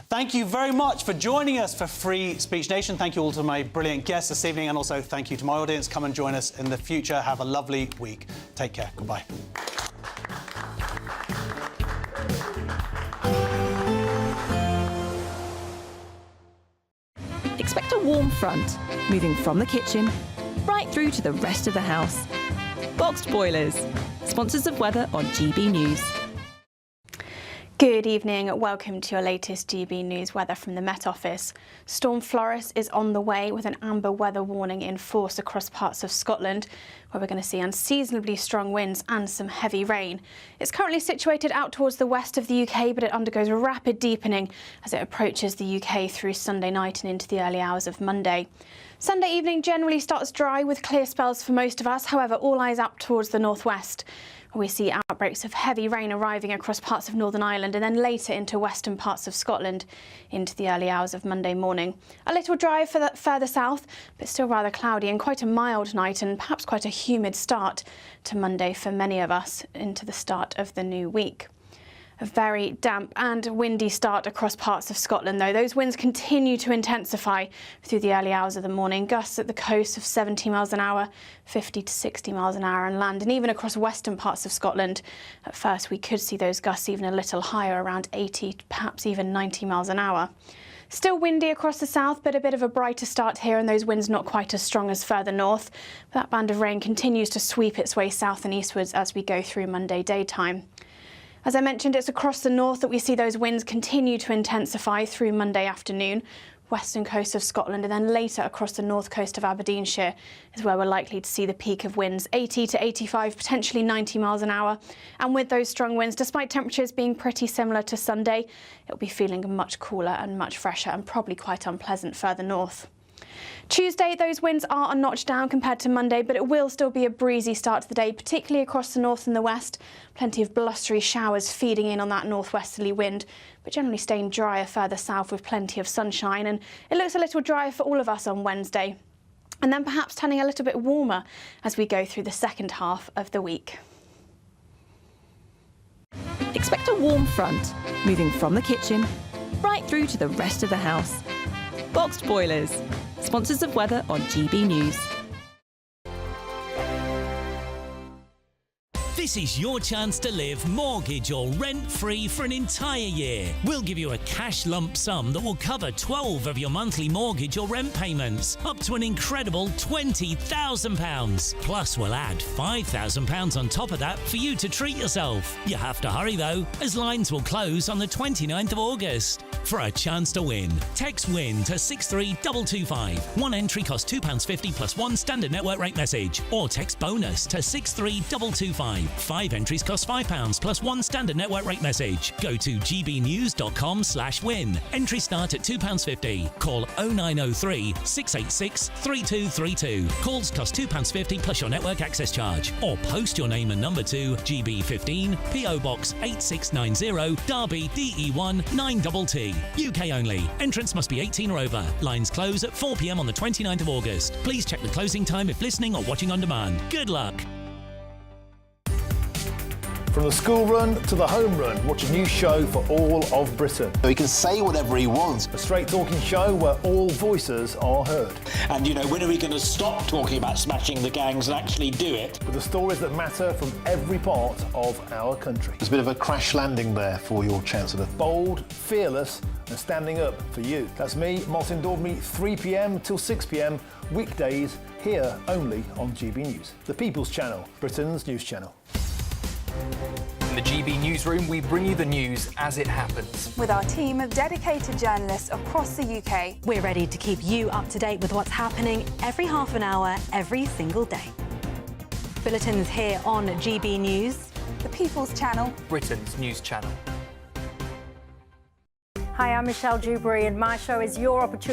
Thank you very much for joining us for Free Speech Nation. Thank you all to my brilliant guests this evening, and also thank you to my audience. Come and join us in the future. Have a lovely week. Take care. Goodbye. Expect a warm front, moving from the kitchen right through to the rest of the house. Boxed boilers, sponsors of weather on GB News. Good evening. Welcome to your latest GB News weather from the Met Office. Storm Floris is on the way with an amber weather warning in force across parts of Scotland, where we're going to see unseasonably strong winds and some heavy rain. It's currently situated out towards the west of the UK, but it undergoes rapid deepening as it approaches the UK through Sunday night and into the early hours of Monday. Sunday evening generally starts dry with clear spells for most of us. However, all eyes up towards the northwest. We see outbreaks of heavy rain arriving across parts of Northern Ireland and then later into western parts of Scotland into the early hours of Monday morning. A little dry further south, but still rather cloudy and quite a mild night and perhaps quite a humid start to Monday for many of us into the start of the new week. A very damp and windy start across parts of Scotland, though. Those winds continue to intensify through the early hours of the morning. Gusts at the coast of 70 miles an hour, 50 to 60 miles an hour on land, and even across western parts of Scotland. At first, we could see those gusts even a little higher, around 80, perhaps even 90 miles an hour. Still windy across the south, but a bit of a brighter start here, and those winds not quite as strong as further north. But that band of rain continues to sweep its way south and eastwards as we go through Monday daytime. As I mentioned, it's across the north that we see those winds continue to intensify through Monday afternoon. Western coast of Scotland and then later across the north coast of Aberdeenshire is where we're likely to see the peak of winds, 80 to 85, potentially 90 miles an hour. And with those strong winds, despite temperatures being pretty similar to Sunday, it'll be feeling much cooler and much fresher and probably quite unpleasant further north. Tuesday, those winds are a notch down compared to Monday, but it will still be a breezy start to the day, particularly across the north and the west. Plenty of blustery showers feeding in on that northwesterly wind, but generally staying drier further south with plenty of sunshine. And it looks a little drier for all of us on Wednesday. And then perhaps turning a little bit warmer as we go through the second half of the week. Expect a warm front, moving from the kitchen right through to the rest of the house. Boxed boilers, sponsors of weather on GB News. This is your chance to live mortgage or rent-free for an entire year. We'll give you a cash lump sum that will cover 12 of your monthly mortgage or rent payments, up to an incredible £20,000. Plus, we'll add £5,000 on top of that for you to treat yourself. You have to hurry though, as lines will close on the 29th of August. For a chance to win, text WIN to 63225. One entry costs £2.50 plus one standard network rate message, or text BONUS to 63225. 5 entries cost £5 plus one standard network rate message. Go to gbnews.com/win. Entries start at £2.50. Call 0903 686 3232. Calls cost £2.50 plus your network access charge. Or post your name and number to GB15 PO Box 8690 Derby DE1 9TT. UK only. Entrance must be 18 or over. Lines close at 4 p.m. on the 29th of August. Please check the closing time if listening or watching on demand. Good luck. From the school run to the home run, watch a new show for all of Britain. So he can say whatever he wants. A straight-talking show where all voices are heard. And, you know, when are we going to stop talking about smashing the gangs and actually do it? With the stories that matter from every part of our country. There's a bit of a crash landing there for your Chancellor. Bold, fearless and standing up for you. That's me, Martin Daubney, 3 p.m. till 6 p.m, weekdays, here only on GB News. The People's Channel, Britain's news channel. In the GB newsroom, we bring you the news as it happens. With our team of dedicated journalists across the UK. We're ready to keep you up to date with what's happening every half an hour, every single day. Bulletins here on GB News. The People's Channel. Britain's news channel. Hi, I'm Michelle Dewberry, and my show is your opportunity